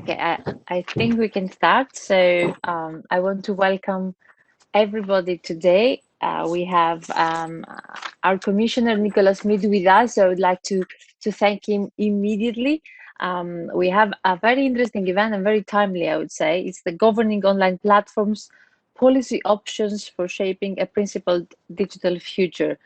Okay, I think we can start. So I want to welcome everybody today. We have our Commissioner Nicolas Schmit with us. So I would like to thank him immediately. We have a very interesting event and very timely, I would say. It's the Governing Online Platforms Policy Options for Shaping a Principled Digital Future.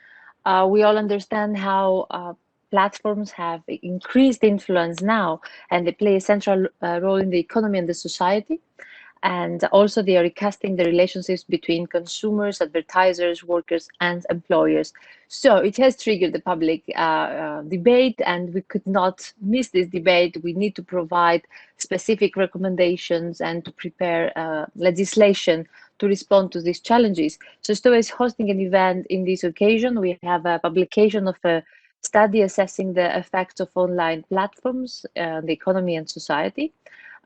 We all understand how platforms have increased influence now, and they play a central role in the economy and the society. And also they are recasting the relationships between consumers, advertisers, workers, and employers. So it has triggered the public debate, and we could not miss this debate. We need to provide specific recommendations and to prepare legislation to respond to these challenges. So STOA is hosting an event in this occasion. We have a publication of a study assessing the effects of online platforms on the economy and society.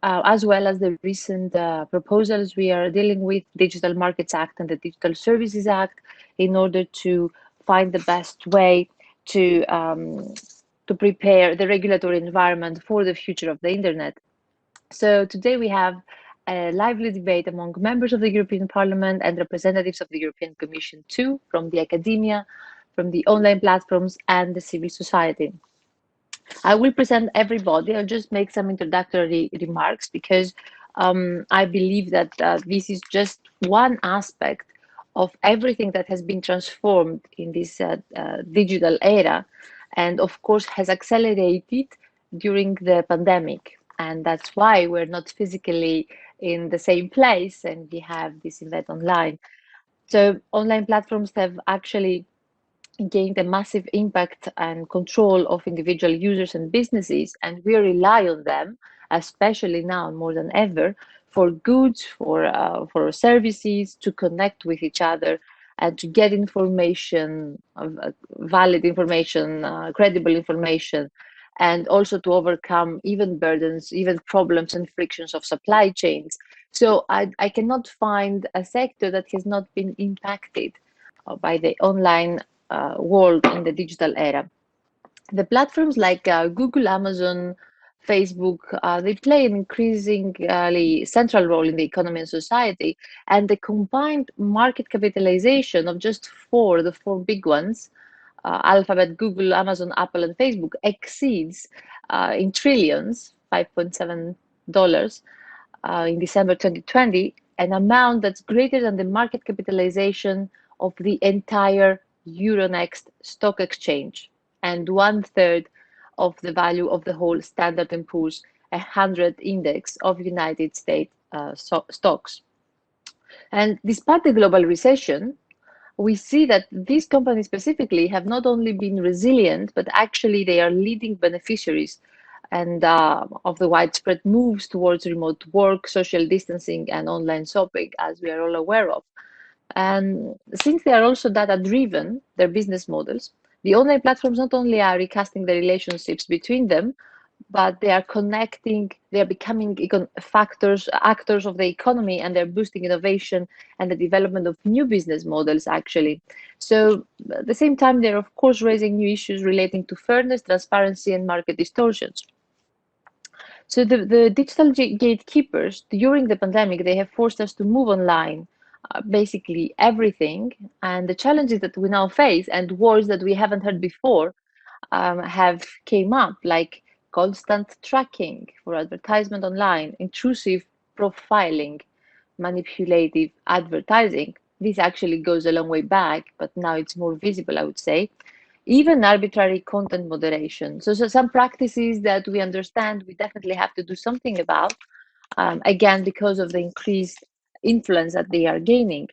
As well as the recent proposals we are dealing with, Digital Markets Act and the Digital Services Act, in order to find the best way to prepare the regulatory environment for the future of the internet. So today we have a lively debate among members of the European Parliament and representatives of the European Commission too, from the academia, from the online platforms and the civil society. I will present everybody. I'll just make some introductory remarks because I believe that this is just one aspect of everything that has been transformed in this digital era, and of course has accelerated during the pandemic. And that's why we're not physically in the same place and we have this event online. So online platforms have actually gained a massive impact and control of individual users and businesses, and we rely on them, especially now more than ever, for goods, for services, to connect with each other and to get information, valid information, credible information, and also to overcome even burdens, even problems and frictions of supply chains. So I cannot find a sector that has not been impacted by the online world in the digital era. The platforms like Google, Amazon, Facebook, they play an increasingly central role in the economy and society, and the combined market capitalization of just the four big ones, Alphabet, Google, Amazon, Apple, and Facebook, exceeds in trillions, $5.7 in December 2020, an amount that's greater than the market capitalization of the entire Euronext stock exchange and 1/3 of the value of the whole Standard & Poor's 100 index of United States stocks. And despite the global recession, we see that these companies specifically have not only been resilient, but actually they are leading beneficiaries and of the widespread moves towards remote work, social distancing, and online shopping, as we are all aware of. And since they are also data-driven, their business models, the online platforms not only are recasting the relationships between them, but they are connecting, they are becoming actors of the economy, and they're boosting innovation and the development of new business models, actually. So at the same time, they're of course raising new issues relating to fairness, transparency, and market distortions. So the digital gatekeepers, during the pandemic, they have forced us to move online, basically everything. And the challenges that we now face and words that we haven't heard before have came up, like constant tracking for advertisement online, intrusive profiling, manipulative advertising. This actually goes a long way back, but now it's more visible, I would say. Even arbitrary content moderation. So some practices that we understand we definitely have to do something about, again, because of the increased influence that they are gaining.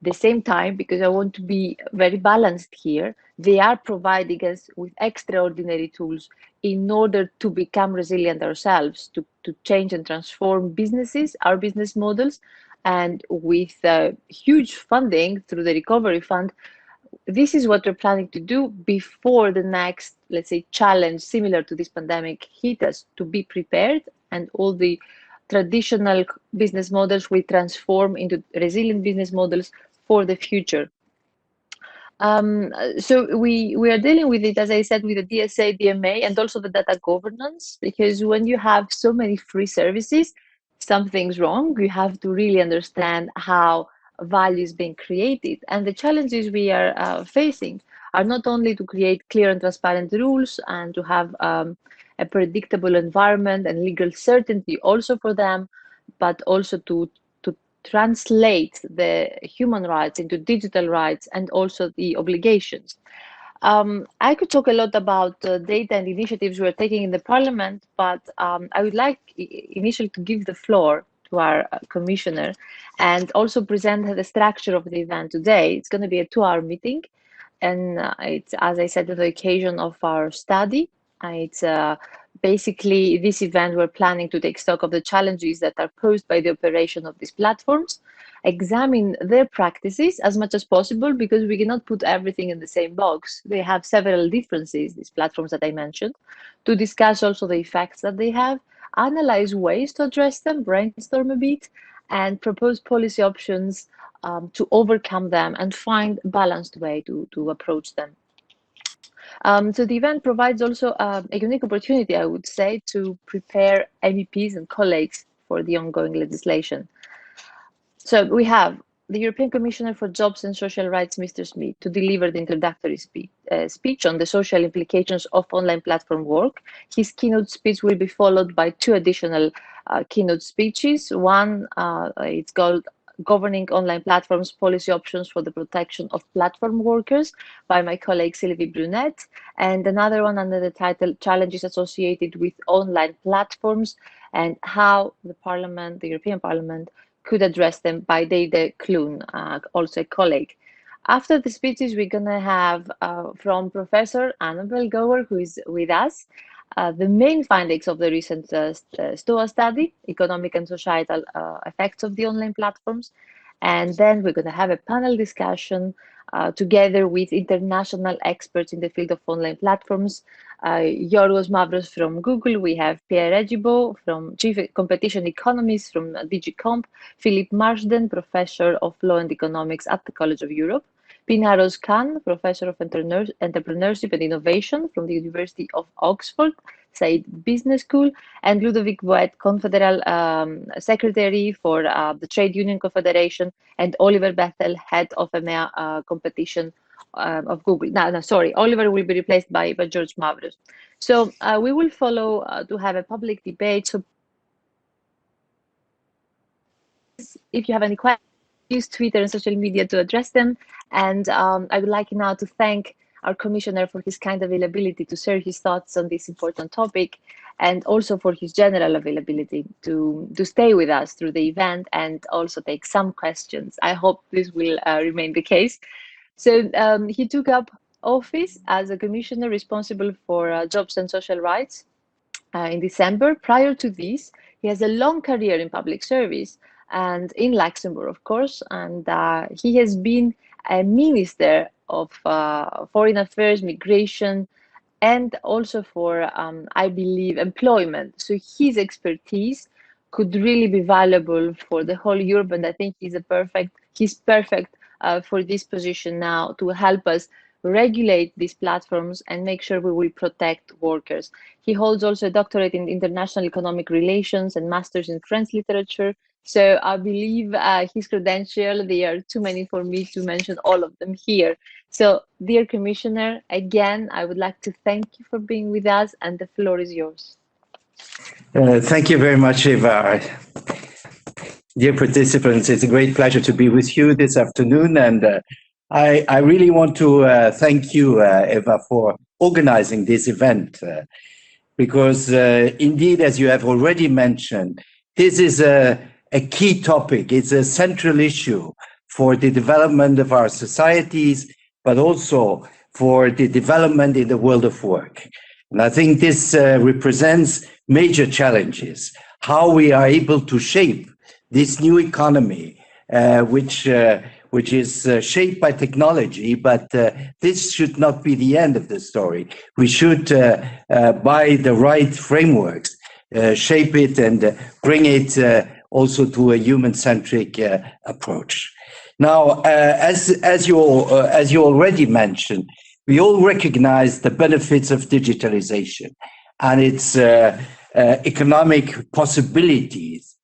The same time, because I want to be very balanced here, they are providing us with extraordinary tools in order to become resilient ourselves, to change and transform businesses, our business models, and with huge funding through the Recovery Fund. This is what we're planning to do before the next, let's say, challenge similar to this pandemic hit us, to be prepared, and all the traditional business models will transform into resilient business models for the future. So we are dealing with it, as I said, with the DSA, DMA, and also the data governance, because when you have so many free services, something's wrong. You have to really understand how value is being created. And the challenges we are facing are not only to create clear and transparent rules and to have a predictable environment and legal certainty also for them, but also to translate the human rights into digital rights and also the obligations. I could talk a lot about data and initiatives we're taking in the Parliament, but I would like initially to give the floor to our commissioner and also present the structure of the event today. It's going to be a 2-hour meeting, and it's, as I said, the occasion of our study. It's basically this event we're planning to take stock of the challenges that are posed by the operation of these platforms, examine their practices as much as possible, because we cannot put everything in the same box. They have several differences, these platforms that I mentioned, to discuss also the effects that they have, analyze ways to address them, brainstorm a bit, and propose policy options to overcome them and find a balanced way to approach them. So the event provides also a unique opportunity, I would say, to prepare MEPs and colleagues for the ongoing legislation. So we have the European Commissioner for Jobs and Social Rights, Mr. Schmit, to deliver the introductory speech on the social implications of online platform work. His keynote speech will be followed by 2 additional keynote speeches. One, it's called Governing Online Platforms, Policy Options for the Protection of Platform Workers by my colleague Sylvie Brunet, and another one under the title Challenges Associated with Online Platforms and How the Parliament, the European Parliament, could address them by Deide Kloon, also a colleague. After the speeches, we're going to have from Professor Annabelle Gawer, who is with us, the main findings of the recent STOA study, economic and societal effects of the online platforms. And then we're going to have a panel discussion together with international experts in the field of online platforms. Georgios Mavros from Google, we have Pierre Regibo, from Chief Competition Economist from DG Comp, Philip Marsden, Professor of Law and Economics at the College of Europe, Pinaros Khan, Professor of Entrepreneurship and Innovation from the University of Oxford, Said Business School, and Ludovic Boet, Confederal Secretary for the Trade Union Confederation, and Oliver Bethel, Head of EMEA Competition of Google. No, sorry, Oliver will be replaced by Georgios Mavros. So we will follow to have a public debate. So if you have any questions, use Twitter and social media to address them. And I would like now to thank our commissioner for his kind availability to share his thoughts on this important topic, and also for his general availability to stay with us through the event and also take some questions. I hope this will remain the case. So he took up office as a commissioner responsible for jobs and social rights in December. Prior to this, he has a long career in public service and in Luxembourg, of course, and he has been a minister of foreign affairs, migration, and also for, I believe, employment. So his expertise could really be valuable for the whole Europe, and I think he's perfect for this position now to help us regulate these platforms and make sure we will protect workers. He holds also a doctorate in international economic relations and master's in French literature. So I believe his credentials, they are too many for me to mention all of them here. So, dear Commissioner, again, I would like to thank you for being with us, and the floor is yours. Thank you very much, Eva. Dear participants, it's a great pleasure to be with you this afternoon. And I really want to thank you, Eva, for organizing this event. Because indeed, as you have already mentioned, this is a key topic. It's a central issue for the development of our societies, but also for the development in the world of work. And I think this represents major challenges, how we are able to shape this new economy, which is shaped by technology, but this should not be the end of the story. We should, by the right frameworks, shape it and bring it also to a human-centric approach. Now, as you already mentioned, we all recognize the benefits of digitalization and its economic possibilities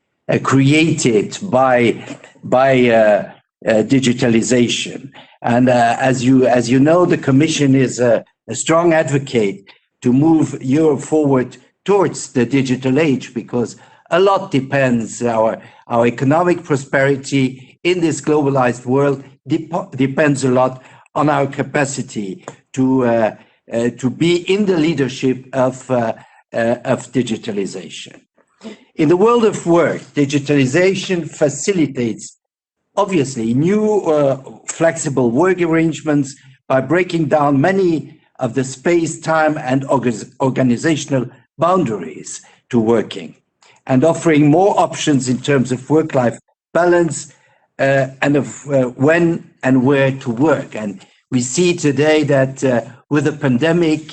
created by digitalization. And as you know, the Commission is a strong advocate to move Europe forward towards the digital age, because a lot depends, our economic prosperity in this globalized world depends a lot on our capacity to be in the leadership of digitalization. In the world of work, digitalization facilitates, obviously, new flexible work arrangements by breaking down many of the space, time, and organizational boundaries to working, and offering more options in terms of work-life balance and of when and where to work. And we see today that with the pandemic,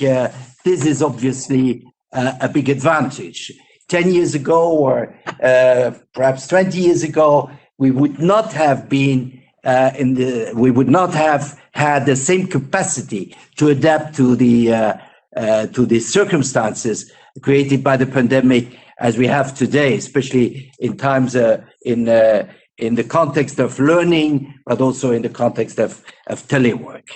this is obviously a big advantage. 10 years ago, or perhaps 20 years ago, we would not have been we would not have had the same capacity to adapt to the circumstances created by the pandemic as we have today, especially in times in the context of learning, but also in the context of telework.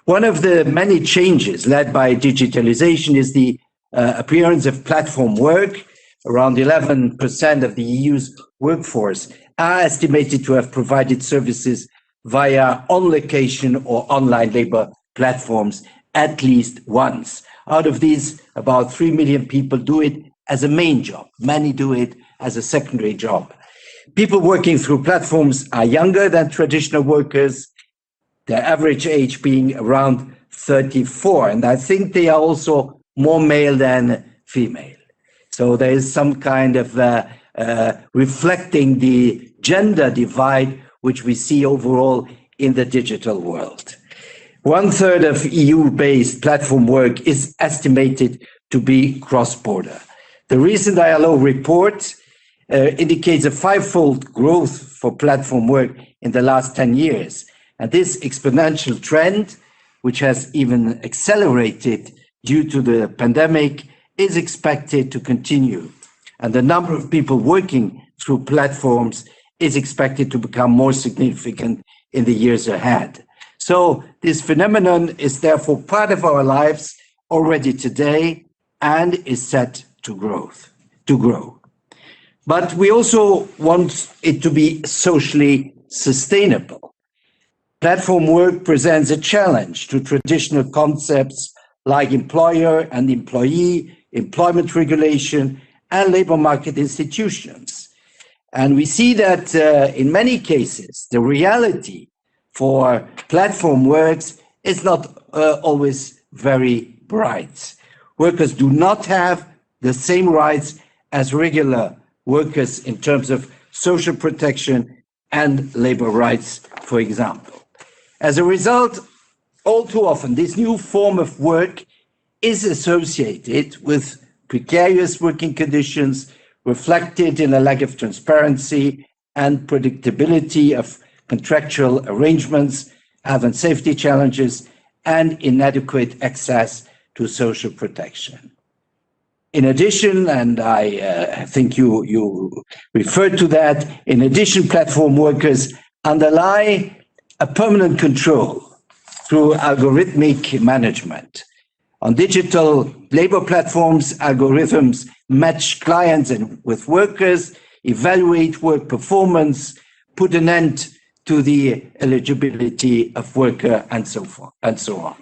One of the many changes led by digitalization is the appearance of platform work. Around 11% of the EU's workforce are estimated to have provided services via on-location or online labor platforms at least once. Out of these, about 3 million people do it as a main job. Many do it as a secondary job. People working through platforms are younger than traditional workers, their average age being around 34. And I think they are also more male than female. So there is some kind of reflecting the gender divide which we see overall in the digital world. 1/3 of EU-based platform work is estimated to be cross-border. The recent ILO report indicates a 5-fold growth for platform work in the last 10 years. And this exponential trend, which has even accelerated due to the pandemic, is expected to continue. And the number of people working through platforms is expected to become more significant in the years ahead. So this phenomenon is therefore part of our lives already today and is set to grow. But we also want it to be socially sustainable. Platform work presents a challenge to traditional concepts like employer and employee, employment regulation, and labor market institutions. And we see that in many cases, the reality for platform works is not always very bright. Workers do not have the same rights as regular workers in terms of social protection and labor rights, for example. As a result, all too often, this new form of work is associated with precarious working conditions reflected in a lack of transparency and predictability of contractual arrangements, health and safety challenges, and inadequate access to social protection. In addition, and I think you referred to that, in addition, platform workers underlie a permanent control through algorithmic management. On digital labor platforms, algorithms match clients with workers, evaluate work performance, put an end to the eligibility of worker, and so forth and so on.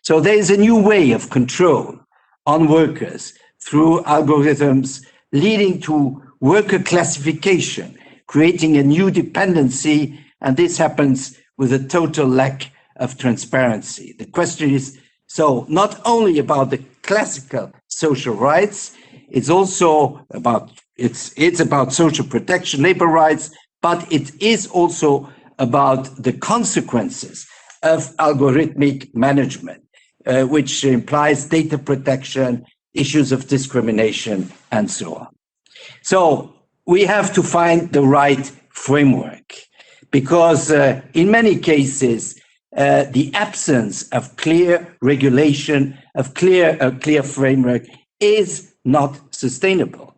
So there is a new way of control on workers through algorithms, leading to worker classification, creating a new dependency, and this happens with a total lack of transparency. The question is, so not only about the classical social rights, it's also about it's about social protection, labor rights, but it is also about the consequences of algorithmic management, which implies data protection, issues of discrimination, and so on. So we have to find the right framework. because in many cases, the absence of clear regulation, of clear framework is not sustainable.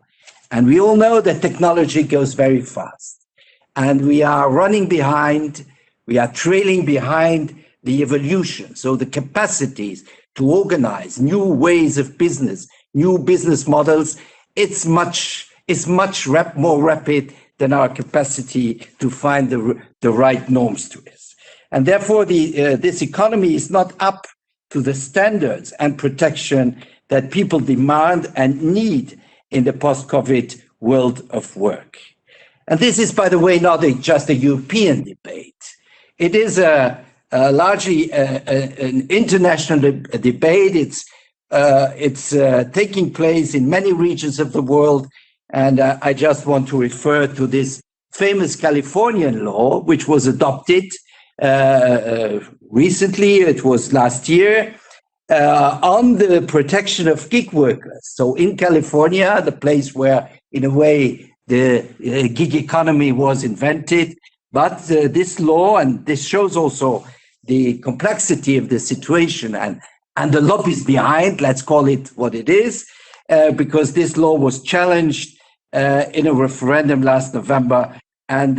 And we all know that technology goes very fast. And we are running behind, we are trailing behind the evolution. So the capacities to organize new ways of business, new business models, it's much more rapid than our capacity to find the right norms to it. And therefore, this economy is not up to the standards and protection that people demand and need in the post-COVID world of work. And this is, by the way, not just a European debate. It is largely an international debate. It's taking place in many regions of the world. And I just want to refer to this famous Californian law, which was adopted recently, it was last year, on the protection of gig workers. So in California, the place where, in a way, the gig economy was invented, but this law, and this shows also the complexity of the situation and the lobbies behind, let's call it what it is, because this law was challenged in a referendum last November and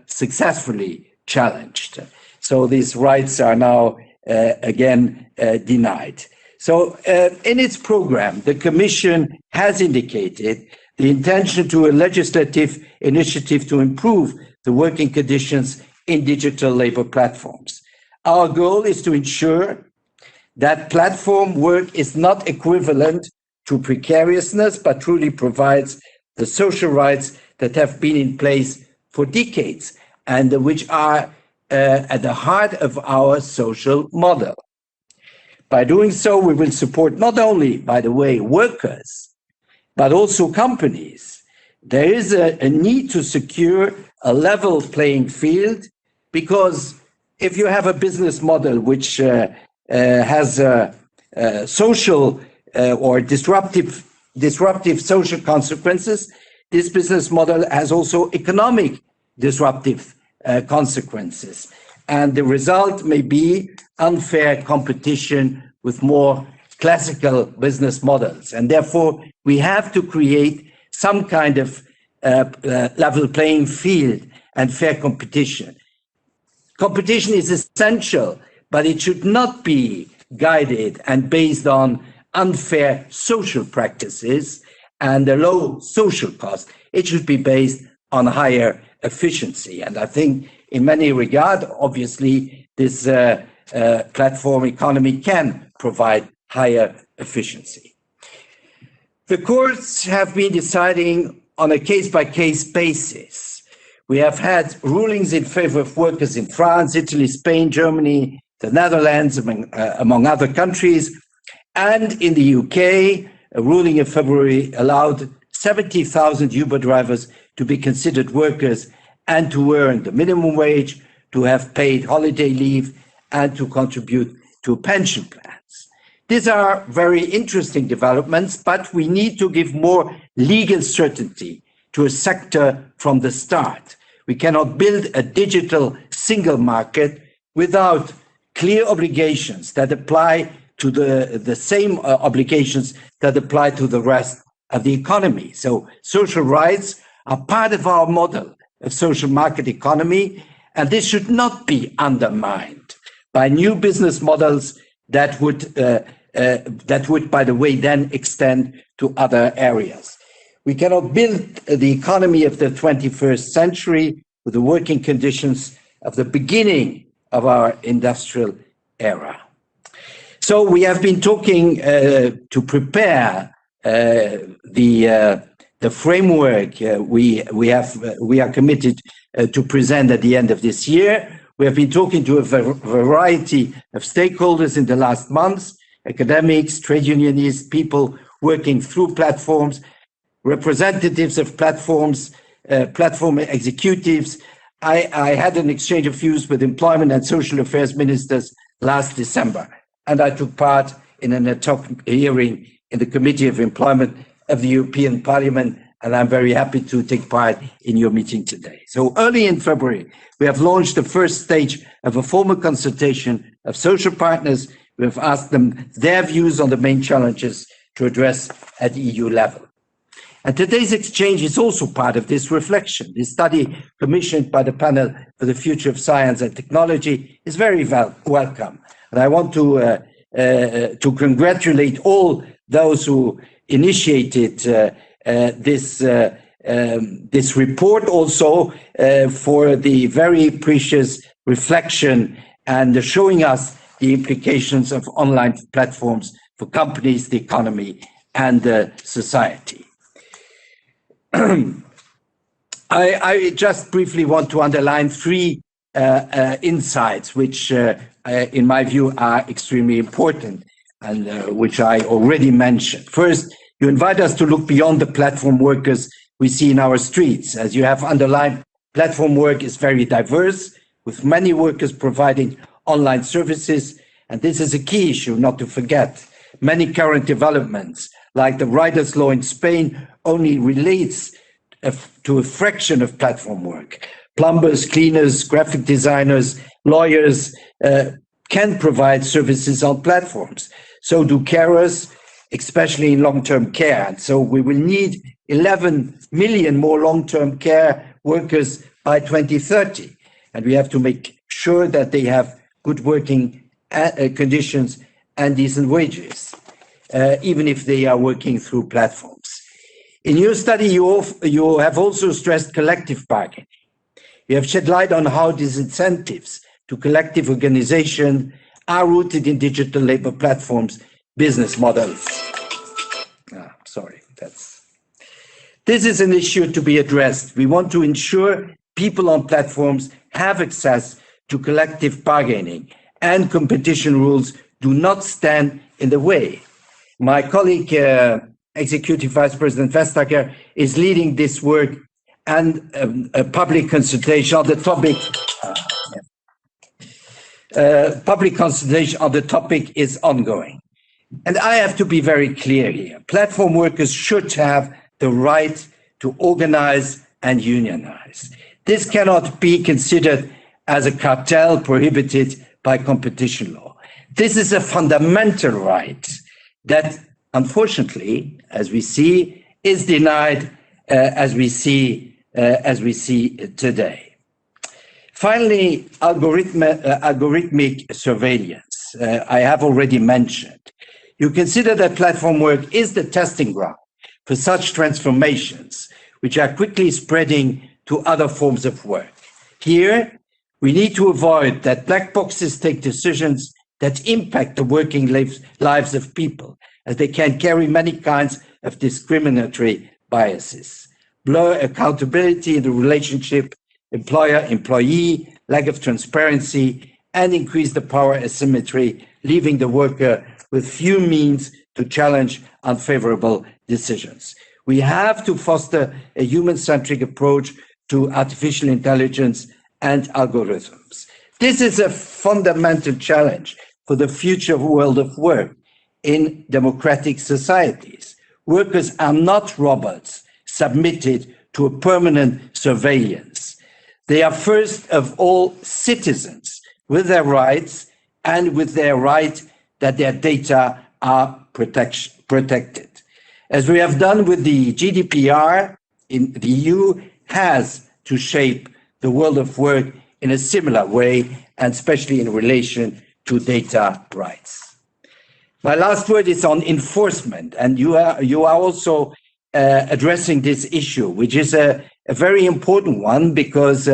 successfully challenged. So these rights are now again denied. So in its program, the Commission has indicated the intention to a legislative initiative to improve the working conditions in digital labor platforms. Our goal is to ensure that platform work is not equivalent to precariousness, but truly provides the social rights that have been in place for decades and which are at the heart of our social model. By doing so, we will support not only, by the way, workers, but also companies. There is a need to secure a level playing field, because if you have a business model which has social or disruptive social consequences, this business model has also economic disruptive consequences. And the result may be unfair competition with more classical business models. And therefore, we have to create some kind of level playing field and fair competition. Competition is essential, but it should not be guided and based on unfair social practices and a low social cost. It should be based on higher efficiency. And I think in many regards, obviously, this platform economy can provide higher efficiency. The courts have been deciding on a case-by-case basis. We have had rulings in favor of workers in France, Italy, Spain, Germany, the Netherlands, among other countries. And in the UK, a ruling in February allowed 70,000 Uber drivers to be considered workers and to earn the minimum wage, to have paid holiday leave, and to contribute to pension plans. These are very interesting developments, but we need to give more legal certainty to a sector from the start. We cannot build a digital single market without clear obligations that apply to the same obligations that apply to the rest of the economy. So social rights are part of our model of social market economy, and this should not be undermined by new business models that would, by the way, then extend to other areas. We cannot build the economy of the 21st century with the working conditions of the beginning of our industrial era. So we have been talking to prepare the framework we are committed to present at the end of this year. We have been talking to a variety of stakeholders in the last months: academics, trade unionists, people working through platforms, representatives of platforms, platform executives. I had an exchange of views with employment and social affairs ministers last December, and I took part in an ad hoc hearing in the Committee of Employment of the European Parliament and I'm very happy to take part in your meeting today. So early in February, we have launched the first stage of a formal consultation of social partners. We have asked them their views on the main challenges to address at EU level. And today's exchange is also part of this reflection. This study commissioned by the Panel for the Future of Science and Technology is very welcome. And I want to congratulate all those who initiated this report, also for the very precious reflection and showing us the implications of online platforms for companies, the economy, and society. I just briefly want to underline three insights which, in my view, are extremely important and which I already mentioned. First, you invite us to look beyond the platform workers we see in our streets. As you have underlined, platform work is very diverse, with many workers providing online services, and this is a key issue not to forget. Many current developments, like the riders' law in Spain, only relates to a fraction of platform work. Plumbers, cleaners, graphic designers, lawyers can provide services on platforms. So do carers, especially in long-term care. And so we will need 11 million more long-term care workers by 2030. And we have to make sure that they have good working conditions and decent wages, even if they are working through platforms. In your study, you have also stressed collective bargaining. You have shed light on how disincentives to collective organization are rooted in digital labor platforms' business models. This is an issue to be addressed. We want to ensure people on platforms have access to collective bargaining, and competition rules do not stand in the way. My colleague, Executive Vice President Vestager, is leading this work, and a public consultation on the topic. Public consultation on the topic is ongoing. And I have to be very clear here. Platform workers should have the right to organize and unionize. This cannot be considered as a cartel prohibited by competition law. This is a fundamental right that, unfortunately, as we see, is denied as we see today. Finally, algorithmic surveillance. I have already mentioned. You consider that platform work is the testing ground for such transformations, which are quickly spreading to other forms of work. Here, we need to avoid that black boxes take decisions that impact the working lives of people, as they can carry many kinds of discriminatory biases. Blur accountability in the relationship, employer-employee, lack of transparency, and increase the power asymmetry, leaving the worker with few means to challenge unfavorable decisions. We have to foster a human-centric approach to artificial intelligence and algorithms. This is a fundamental challenge for the future world of work in democratic societies. Workers are not robots submitted to a permanent surveillance. They are first of all citizens with their rights and with their right that their data are protected. As we have done with the Gdpr, the EU has to shape the world of work in a similar way, and especially in relation to data rights. My last word is on enforcement, and you are also addressing this issue, which is a very important one, because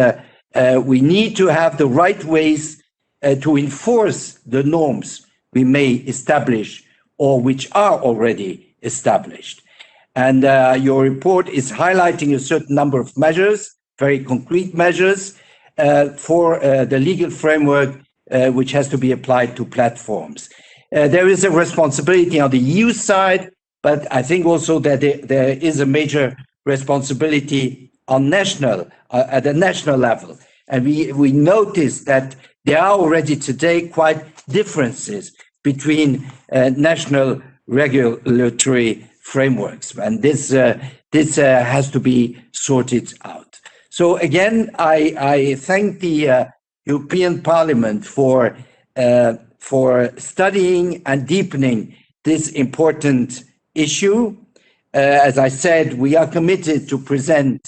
we need to have the right ways to enforce the norms we may establish or which are already established. And your report is highlighting a certain number of measures, very concrete measures, for the legal framework which has to be applied to platforms. There is a responsibility on the EU side, but I think also that there is a major responsibility on at the national level. And we notice that there are already today quite differences between national regulatory frameworks, and this has to be sorted out. So again, I thank the European Parliament for studying and deepening this important issue. As I said, we are committed to present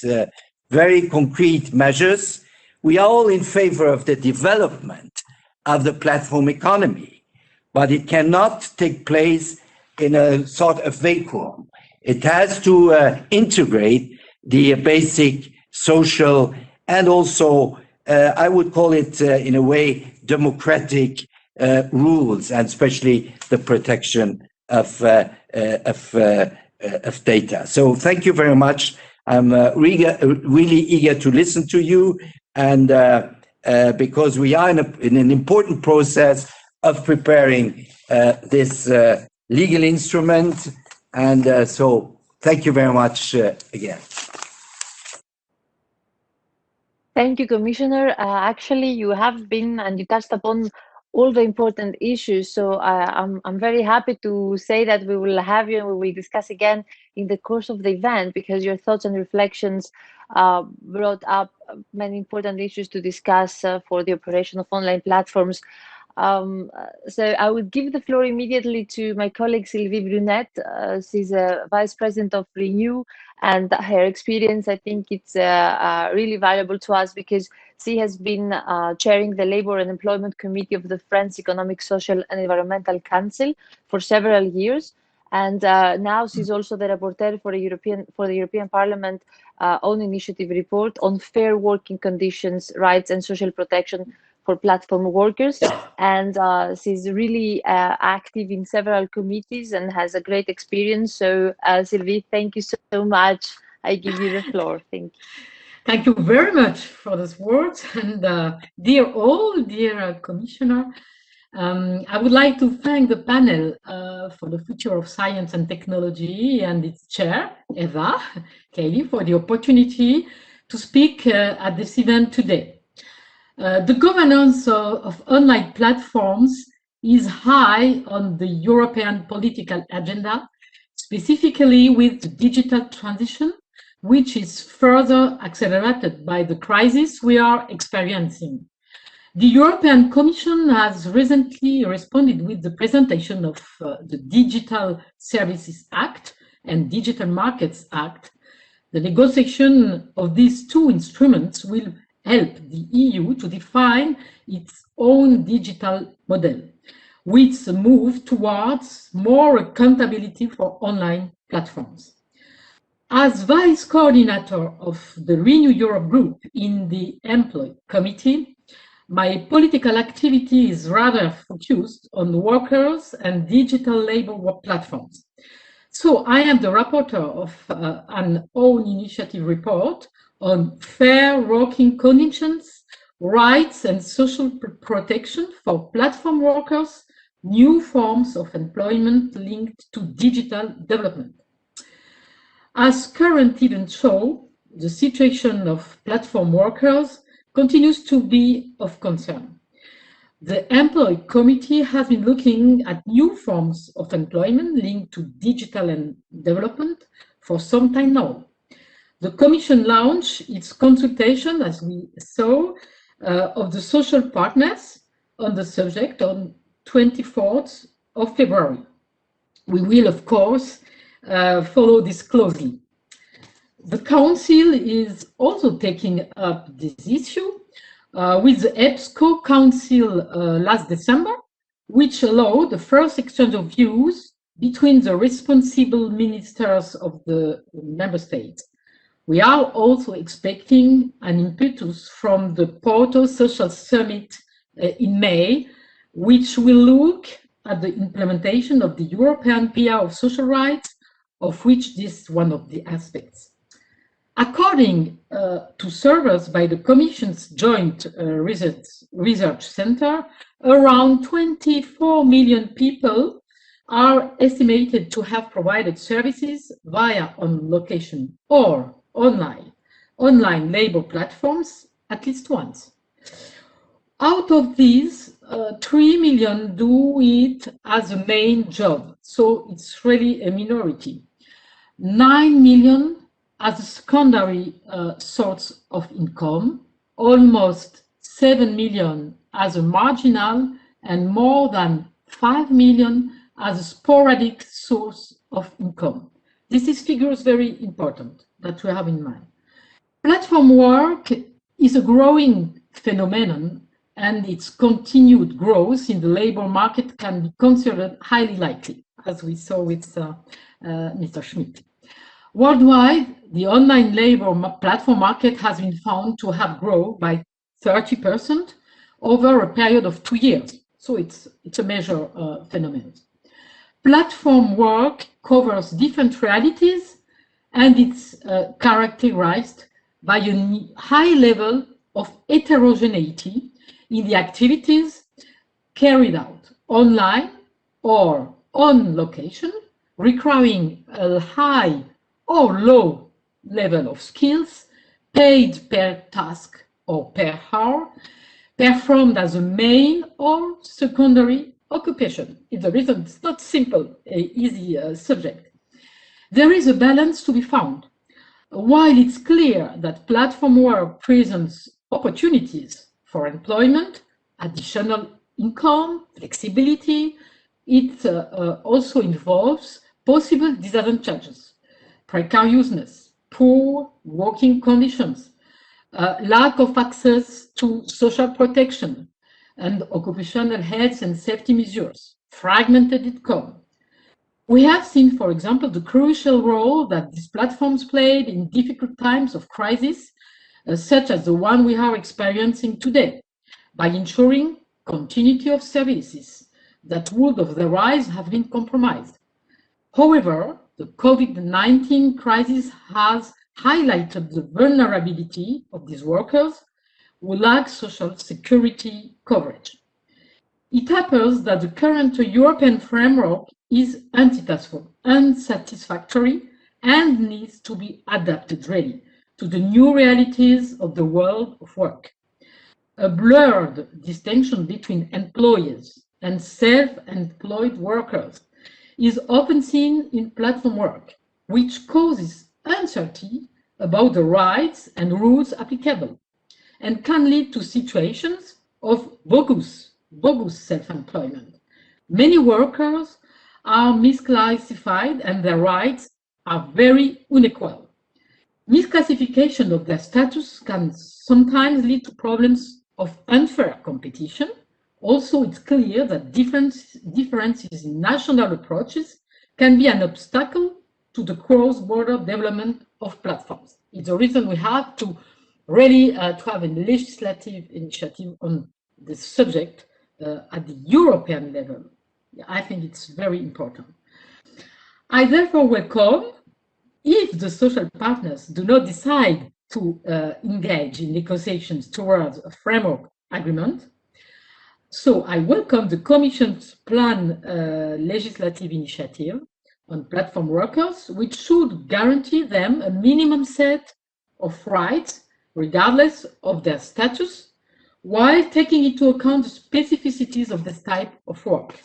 very concrete measures. We are all in favor of the development of the platform economy, but it cannot take place in a sort of vacuum. It has to integrate the basic social and also, I would call it in a way, democratic rules, and especially the protection of data. So thank you very much. I'm really eager to listen to you, and because we are in an important process of preparing this legal instrument, and so thank you very much again. Thank you, Commissioner. Actually, you have been, and you touched upon all the important issues. So I'm very happy to say that we will have you and we will discuss again in the course of the event, because your thoughts and reflections brought up many important issues to discuss for the operation of online platforms. So I would give the floor immediately to my colleague Sylvie Brunet. She's a Vice President of Renew, and her experience, I think it's really valuable to us, because she has been chairing the Labour and Employment Committee of the French Economic, Social and Environmental Council for several years. And now she's also the rapporteur for the European Parliament own initiative report on fair working conditions, rights and social protection for platform workers. And she's really active in several committees and has a great experience. So Sylvie, thank you so much. I give you the floor. Thank you. Thank you very much for those words. And dear Commissioner, I would like to thank the panel for the future of science and technology and its chair, Eva, Kaili, for the opportunity to speak at this event today. The governance of online platforms is high on the European political agenda, specifically with the digital transition, which is further accelerated by the crisis we are experiencing. The European Commission has recently responded with the presentation of the Digital Services Act and Digital Markets Act. The negotiation of these two instruments will help the EU to define its own digital model, with a move towards more accountability for online platforms. As Vice Coordinator of the Renew Europe group in the Employee Committee, my political activity is rather focused on workers and digital labor work platforms. So I am the rapporteur of an own initiative report on fair working conditions, rights and social protection for platform workers, new forms of employment linked to digital development. As current events show, the situation of platform workers continues to be of concern. The Employee Committee has been looking at new forms of employment linked to digital and development for some time now. The Commission launched its consultation, as we saw, of the social partners on the subject on 24th of February. We will, of course, follow this closely. The Council is also taking up this issue with the EBSCO Council last December, which allowed the first exchange of views between the responsible ministers of the member states. We are also expecting an impetus from the Porto Social Summit in May, which will look at the implementation of the European Pillar of Social Rights, of which this is one of the aspects. According to surveys by the Commission's Joint Research Center, around 24 million people are estimated to have provided services via on-location or online labor platforms at least once. Out of these, 3 million do it as a main job, so it's really a minority. 9 million as a secondary source of income, almost 7 million as a marginal, and more than 5 million as a sporadic source of income. This is figures very important that we have in mind. Platform work is a growing phenomenon, and its continued growth in the labor market can be considered highly likely, as we saw with Mr. Schmit. Worldwide, the online labor platform market has been found to have grown by 30% over a period of 2 years. So it's a major phenomenon. Platform work covers different realities, and it's characterized by a high level of heterogeneity in the activities carried out online or on location, requiring a high or low level of skills, paid per task or per hour, performed as a main or secondary occupation. It's the reason it's not simple, easy subject. There is a balance to be found. While it's clear that platform work presents opportunities for employment, additional income, flexibility, it also involves possible disadvantages: precariousness, poor working conditions, lack of access to social protection and occupational health and safety measures, fragmented income. We have seen, for example, the crucial role that these platforms played in difficult times of crisis, such as the one we are experiencing today, by ensuring continuity of services that would otherwise have been compromised. However, the COVID-19 crisis has highlighted the vulnerability of these workers who lack social security coverage. It happens that the current European framework is unsatisfactory and needs to be adapted really to the new realities of the world of work. A blurred distinction between employees and self-employed workers is often seen in platform work, which causes uncertainty about the rights and rules applicable, and can lead to situations of bogus self-employment. Many workers are misclassified and their rights are very unequal. Misclassification of their status can sometimes lead to problems of unfair competition. Also, it's clear that differences in national approaches can be an obstacle to the cross-border development of platforms. It's the reason we have to really to have a legislative initiative on this subject at the European level. I think it's very important. I therefore welcome if the social partners do not decide to engage in negotiations towards a framework agreement. So I welcome the Commission's planned legislative initiative on platform workers, which should guarantee them a minimum set of rights, regardless of their status, while taking into account the specificities of this type of work.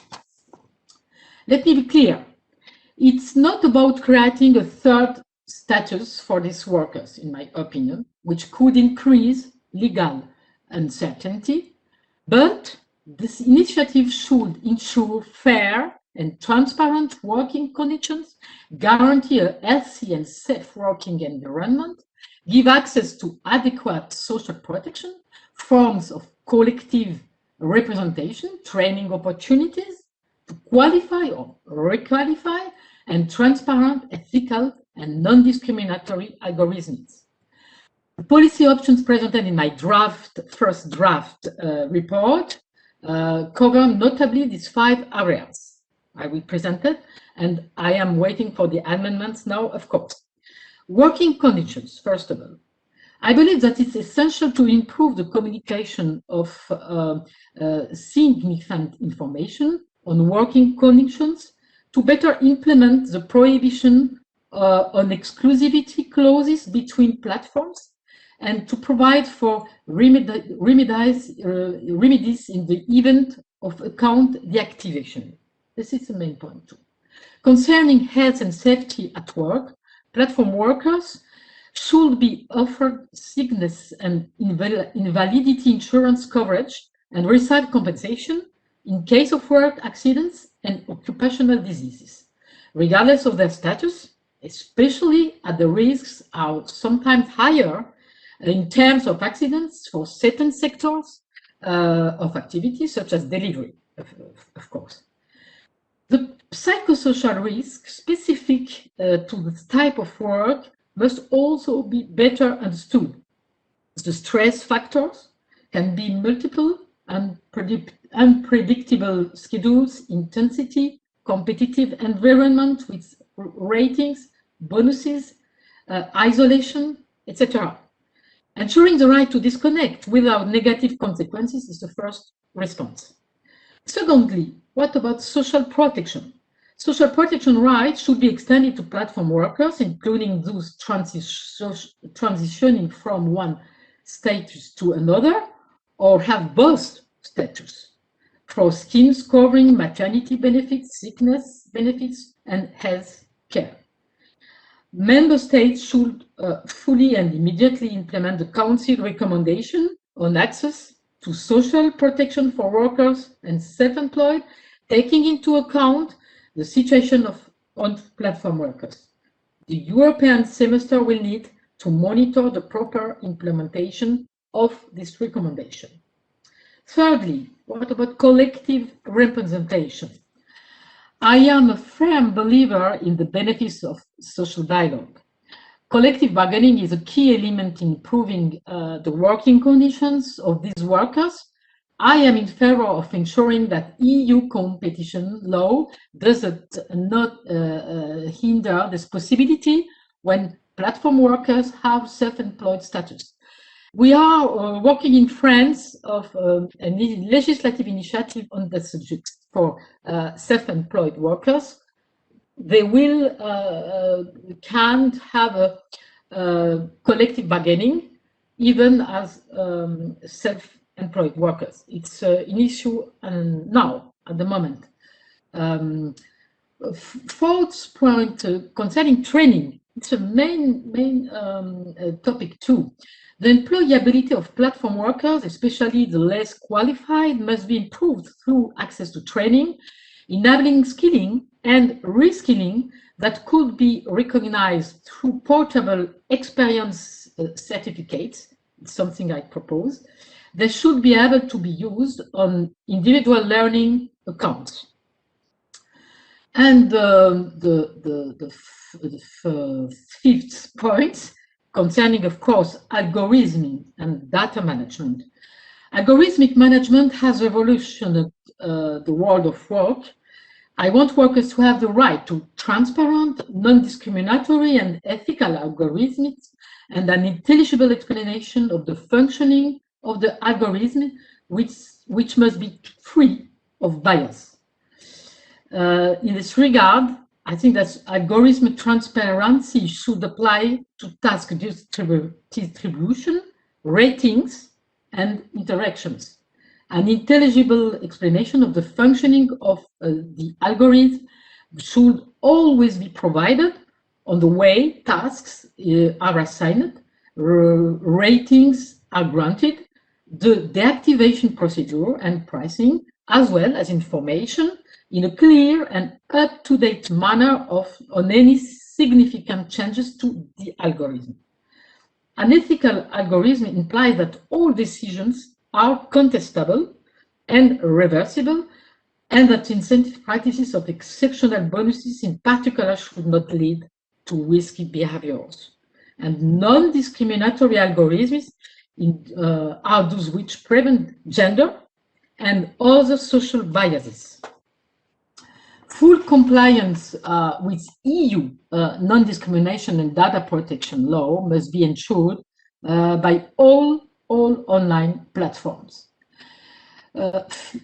Let me be clear. It's not about creating a third status for these workers, in my opinion, which could increase legal uncertainty, but this initiative should ensure fair and transparent working conditions, guarantee a healthy and safe working environment, give access to adequate social protection, forms of collective representation, training opportunities to qualify or requalify, and transparent, ethical, and non-discriminatory algorithms. The policy options presented in my first draft report cover notably these 5 areas I will present it, and I am waiting for the amendments now, of course. Working conditions, first of all. I believe that it's essential to improve the communication of significant information on working conditions to better implement the prohibition on exclusivity clauses between platforms and to provide for remedies in the event of account deactivation. This is the main point too. Concerning health and safety at work, platform workers should be offered sickness and invalidity insurance coverage and receive compensation in case of work accidents and occupational diseases, regardless of their status, especially as the risks are sometimes higher in terms of accidents for certain sectors of activity, such as delivery, of course. The psychosocial risk specific to this type of work must also be better understood. The stress factors can be multiple and unpredictable schedules, intensity, competitive environment with ratings, bonuses, isolation, etc. Ensuring the right to disconnect without negative consequences is the first response. Secondly, what about social protection? Social protection rights should be extended to platform workers, including those transitioning from one status to another or have both status, for schemes covering maternity benefits, sickness benefits, and health care. Member states should fully and immediately implement the Council recommendation on access to social protection for workers and self-employed, taking into account the situation of on-platform workers. The European semester will need to monitor the proper implementation of this recommendation. Thirdly, what about collective representation? I am a firm believer in the benefits of social dialogue. Collective bargaining is a key element in improving the working conditions of these workers. I am in favor of ensuring that EU competition law does not hinder this possibility when platform workers have self-employed status. We are working in France of a legislative initiative on the subject for self-employed workers. They will can have a collective bargaining even as self-employed workers. It's an issue now at the moment. Fourth point concerning training. It's a main topic too. The employability of platform workers, especially the less qualified, must be improved through access to training, enabling skilling and reskilling that could be recognized through portable experience certificates. It's something I propose. They should be able to be used on individual learning accounts. And the fifth point, concerning, of course, algorithmic and data management. Algorithmic management has revolutionized the world of work. I want workers to have the right to transparent, non-discriminatory, and ethical algorithms, and an intelligible explanation of the functioning of the algorithm, which must be free of bias. In this regard, I think that algorithmic transparency should apply to task distribution, ratings, and interactions. An intelligible explanation of the functioning of the algorithm should always be provided on the way tasks are assigned, ratings are granted, the deactivation procedure and pricing, as well as information in a clear and up-to-date manner on any significant changes to the algorithm. An ethical algorithm implies that all decisions are contestable and reversible, and that incentive practices of exceptional bonuses in particular should not lead to risky behaviors. And non-discriminatory algorithms are those which prevent gender and other social biases. Full compliance with EU non-discrimination and data protection law must be ensured by all online platforms.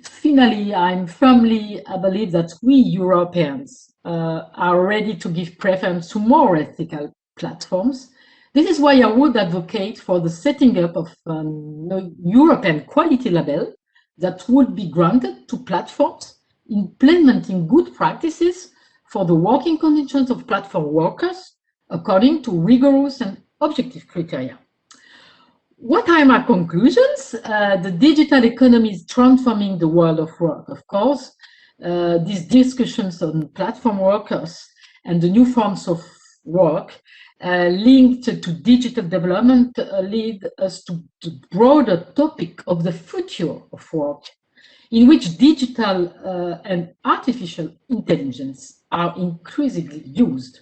Finally, I believe that we Europeans are ready to give preference to more ethical platforms. This is why I would advocate for the setting up of a European quality label that would be granted to platforms implementing good practices for the working conditions of platform workers according to rigorous and objective criteria. What are my conclusions? The digital economy is transforming the world of work, of course. These discussions on platform workers and the new forms of work linked to digital development lead us to the broader topic of the future of work, in which digital and artificial intelligence are increasingly used.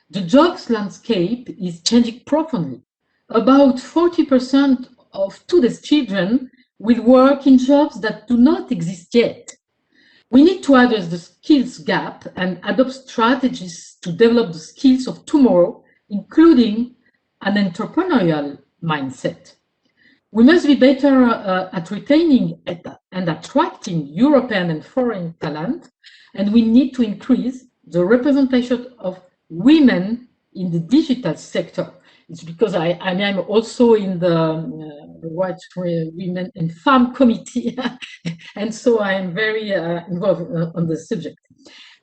The jobs landscape is changing profoundly. About 40% of today's children will work in jobs that do not exist yet. We need to address the skills gap and adopt strategies to develop the skills of tomorrow, including an entrepreneurial mindset. We must be better at retaining and attracting European and foreign talent, and we need to increase the representation of women in the digital sector. It's because I'm also in the White Women and Farm Committee, and so I am very involved on the subject.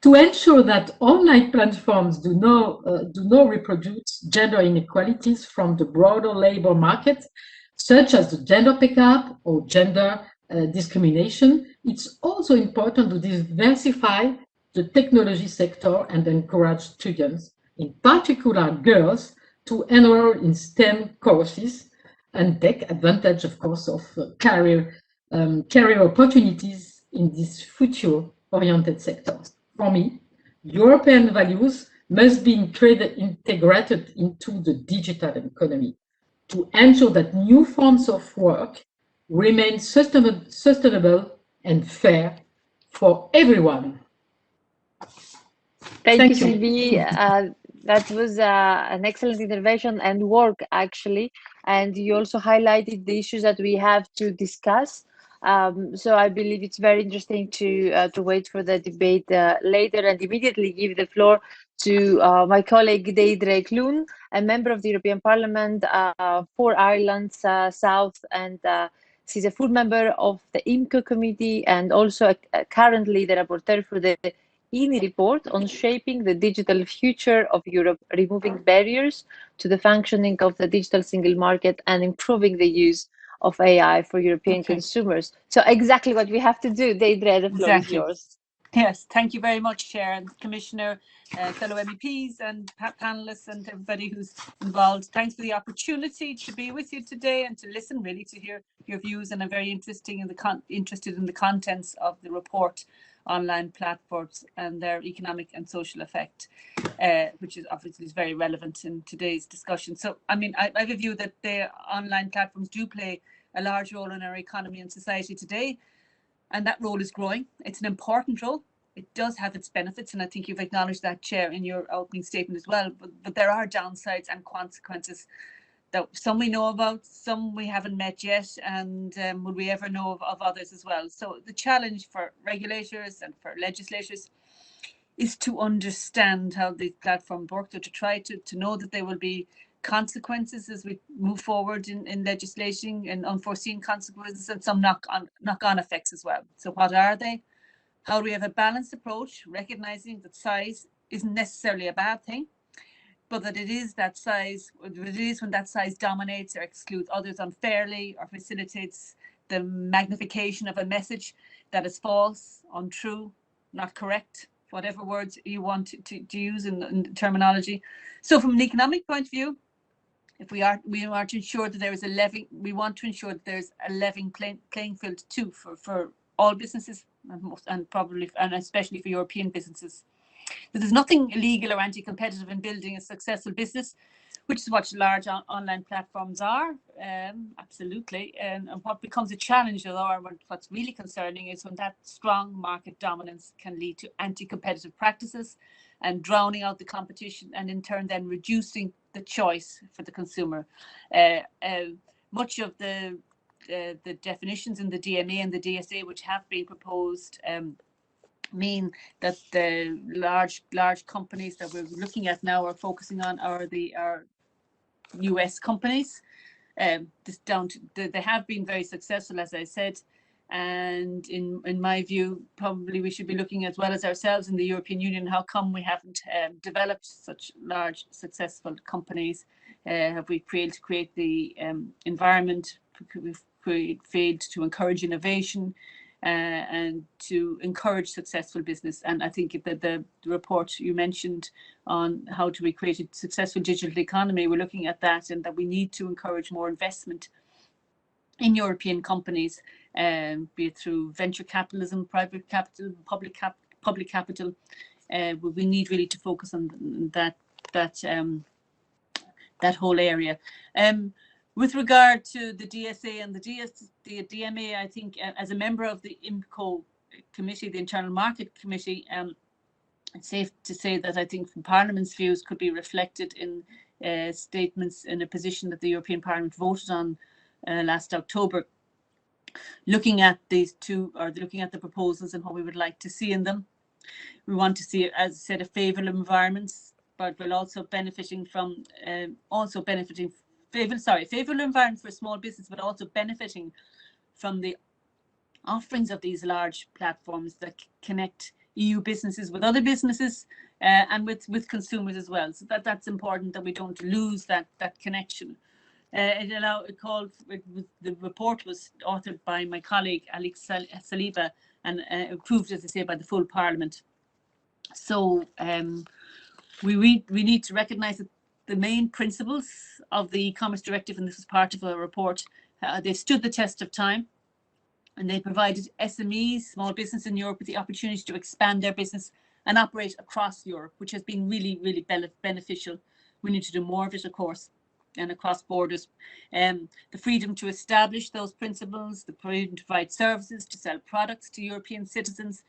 To ensure that online platforms do not reproduce gender inequalities from the broader labor market, such as the gender pay gap or gender discrimination, it's also important to diversify the technology sector and encourage students, in particular girls, to enroll in STEM courses and take advantage, of course, of career opportunities in these future-oriented sectors. For me, European values must be integrated into the digital economy to ensure that new forms of work remain sustainable and fair for everyone. Thank you, Sylvie. That was an excellent intervention and work, actually. And you also highlighted the issues that we have to discuss. So I believe it's very interesting to wait for the debate later, and immediately give the floor to my colleague Deidre Clun, a member of the European Parliament for Ireland's South, and she's a full member of the IMCO committee and also currently the rapporteur for the INI report on shaping the digital future of Europe, removing barriers to the functioning of the digital single market and improving the use of AI for European consumers. So exactly what we have to do. Deidre, the floor is yours. Yes, thank you very much, Chair and Commissioner, fellow MEPs and panelists and everybody who's involved. Thanks for the opportunity to be with you today and to listen, really, to hear your views. And I'm very interested in the contents of the report, online platforms and their economic and social effect, which is obviously very relevant in today's discussion. So, I mean, I have a view that the online platforms do play a large role in our economy and society today. And that role is growing. It's an important role. It does have its benefits, and I think you've acknowledged that, Chair, in your opening statement as well. But there are downsides and consequences that some we know about, some we haven't met yet, and will we ever know of others as well. So the challenge for regulators and for legislators is to understand how the platform works, or to try to know that there will be consequences as we move forward in legislation, and unforeseen consequences, and some knock-on effects as well. So what are they? How do we have a balanced approach, recognizing that size isn't necessarily a bad thing, but that it is that size, it is when that size dominates or excludes others unfairly, or facilitates the magnification of a message that is false, untrue, not correct, whatever words you want to use in terminology. So from an economic point of view, if we are to ensure that there is we want to ensure that there's a level playing field too for all businesses, and especially for European businesses. There's nothing illegal or anti-competitive in building a successful business, which is what large online platforms are, absolutely. And what becomes a challenge, or what's really concerning, is when that strong market dominance can lead to anti-competitive practices and drowning out the competition, and in turn then reducing the choice for the consumer. Much of the definitions in the DMA and the DSA which have been proposed mean that the large companies that we're looking at now are focusing on are US companies. They have been very successful, as I said, And in my view, probably we should be looking as well as ourselves in the European Union, how come we haven't developed such large successful companies? Have we failed to create the environment? We've failed to encourage innovation and to encourage successful business. And I think that the report you mentioned on how to create a successful digital economy, we're looking at that, and that we need to encourage more investment in European companies, be it through venture capitalism, private capital, public capital. We need really to focus on that whole area. With regard to the DSA and the DMA, I think as a member of the IMCO committee, the Internal Market Committee, it's safe to say that I think from Parliament's views could be reflected in statements in a position that the European Parliament voted on last October, looking at these two, or looking at the proposals and what we would like to see in them. We want to see, as I said, a favourable environments, but we're also benefiting from favourable environment for small business, but also benefiting from the offerings of these large platforms that connect EU businesses with other businesses and with consumers as well. So that's important, that we don't lose that connection. The report was authored by my colleague Alex Saliba and approved, as I say, by the full Parliament. So we need to recognise that the main principles of the e-commerce directive, and this is part of our report, they've stood the test of time, and they provided SMEs, small business in Europe, with the opportunity to expand their business and operate across Europe, which has been really, really beneficial. We need to do more of it, of course, and across borders. The freedom to establish those principles, the freedom to provide services, to sell products to European citizens,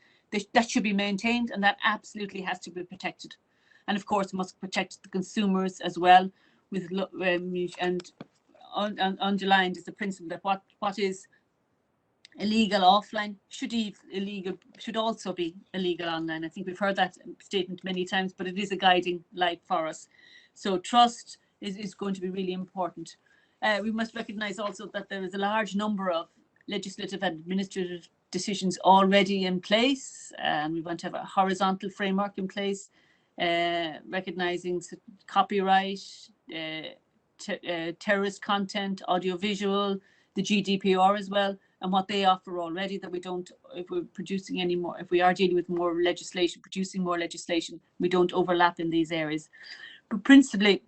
that should be maintained, and that absolutely has to be protected. And of course, must protect the consumers as well, with and underlined is the principle that what is illegal offline should also be illegal online. I think we've heard that statement many times, but it is a guiding light for us. So trust is going to be really important. We must recognise also that there is a large number of legislative and administrative decisions already in place, and we want to have a horizontal framework in place, recognising copyright, terrorist content, audiovisual, the GDPR as well, and what they offer already, that we don't, if we're producing any more, if we are dealing with more legislation, producing more legislation, we don't overlap in these areas. But principally,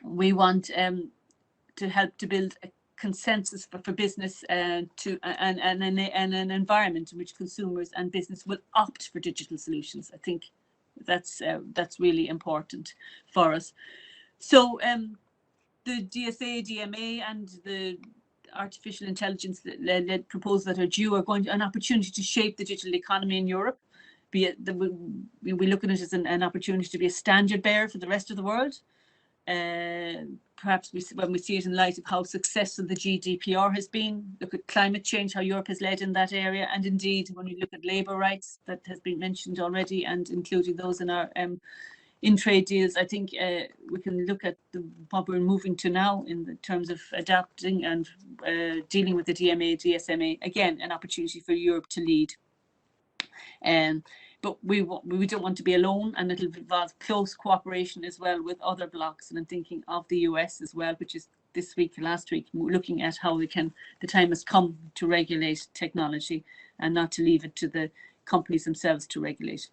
we want to help to build a consensus for business and an environment in which consumers and business will opt for digital solutions. I think that's really important for us. So the DSA, DMA, and the artificial intelligence led proposals that are due are going to an opportunity to shape the digital economy in Europe. Be it we look at it as an opportunity to be a standard bearer for the rest of the world. Perhaps when we see it in light of how successful the GDPR has been, look at climate change, how Europe has led in that area, and indeed when we look at labour rights, that has been mentioned already, and including those in our in trade deals, I think we can look at what we're moving to now in the terms of adapting and dealing with the DMA, DSMA, again, an opportunity for Europe to lead. But we don't want to be alone, and it'll involve close cooperation as well with other blocs. And I'm thinking of the US as well, which is this week, last week, looking at how we can, the time has come to regulate technology and not to leave it to the companies themselves to regulate.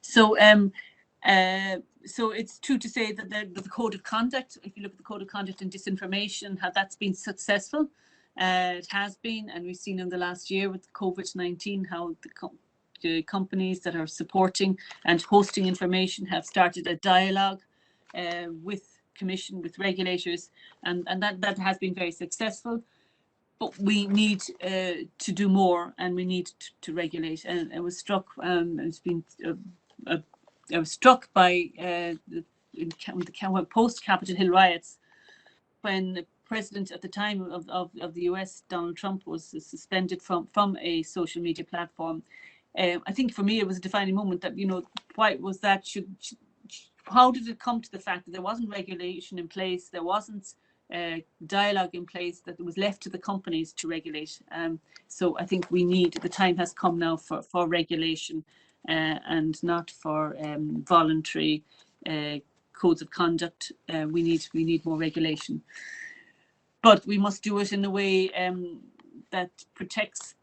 So so it's true to say that the code of conduct, if you look at the code of conduct and disinformation, how that's been successful. It has been, and we've seen in the last year with COVID-19 how the companies that are supporting and hosting information have started a dialogue with Commission, with regulators, and that has been very successful. But we need to do more, and we need to regulate. And I was struck. I was struck by the post-Capitol Hill riots, when the president at the time of the US, Donald Trump, was suspended from a social media platform. I think for me it was a defining moment that, you know, why was that? How did it come to the fact that there wasn't regulation in place, there wasn't dialogue in place that was left to the companies to regulate. So I think the time has come now for regulation and not for voluntary codes of conduct. We need more regulation, but we must do it in a way that protects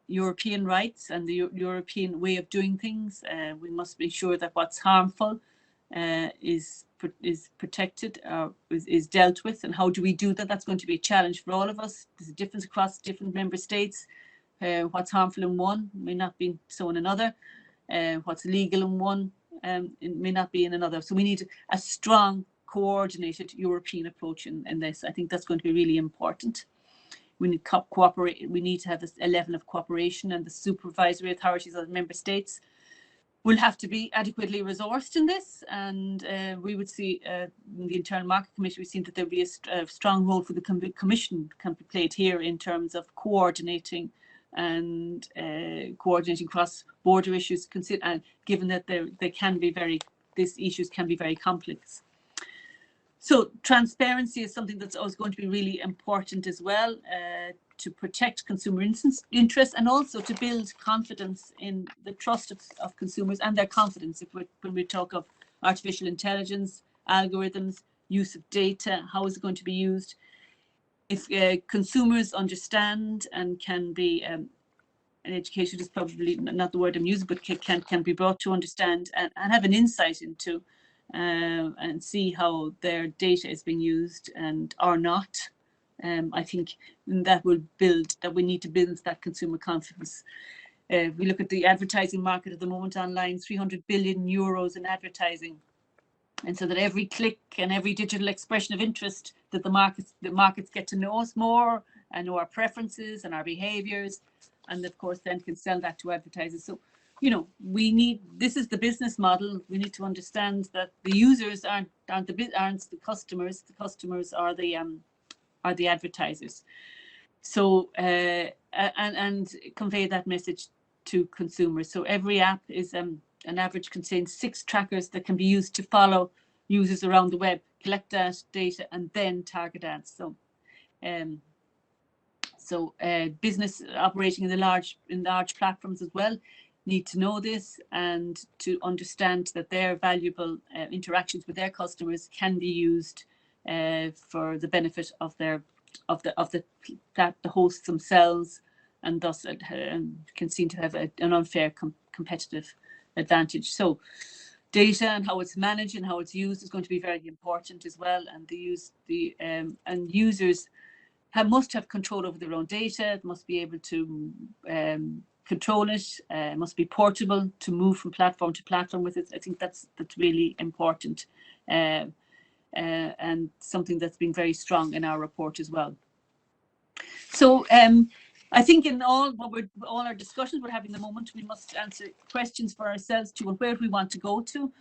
European rights and the European way of doing things. We must be sure that what's harmful is protected, is dealt with. And how do we do that? That's going to be a challenge for all of us. There's a difference across different member states. What's harmful in one may not be so in another. What's legal in one it may not be in another. So we need a strong, coordinated European approach in this. I think that's going to be really important. We need cooperate. We need to have a level of cooperation, and the supervisory authorities of the member states will have to be adequately resourced in this. And we would see in the Internal Market Committee, we've seen that there will be a strong role for the Commission can be played here in terms of coordinating and coordinating cross-border issues. And given that these issues can be very complex. So transparency is something that's always going to be really important as well, to protect consumer interests and also to build confidence in the trust of consumers and their confidence. When we talk of artificial intelligence, algorithms, use of data, how is it going to be used? If consumers understand and can be, and education is probably not the word I'm using, but can be brought to understand and have an insight into and see how their data is being used and or not. I think that we need to build that consumer confidence. We look at the advertising market at the moment online, 300 billion euros in advertising. And so that every click and every digital expression of interest that the markets get to know us more and know our preferences and our behaviors, and of course then can sell that to advertisers. So this is the business model. We need to understand that the users aren't the customers. The customers are the advertisers. So and convey that message to consumers. So every app is an average contains 6 trackers that can be used to follow users around the web, collect that data, and then target ads. So business operating in large platforms as well need to know this and to understand that their valuable interactions with their customers can be used for the benefit of the hosts themselves, and thus can seem to have an unfair competitive advantage. So data and how it's managed and how it's used is going to be very important as well. And and users must have control over their own data, must be able to control it, must be portable to move from platform to platform with it. I think that's really important, and something that's been very strong in our report as well. So I think in all our discussions we're having at the moment, we must answer questions for ourselves too, and where do we want to go to?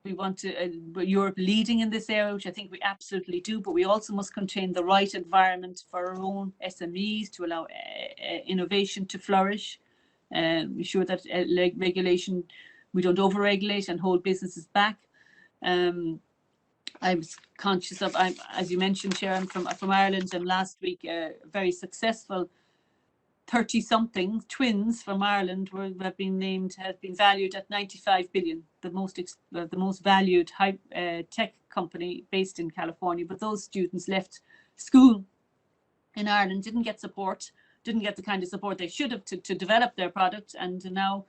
We want to Europe leading in this area, which I think we absolutely do, but we also must contain the right environment for our own SMEs to allow innovation to flourish. Be sure that regulation, we don't over-regulate and hold businesses back. I was conscious of, as you mentioned, Sharon, from Ireland, and last week a very successful 30-something twins from Ireland have been valued at 95 billion, the most valued high tech company based in California. But those students left school in Ireland, didn't get the kind of support they should have to develop their product, and now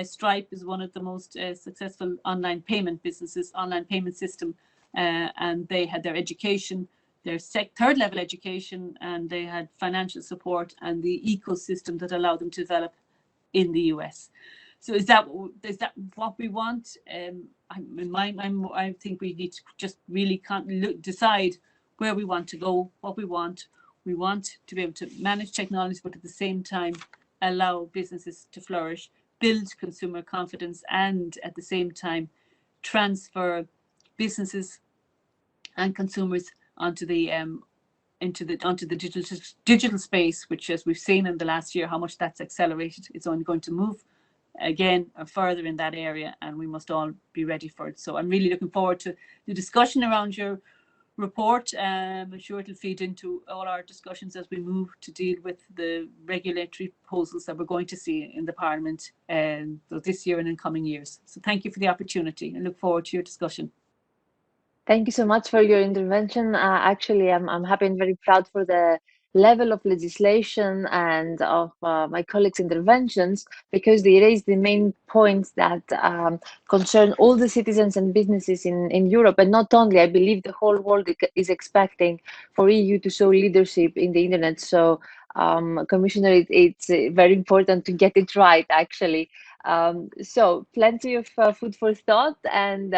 Stripe is one of the most successful online payment businesses, online payment system, and they had their education, their third level education, and they had financial support and the ecosystem that allowed them to develop in the US. So is that what we want? I think we need to just really decide where we want to go, what we want. We want to be able to manage technology, but at the same time allow businesses to flourish, build consumer confidence, and at the same time transfer businesses and consumers onto the digital space, which, as we've seen in the last year, how much that's accelerated. It's only going to move again further in that area, and we must all be ready for it. So I'm really looking forward to the discussion around your report. I'm sure it'll feed into all our discussions as we move to deal with the regulatory proposals that we're going to see in the Parliament this year and in coming years. So thank you for the opportunity and look forward to your discussion. Thank you so much for your intervention. Actually, I'm happy and very proud for the level of legislation and of my colleagues' interventions, because they raised the main points that concern all the citizens and businesses in Europe. And not only, I believe the whole world is expecting for EU to show leadership in the internet. So, Commissioner, it's very important to get it right, actually. So plenty of food for thought. And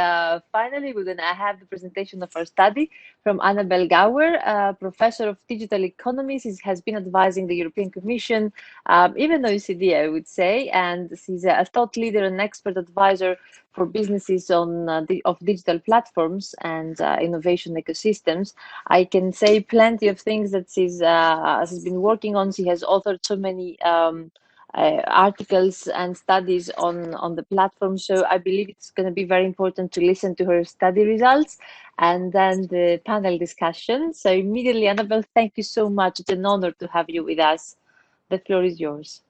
finally, we're going to have the presentation of our study from Annabelle Gawer, Professor of Digital Economies. She has been advising the European Commission, even OECD, I would say, and she's a thought leader and expert advisor for businesses on of digital platforms and innovation ecosystems. I can say plenty of things that she's been working on. She has authored so many articles and studies on the platform. So I believe it's going to be very important to listen to her study results and then the panel discussion. So immediately, Annabelle, thank you so much. It's an honor to have you with us. The floor is yours.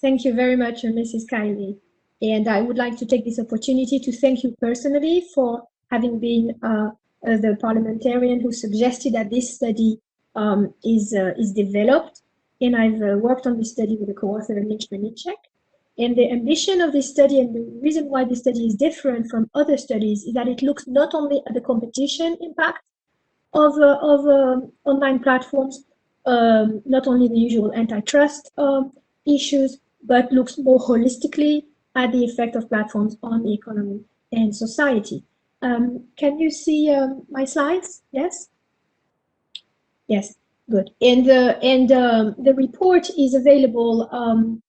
Thank you very much, Mrs. Kaili. And I would like to take this opportunity to thank you personally for having been the parliamentarian who suggested that this study is developed. And I've worked on this study with a co-author, Srnicek. And the ambition of this study and the reason why this study is different from other studies is that it looks not only at the competition impact of online platforms, not only the usual antitrust issues, but looks more holistically at the effect of platforms on the economy and society. Can you see my slides? Yes? Yes. Good. And the report is available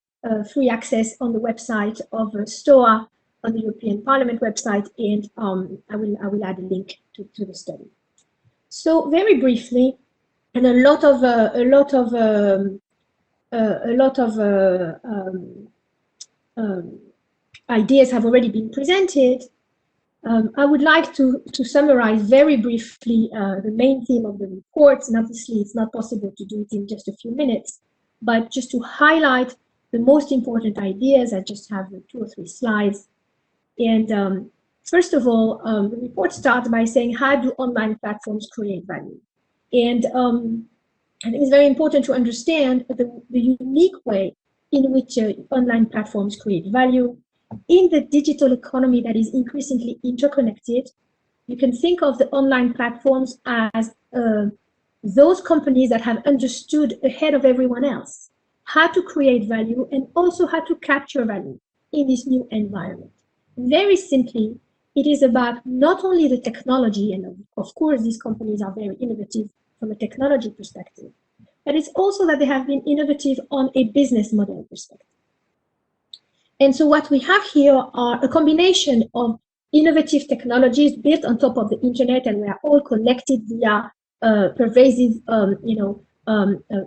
free access on the website of STOA, on the European Parliament website, and I will add a link to the study. So very briefly, and a lot of ideas have already been presented. I would like to summarize very briefly the main theme of the report, and obviously it's not possible to do it in just a few minutes, but just to highlight the most important ideas. I just have 2 or 3 slides. And first of all, the report starts by saying, how do online platforms create value? And I think it's very important to understand the unique way in which online platforms create value. In the digital economy that is increasingly interconnected, you can think of the online platforms as those companies that have understood ahead of everyone else how to create value and also how to capture value in this new environment. Very simply, it is about not only the technology, and of course these companies are very innovative from a technology perspective, but it's also that they have been innovative on a business model perspective. And so what we have here are a combination of innovative technologies built on top of the internet, and we are all connected via pervasive,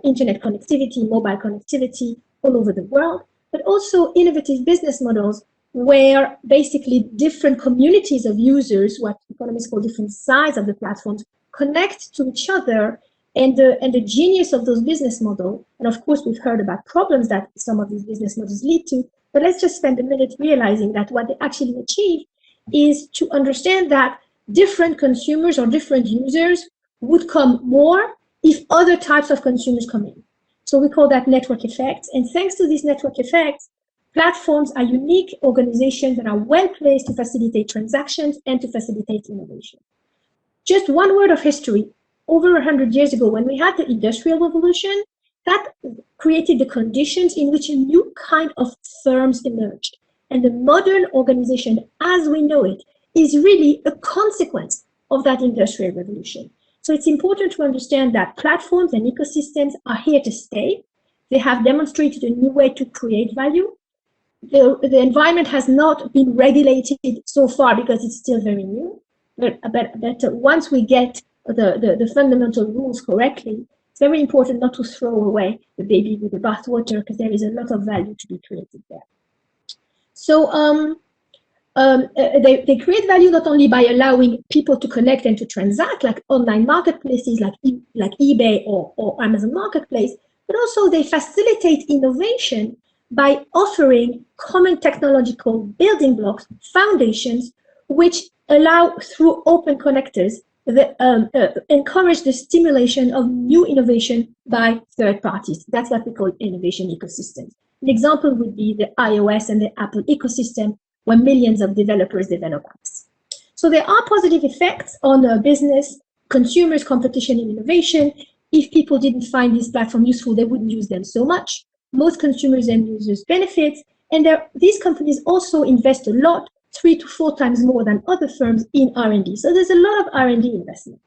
internet connectivity, mobile connectivity all over the world, but also innovative business models where basically different communities of users, what economists call different sides of the platforms, connect to each other. And the genius of those business models, and of course we've heard about problems that some of these business models lead to, but let's just spend a minute realizing that what they actually achieve is to understand that different consumers or different users would come more if other types of consumers come in. So we call that network effects. And thanks to these network effects, platforms are unique organizations that are well placed to facilitate transactions and to facilitate innovation. Just one word of history. Over 100 years ago, when we had the Industrial Revolution, that created the conditions in which a new kind of firms emerged. And the modern organization, as we know it, is really a consequence of that Industrial Revolution. So it's important to understand that platforms and ecosystems are here to stay. They have demonstrated a new way to create value. The environment has not been regulated so far because it's still very new. But once we get the fundamental rules correctly, it's very important not to throw away the baby with the bathwater, because there is a lot of value to be created there. So They create value not only by allowing people to connect and to transact, like online marketplaces like eBay or Amazon Marketplace, but also they facilitate innovation by offering common technological building blocks, foundations, which allow through open connectors encourage the stimulation of new innovation by third parties. That's what we call innovation ecosystems. An example would be the iOS and the Apple ecosystem, where millions of developers develop apps. So there are positive effects on business, consumers, competition, and innovation. If people didn't find this platform useful, they wouldn't use them so much. Most consumers and users benefit, and these companies also invest a lot, 3 to 4 times more than other firms in R&D. So there's a lot of R&D investment.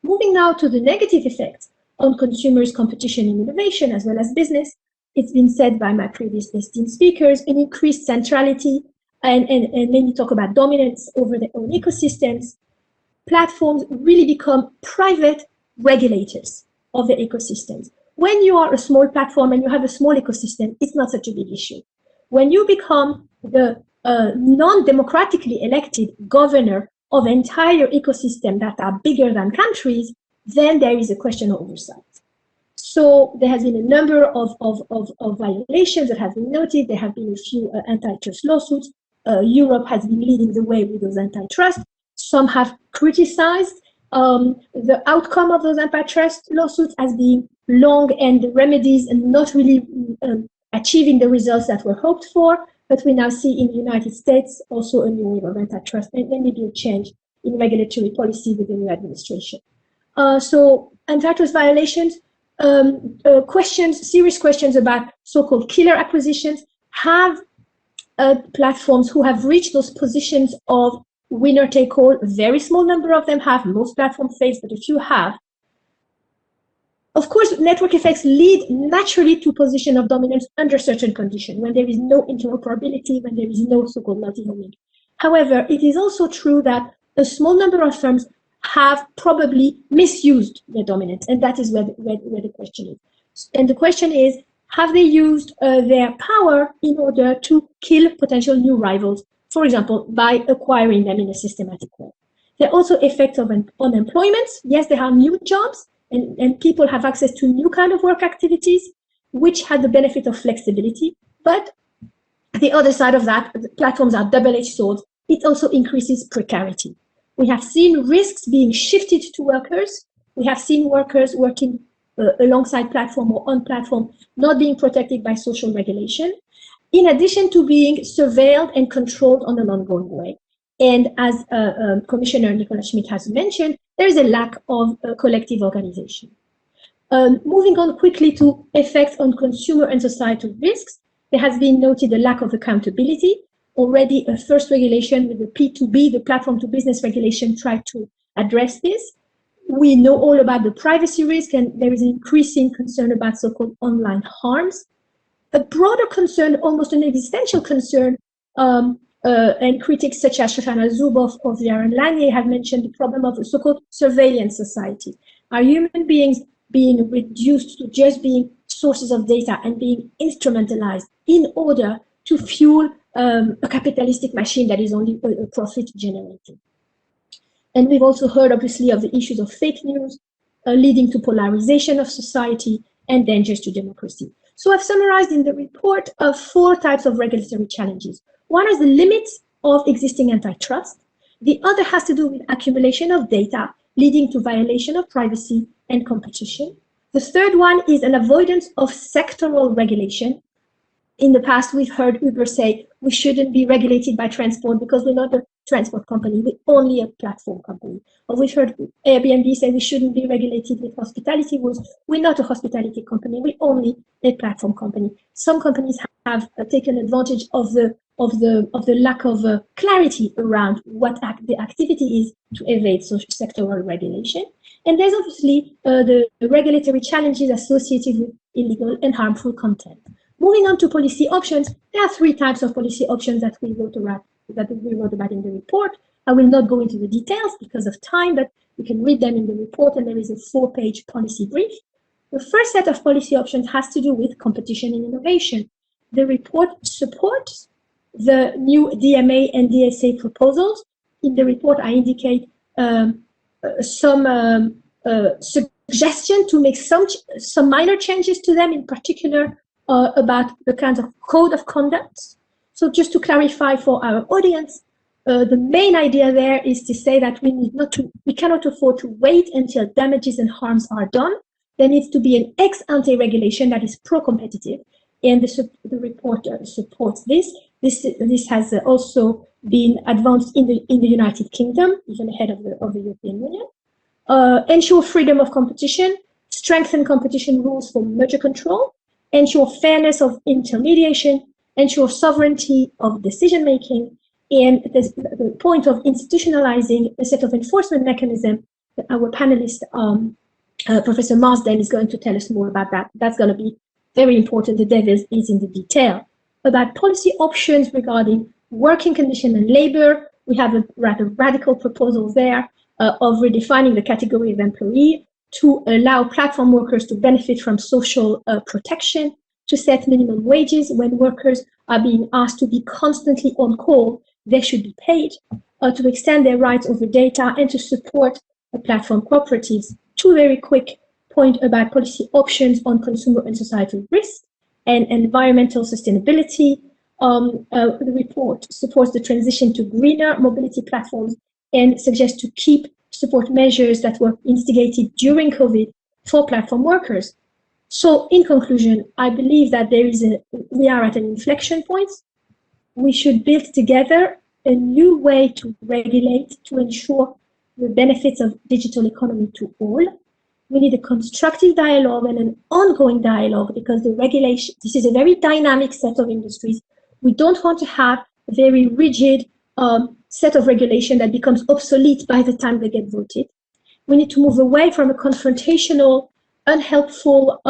Moving now to the negative effects on consumers, competition, and innovation, as well as business. It's been said by my previous esteemed speakers, an increased centrality, and many talk about dominance over their own ecosystems. Platforms really become private regulators of the ecosystems. When you are a small platform and you have a small ecosystem, it's not such a big issue. When you become the non-democratically elected governor of entire ecosystem that are bigger than countries, then there is a question of oversight. So there has been a number of violations that have been noted. There have been a few antitrust lawsuits. Europe has been leading the way with those antitrust. Some have criticized the outcome of those antitrust lawsuits as being long and the remedies and not really achieving the results that were hoped for. But we now see in the United States also a new wave of antitrust and maybe a change in regulatory policy with the new administration. So antitrust violations, serious questions about so-called killer acquisitions. Have platforms who have reached those positions of winner take all, a very small number of them have, most platforms face, but a few have. Of course, network effects lead naturally to position of dominance under certain conditions, when there is no interoperability, when there is no so-called multi-homing. However, it is also true that a small number of firms have probably misused their dominance, and that is where the question is. And the question is, have they used their power in order to kill potential new rivals, for example, by acquiring them in a systematic way? There are also effects of unemployment. Yes, there are new jobs, and people have access to new kind of work activities, which had the benefit of flexibility. But the other side of that, the platforms are double-edged swords. It also increases precarity. We have seen risks being shifted to workers. We have seen workers working alongside platform or on platform, not being protected by social regulation, in addition to being surveilled and controlled on an ongoing way. And as Commissioner Nicolas Schmit has mentioned, there is a lack of collective organization. Moving on quickly to effects on consumer and societal risks, there has been noted a lack of accountability. Already a first regulation with the P2B, the platform to business regulation, tried to address this. We know all about the privacy risk, and there is an increasing concern about so-called online harms. A broader concern, almost an existential concern, and critics such as Shoshana Zuboff or Yaron Lanier have mentioned the problem of a so-called surveillance society. Are human beings being reduced to just being sources of data and being instrumentalized in order to fuel a capitalistic machine that is only a profit generating? And we've also heard, obviously, of the issues of fake news leading to polarization of society and dangers to democracy. So I've summarized in the report 4 types of regulatory challenges. One is the limits of existing antitrust. The other has to do with accumulation of data, leading to violation of privacy and competition. The third one is an avoidance of sectoral regulation. In the past, we've heard Uber say we shouldn't be regulated by transport because we're not a transport company, we're only a platform company. Or we've heard Airbnb say we shouldn't be regulated with hospitality rules. We're not a hospitality company, we're only a platform company. Some companies have taken advantage of the lack of clarity around what the activity is to evade social sectoral regulation. And there's obviously the regulatory challenges associated with illegal and harmful content. Moving on to policy options, there are 3 types of policy options that we wrote about in the report. I will not go into the details because of time, but you can read them in the report, and there is a 4-page policy brief. The first set of policy options has to do with competition and innovation. The report supports the new DMA and DSA proposals. In the report, I indicate some suggestion to make some minor changes to them, in particular about the kinds of code of conduct. So just to clarify for our audience, the main idea there is to say that we cannot afford to wait until damages and harms are done. There needs to be an ex-ante regulation that is pro-competitive, and the report supports this. This has also been advanced in the United Kingdom, even ahead of the European Union. Ensure freedom of competition, strengthen competition rules for merger control, ensure fairness of intermediation, ensure sovereignty of decision making, and the point of institutionalizing a set of enforcement mechanisms that our panelist, Professor Marsden, is going to tell us more about that. That's going to be very important. The devil is in the detail. About policy options regarding working condition and labor, we have a rather radical proposal there of redefining the category of employee to allow platform workers to benefit from social protection, to set minimum wages when workers are being asked to be constantly on call, they should be paid, to extend their rights over data, and to support platform cooperatives. Two very quick points about policy options on consumer and societal risk and environmental sustainability. The report supports the transition to greener mobility platforms and suggests to support measures that were instigated during COVID for platform workers. So in conclusion, I believe that we are at an inflection point. We should build together a new way to regulate to ensure the benefits of digital economy to all. We need a constructive dialogue and an ongoing dialogue, because the regulation, this is a very dynamic set of industries. We don't want to have a very rigid set of regulation that becomes obsolete by the time they get voted. We need to move away from a confrontational, unhelpful,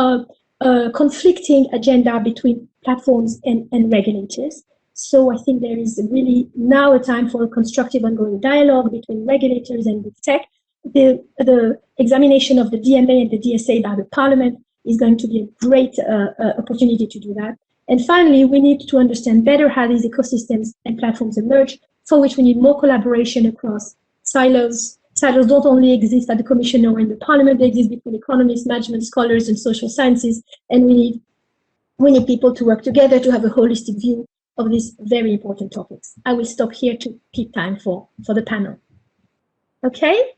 conflicting agenda between platforms and regulators. So I think there is really now a time for a constructive ongoing dialogue between regulators and big tech. The examination of the DMA and the DSA by the Parliament is going to be a great opportunity to do that. And finally, we need to understand better how these ecosystems and platforms emerge, for which we need more collaboration across silos. Silos don't only exist at the Commission or in the Parliament, they exist between economists, management scholars, and social sciences. And we need people to work together to have a holistic view of these very important topics. I will stop here to keep time for the panel. Okay,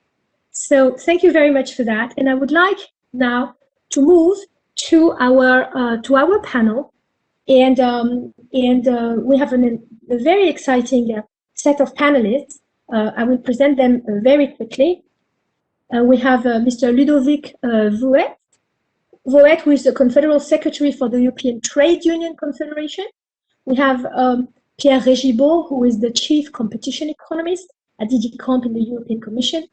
so thank you very much for that. And I would like now to move to our panel. And we have a very exciting set of panelists. I will present them very quickly. We have Mr. Ludovic Voet, who is the Confederal Secretary for the European Trade Union Confederation. We have Pierre Regibo, who is the Chief Competition Economist at DG Comp in the European Commission.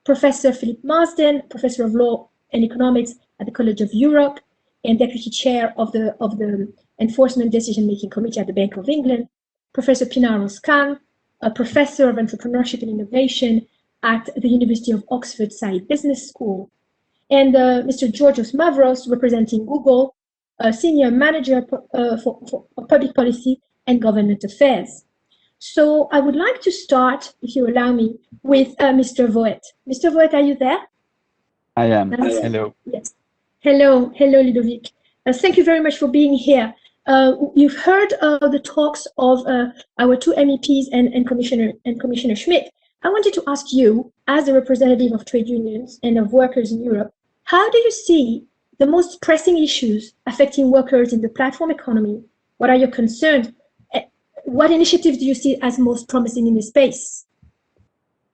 Professor Philip Marsden, Professor of Law and Economics at the College of Europe and Deputy Chair of the Enforcement Decision-Making Committee at the Bank of England. Professor Pinar Roscan, a Professor of Entrepreneurship and Innovation at the University of Oxford Saïd Business School. And Mr. Georgios Mavros, representing Google, a Senior Manager for Public Policy and Government Affairs. So I would like to start, if you allow me, with Mr. Voet. Mr. Voet, are you there? I am. Hello. Yes. Hello, Ludovic. Thank you very much for being here. You've heard the talks of our two MEPs and Commissioner Schmit. I wanted to ask you, as a representative of trade unions and of workers in Europe, how do you see the most pressing issues affecting workers in the platform economy? What are your concerns? What initiatives do you see as most promising in this space?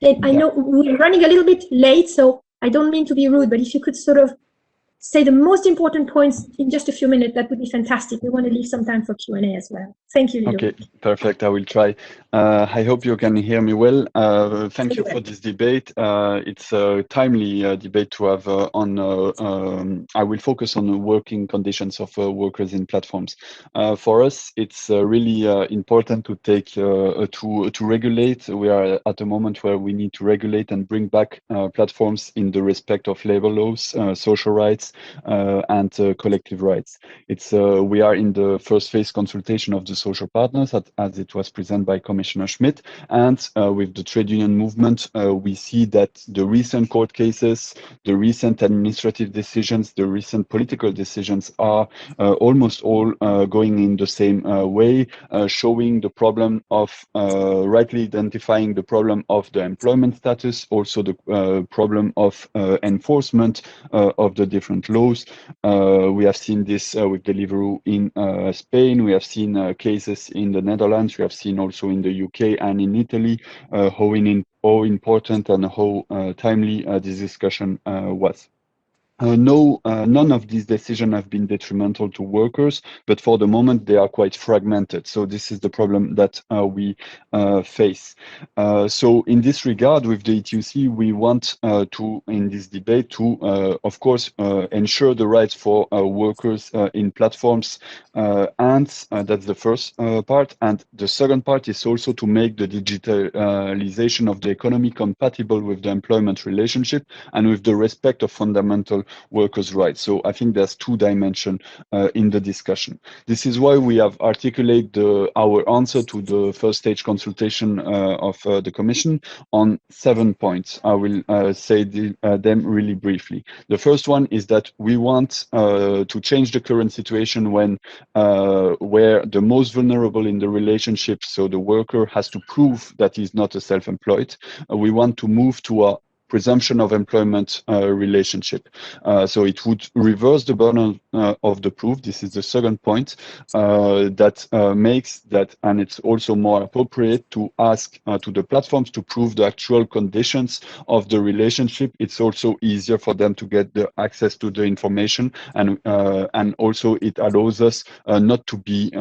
And I know we're running a little bit late, so I don't mean to be rude, but if you could sort of say the most important points in just a few minutes, that would be fantastic. We want to leave some time for Q&A as well. Thank you, Ludo. Okay, perfect. I will try. I hope you can hear me well. Thank you for this debate. It's a timely debate to have I will focus on the working conditions of workers in platforms. For us, it's really important to take to regulate. We are at a moment where we need to regulate and bring back platforms in the respect of labor laws, social rights, and collective rights. We are in the first phase consultation of the social partners, as it was presented by Commissioner Schmit, and with the trade union movement, we see that the recent court cases, the recent administrative decisions, the recent political decisions are almost all going in the same way, showing the problem of rightly identifying the problem of the employment status, also the problem of enforcement of the different laws. We have seen this with Deliveroo in Spain. We have seen cases in the Netherlands. We have seen also in the UK and in Italy how important and how timely this discussion was. None of these decisions have been detrimental to workers, but for the moment they are quite fragmented. So this is the problem that we face. So in this regard, with the ETUC, we want to, in this debate, to, of course, ensure the rights for workers in platforms, and that's the first part. And the second part is also to make the digitalization of the economy compatible with the employment relationship and with the respect of fundamental workers' rights. So I think there's two dimensions in the discussion. This is why we have articulated our answer to the first stage consultation of the Commission on 7 points. I will say them really briefly. The first one is that we want to change the current situation when where the most vulnerable in the relationship, so the worker, has to prove that he's not a self-employed. We want to move to a presumption of employment relationship. So it would reverse the burden of the proof. This is the second point that makes that, and it's also more appropriate to ask to the platforms to prove the actual conditions of the relationship. It's also easier for them to get the access to the information, and also it allows us not to be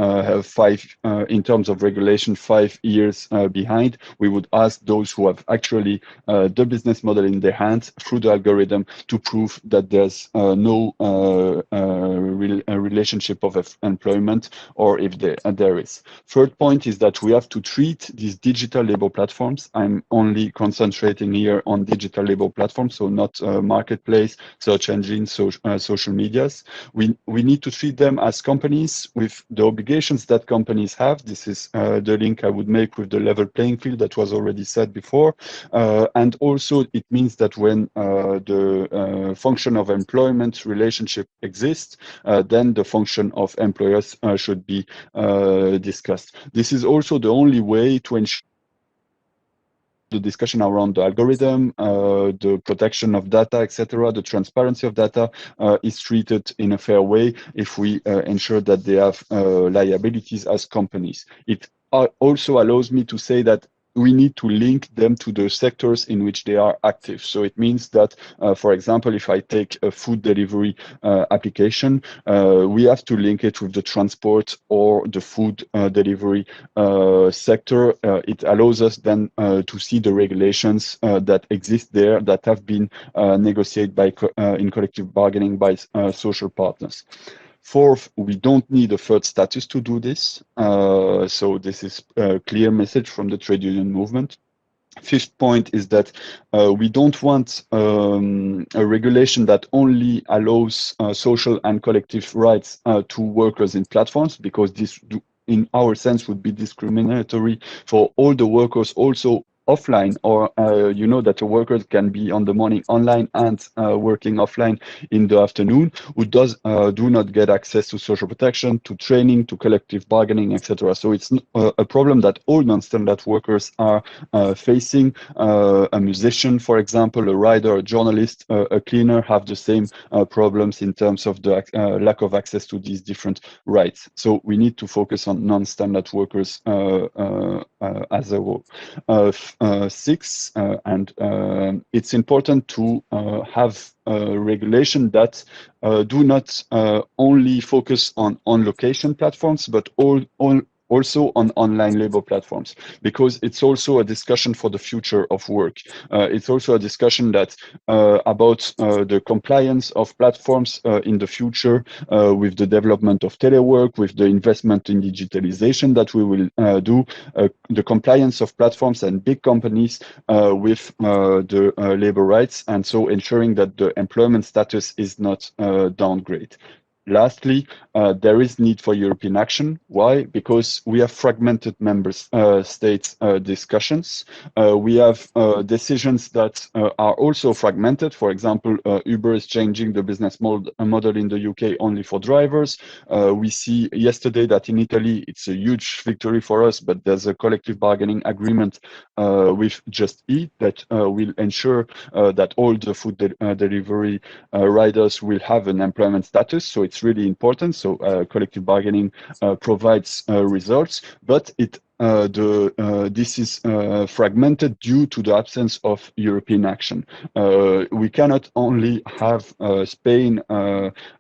in terms of regulation 5 years behind. We would ask those who have actually the business model in their hands through the algorithm to prove that there's no relationship of employment, or if there is. Third point is that we have to treat these digital labor platforms. I'm only concentrating here on digital labor platforms, so not marketplace, search engines, social medias. We need to treat them as companies with the obligations that companies have. This is the link I would make with the level playing field that was already said before. And also it means that when the function of employment relationship exists, then the function of employers should be discussed. This is also the only way to ensure the discussion around the algorithm, the protection of data, etc., the transparency of data is treated in a fair way if we ensure that they have liabilities as companies. It also allows me to say that we need to link them to the sectors in which they are active. So it means that, for example, if I take a food delivery application, we have to link it with the transport or the food delivery sector. It allows us then to see the regulations that exist there, that have been negotiated in collective bargaining by social partners. Fourth, we don't need a third status to do this. So this is a clear message from the trade union movement. Fifth point is that we don't want a regulation that only allows social and collective rights to workers in platforms, because this, in our sense, would be discriminatory for all the workers also offline, or you know that a worker can be on the morning online and working offline in the afternoon, who do not get access to social protection, to training, to collective bargaining, etc. So it's a problem that all non-standard workers are facing. A musician, for example, a writer, a journalist, a cleaner have the same problems in terms of the lack of access to these different rights. So we need to focus on non-standard workers as a whole. Six, and it's important to have regulation that do not only focus on location platforms, but also on online labor platforms, because it's also a discussion for the future of work. It's also a discussion that about the compliance of platforms in the future with the development of telework, with the investment in digitalization that we will do, the compliance of platforms and big companies with the labor rights, and so ensuring that the employment status is not downgraded. Lastly, there is need for European action. Why? Because we have fragmented member states discussions. We have decisions that are also fragmented. For example, Uber is changing the business model in the UK only for drivers. We see yesterday that in Italy, it's a huge victory for us, but there's a collective bargaining agreement with Just Eat that will ensure that all the food delivery riders will have an employment status. So it's really important. So collective bargaining provides results, but this is fragmented due to the absence of European action. We cannot only have Spain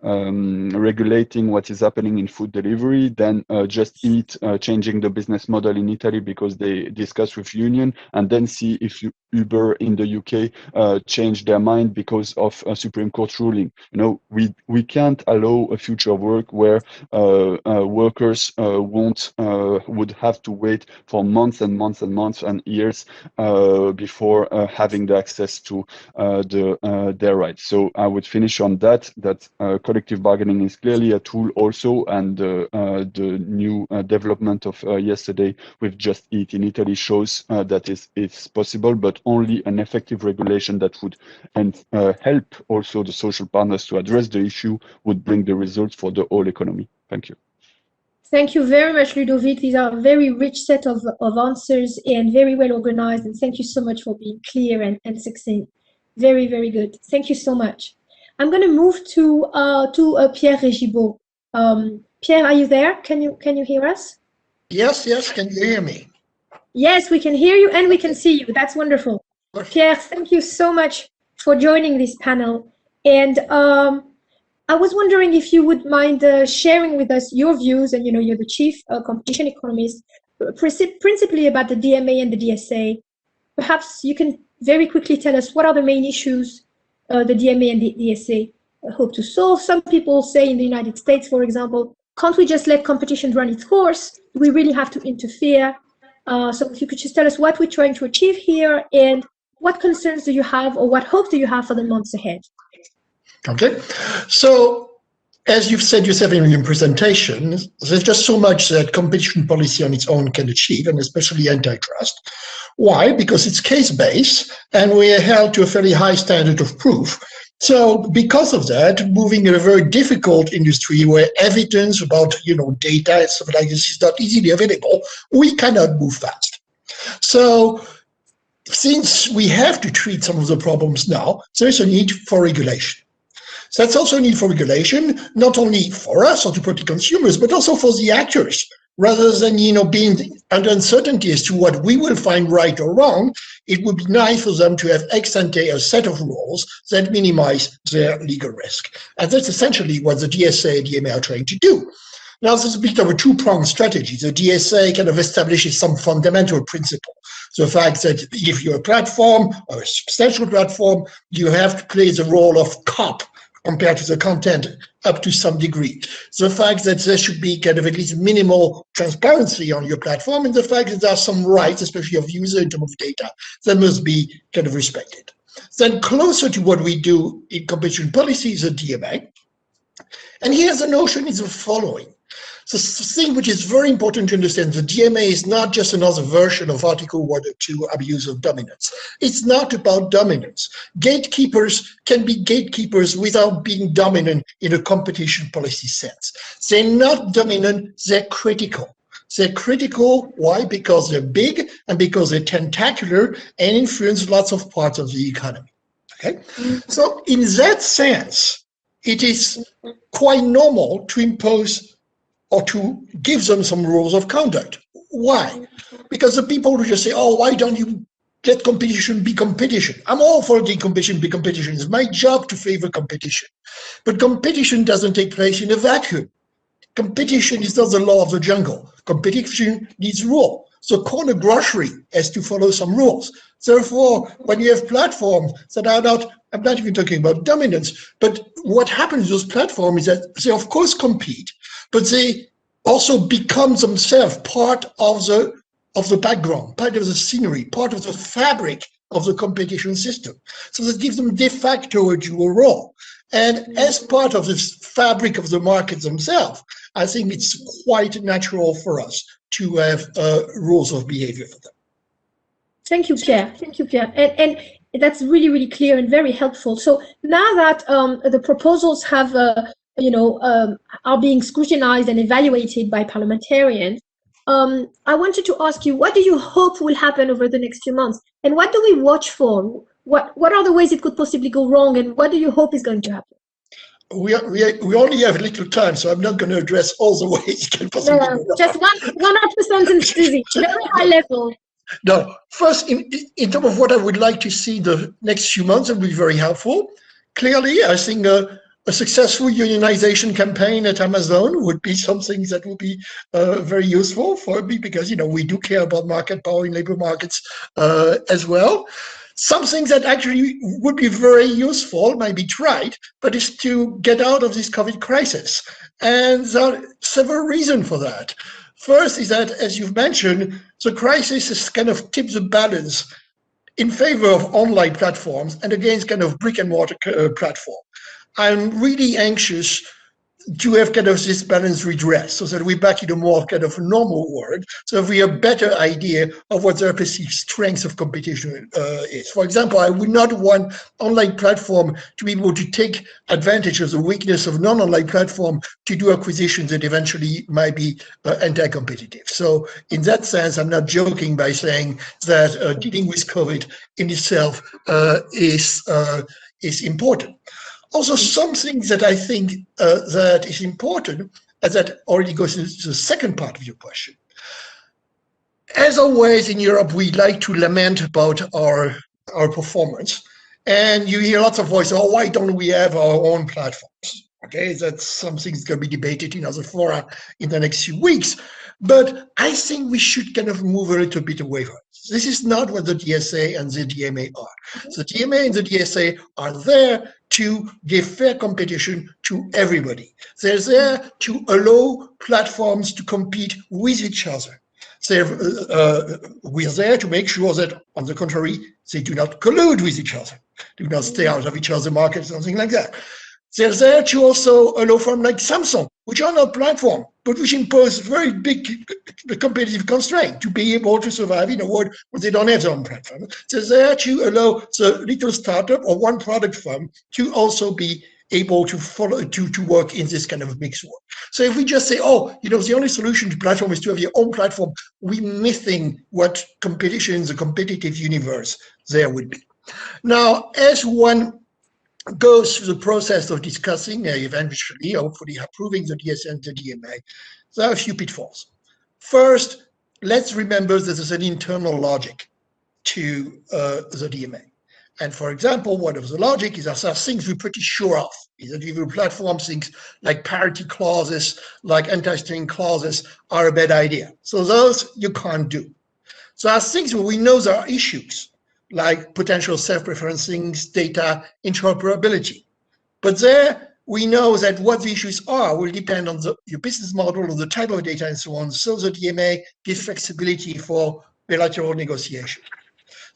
regulating what is happening in food delivery, then Just Eat changing the business model in Italy because they discuss with union, and then see if Uber in the UK change their mind because of a Supreme Court ruling. You know, we can't allow a future of work where workers would have to wait for months and months and months and years before having the access to their rights. So I would finish on that collective bargaining is clearly a tool also, and the new development of yesterday with Just Eat in Italy shows that it's possible, but only an effective regulation that would help also the social partners to address the issue would bring the results for the whole economy. Thank you. Thank you very much, Ludovic. These are a very rich set of answers and very well organized. And thank you so much for being clear and succinct. Very, very good. Thank you so much. I'm going to move to Pierre Regibo. Pierre, are you there? Can you hear us? Yes. Can you hear me? Yes, we can hear you and we can see you. That's wonderful. Pierre, thank you so much for joining this panel. And I was wondering if you would mind sharing with us your views, and you're the chief competition economist, principally about the DMA and the DSA. Perhaps you can very quickly tell us what are the main issues the DMA and the DSA hope to solve. Some people say in the United States, for example, can't we just let competition run its course? Do we really have to interfere? So if you could just tell us what we're trying to achieve here, and what concerns do you have, or what hopes do you have for the months ahead? Okay, so as you've said yourself in your presentation, there's just so much that competition policy on its own can achieve, and especially antitrust. Why? Because it's case-based, and we are held to a fairly high standard of proof. So because of that, moving in a very difficult industry where evidence about data and stuff like this is not easily available, we cannot move fast. So since we have to treat some of the problems now, there's a need for regulation. So that's also a need for regulation, not only for us or to protect consumers, but also for the actors. Rather than being under uncertainty as to what we will find right or wrong, it would be nice for them to have ex ante a set of rules that minimize their legal risk. And that's essentially what the DSA and DMA are trying to do. Now, this is a bit of a two-pronged strategy. The DSA kind of establishes some fundamental principle. The fact that if you're a platform or a substantial platform, you have to play the role of cop compared to the content up to some degree. The fact that there should be kind of at least minimal transparency on your platform, and the fact that there are some rights, especially of user in terms of data, that must be kind of respected. Then closer to what we do in competition policy is the DMA. And here the notion is the following. The thing which is very important to understand, the DMA is not just another version of Article 102, abuse of dominance. It's not about dominance. Gatekeepers can be gatekeepers without being dominant in a competition policy sense. They're not dominant, they're critical. They're critical, why? Because they're big and because they're tentacular and influence lots of parts of the economy. Okay? So in that sense, it is quite normal to impose or to give them some rules of conduct. Why? Because the people who just say, oh, why don't you let competition be competition? I'm all for the competition be competition. It's my job to favor competition. But competition doesn't take place in a vacuum. competition is not the law of the jungle. Competition needs rule. So corner grocery has to follow some rules. Therefore, when you have platforms that are not, I'm not even talking about dominance, but what happens with those platforms is that they of course compete, but they also become themselves part of the background, part of the scenery, part of the fabric of the competition system. So that gives them de facto a dual role. And as part of this fabric of the market themselves, I think it's quite natural for us to have rules of behavior for them. Thank you, Pierre. Thank you, Pierre. And that's really, really clear and very helpful. So now that the proposals have, are being scrutinized and evaluated by parliamentarians, I wanted to ask you, what do you hope will happen over the next few months? And what do we watch for? What are the ways it could possibly go wrong? And what do you hope is going to happen? We only have little time, so I'm not going to address all the ways it can possibly go wrong. Just one or two sentences, very high level. No, first, in terms of what I would like to see the next few months, it will be very helpful. Clearly, I think a successful unionization campaign at Amazon would be something that would be very useful for me, because we do care about market power in labor markets as well. Something that actually would be very useful, might be tried, but is to get out of this COVID crisis. And there are several reasons for that. First is that, as you've mentioned, the crisis has kind of tipped the balance in favor of online platforms and against kind of brick and mortar platform. I'm really anxious to have kind of this balance redressed, so that we're back in a more kind of normal world, so we have a better idea of what their perceived strengths of competition is. For example, I would not want online platform to be able to take advantage of the weakness of non-online platform to do acquisitions that eventually might be anti-competitive. So in that sense, I'm not joking by saying that dealing with COVID in itself is important. Also, something that I think that is important, and that already goes into the second part of your question. As always in Europe, we like to lament about our performance. And you hear lots of voices, oh, why don't we have our own platforms? Okay, that's something that's going to be debated in other fora in the next few weeks. But I think we should kind of move a little bit away from it. This is not what the DSA and the DMA are. The DMA and the DSA are there to give fair competition to everybody. They're there to allow platforms to compete with each other. We're there to make sure that, on the contrary, they do not collude with each other, do not stay out of each other's market, something like that. They're there to also allow firms like Samsung, which are not platform, but which impose very big competitive constraint to be able to survive in a world where they don't have their own platform. They're there to allow the little startup or one product firm to also be able to follow to work in this kind of mixed world. So if we just say, oh, the only solution to platform is to have your own platform, we're missing what competition in the competitive universe there would be. Now, as one goes through the process of discussing, eventually, hopefully approving the DSA and the DMA, there are a few pitfalls. First, let's remember that there's an internal logic to the DMA. And for example, one of the logic is that there are things we're pretty sure of. Is that if you platform things like parity clauses, like anti-steering clauses are a bad idea. So those you can't do. So there are things where we know there are issues, like potential self-preferencing, data interoperability. But there, we know that what the issues are will depend on your business model, on the type of data, and so on. So the DMA gives flexibility for bilateral negotiation.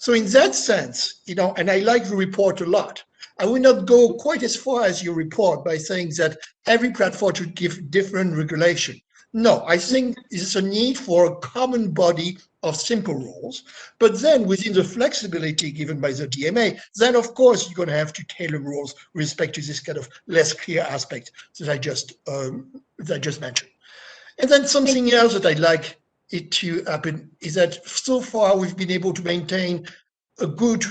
So in that sense, and I like the report a lot, I will not go quite as far as your report by saying that every platform should give different regulation. No, I think there's a need for a common body of simple rules, but then within the flexibility given by the DMA, then of course you're going to have to tailor rules with respect to this kind of less clear aspect that I just mentioned. And then something else that I'd like it to happen is that so far we've been able to maintain a good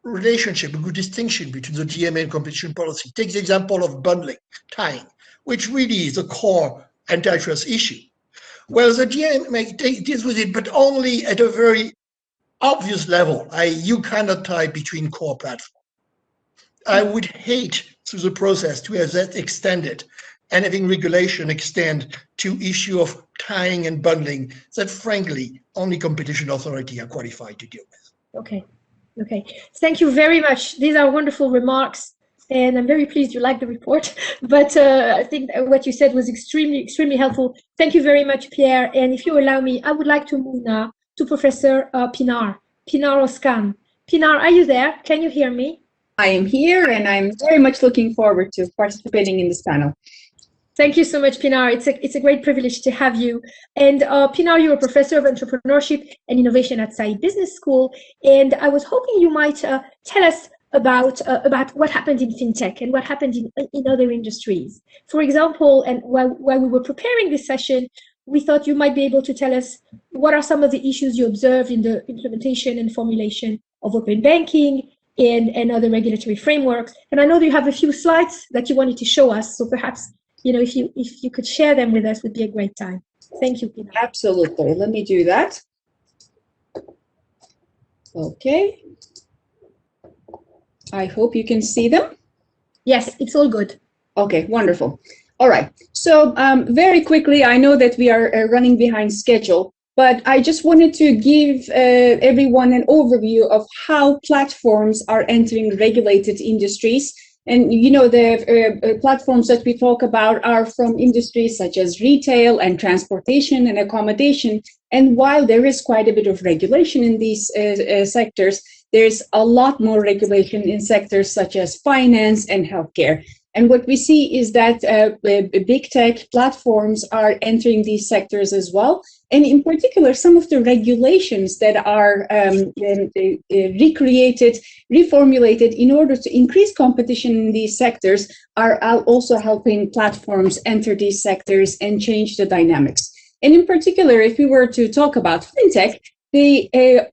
relationship, a good distinction between the DMA and competition policy. Take the example of bundling, tying, which really is a core antitrust issue. Well, the DMA deals with it, but only at a very obvious level. You cannot tie between core platforms. I would hate through the process to have that extended and having regulation extend to issue of tying and bundling that frankly only competition authority are qualified to deal with. Okay. Okay. Thank you very much. These are wonderful remarks, and I'm very pleased you liked the report. But I think what you said was extremely helpful. Thank you very much, Pierre. And if you allow me, I would like to move now to Professor Pinar Oscan. Pinar, are you there? Can you hear me? I am here, and I'm very much looking forward to participating in this panel. Thank you so much, Pinar. It's a great privilege to have you. And Pinar, you're a professor of entrepreneurship and innovation at Saïd Business School. And I was hoping you might tell us about what happened in fintech and what happened in other industries. For example, and while we were preparing this session, we thought you might be able to tell us what are some of the issues you observed in the implementation and formulation of open banking and other regulatory frameworks. And I know that you have a few slides that you wanted to show us, so perhaps if you could share them with us, would be a great time. Thank you, Pinar. Absolutely. Let me do that. Okay. I hope you can see them. Yes, it's all good. Okay, wonderful. All right. So very quickly, I know that we are running behind schedule, but I just wanted to give everyone an overview of how platforms are entering regulated industries. And the platforms that we talk about are from industries such as retail and transportation and accommodation. And while there is quite a bit of regulation in these sectors, there's a lot more regulation in sectors such as finance and healthcare. And what we see is that big tech platforms are entering these sectors as well. And in particular, some of the regulations that are recreated, reformulated in order to increase competition in these sectors are also helping platforms enter these sectors and change the dynamics. And in particular, if we were to talk about fintech, the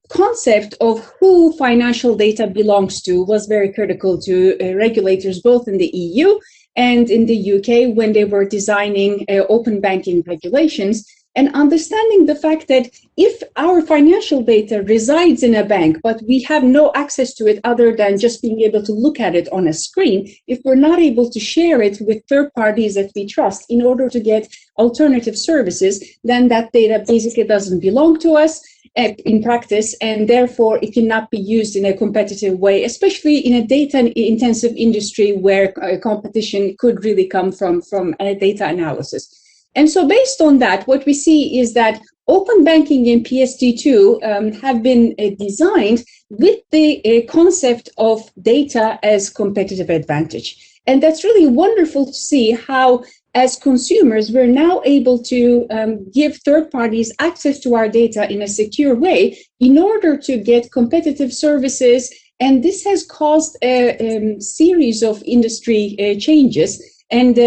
concept of who financial data belongs to was very critical to regulators both in the EU and in the UK when they were designing open banking regulations, and understanding the fact that if our financial data resides in a bank, but we have no access to it other than just being able to look at it on a screen, if we're not able to share it with third parties that we trust in order to get alternative services, then that data basically doesn't belong to us in practice, and therefore it cannot be used in a competitive way, especially in a data-intensive industry where competition could really come from data analysis. And so based on that, what we see is that open banking and PSD2 have been designed with the concept of data as competitive advantage. And that's really wonderful to see how, as consumers, we're now able to give third parties access to our data in a secure way in order to get competitive services. And this has caused a series of industry changes. And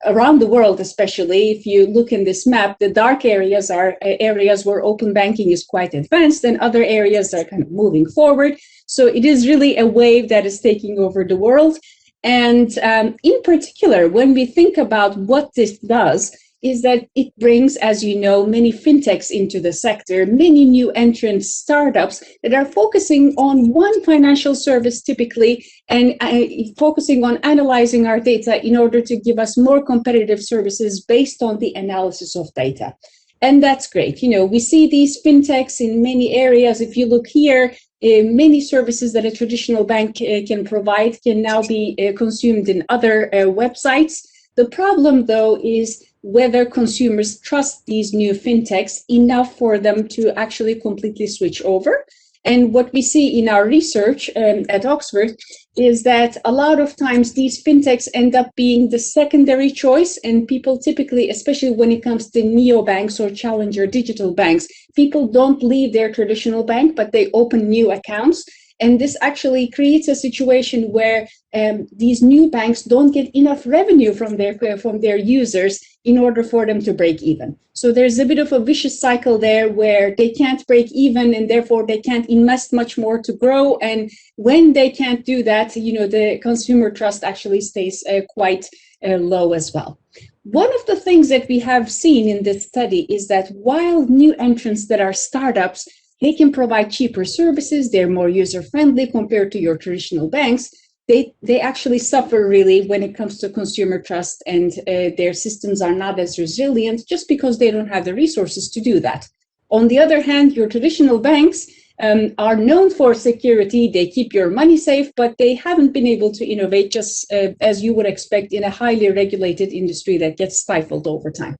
around the world, especially, if you look in this map, the dark areas are areas where open banking is quite advanced, and other areas are kind of moving forward. So it is really a wave that is taking over the world. And in particular, when we think about what this does, is that it brings, as you know, many fintechs into the sector, many new entrant startups that are focusing on one financial service typically, and focusing on analyzing our data in order to give us more competitive services based on the analysis of data. And that's great. We see these fintechs in many areas. If you look here, many services that a traditional bank can provide can now be consumed in other websites. The problem, though, is whether consumers trust these new fintechs enough for them to actually completely switch over. And what we see in our research at Oxford is that a lot of times these fintechs end up being the secondary choice, and people typically, especially when it comes to neobanks or challenger digital banks, people don't leave their traditional bank, but they open new accounts. And this actually creates a situation where these new banks don't get enough revenue from their users in order for them to break even. So there's a bit of a vicious cycle there where they can't break even, and therefore they can't invest much more to grow. And when they can't do that, the consumer trust actually stays quite low as well. One of the things that we have seen in this study is that while new entrants that are startups, they can provide cheaper services, they're more user-friendly compared to your traditional banks, they actually suffer really when it comes to consumer trust, and their systems are not as resilient just because they don't have the resources to do that. On the other hand, your traditional banks are known for security. They keep your money safe, but they haven't been able to innovate just as you would expect in a highly regulated industry that gets stifled over time.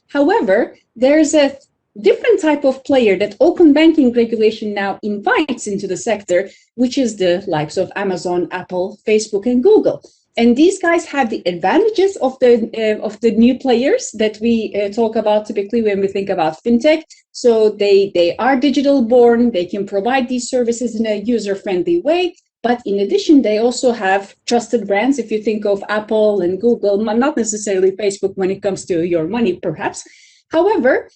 However, there's a different type of player that open banking regulation now invites into the sector, which is the likes of Amazon, Apple, Facebook, and Google. And these guys have the advantages of the new players that we talk about typically when we think about fintech. So they are digital born, they can provide these services in a user-friendly way. But in addition, they also have trusted brands. If you think of Apple and Google, not necessarily Facebook when it comes to your money, perhaps. However,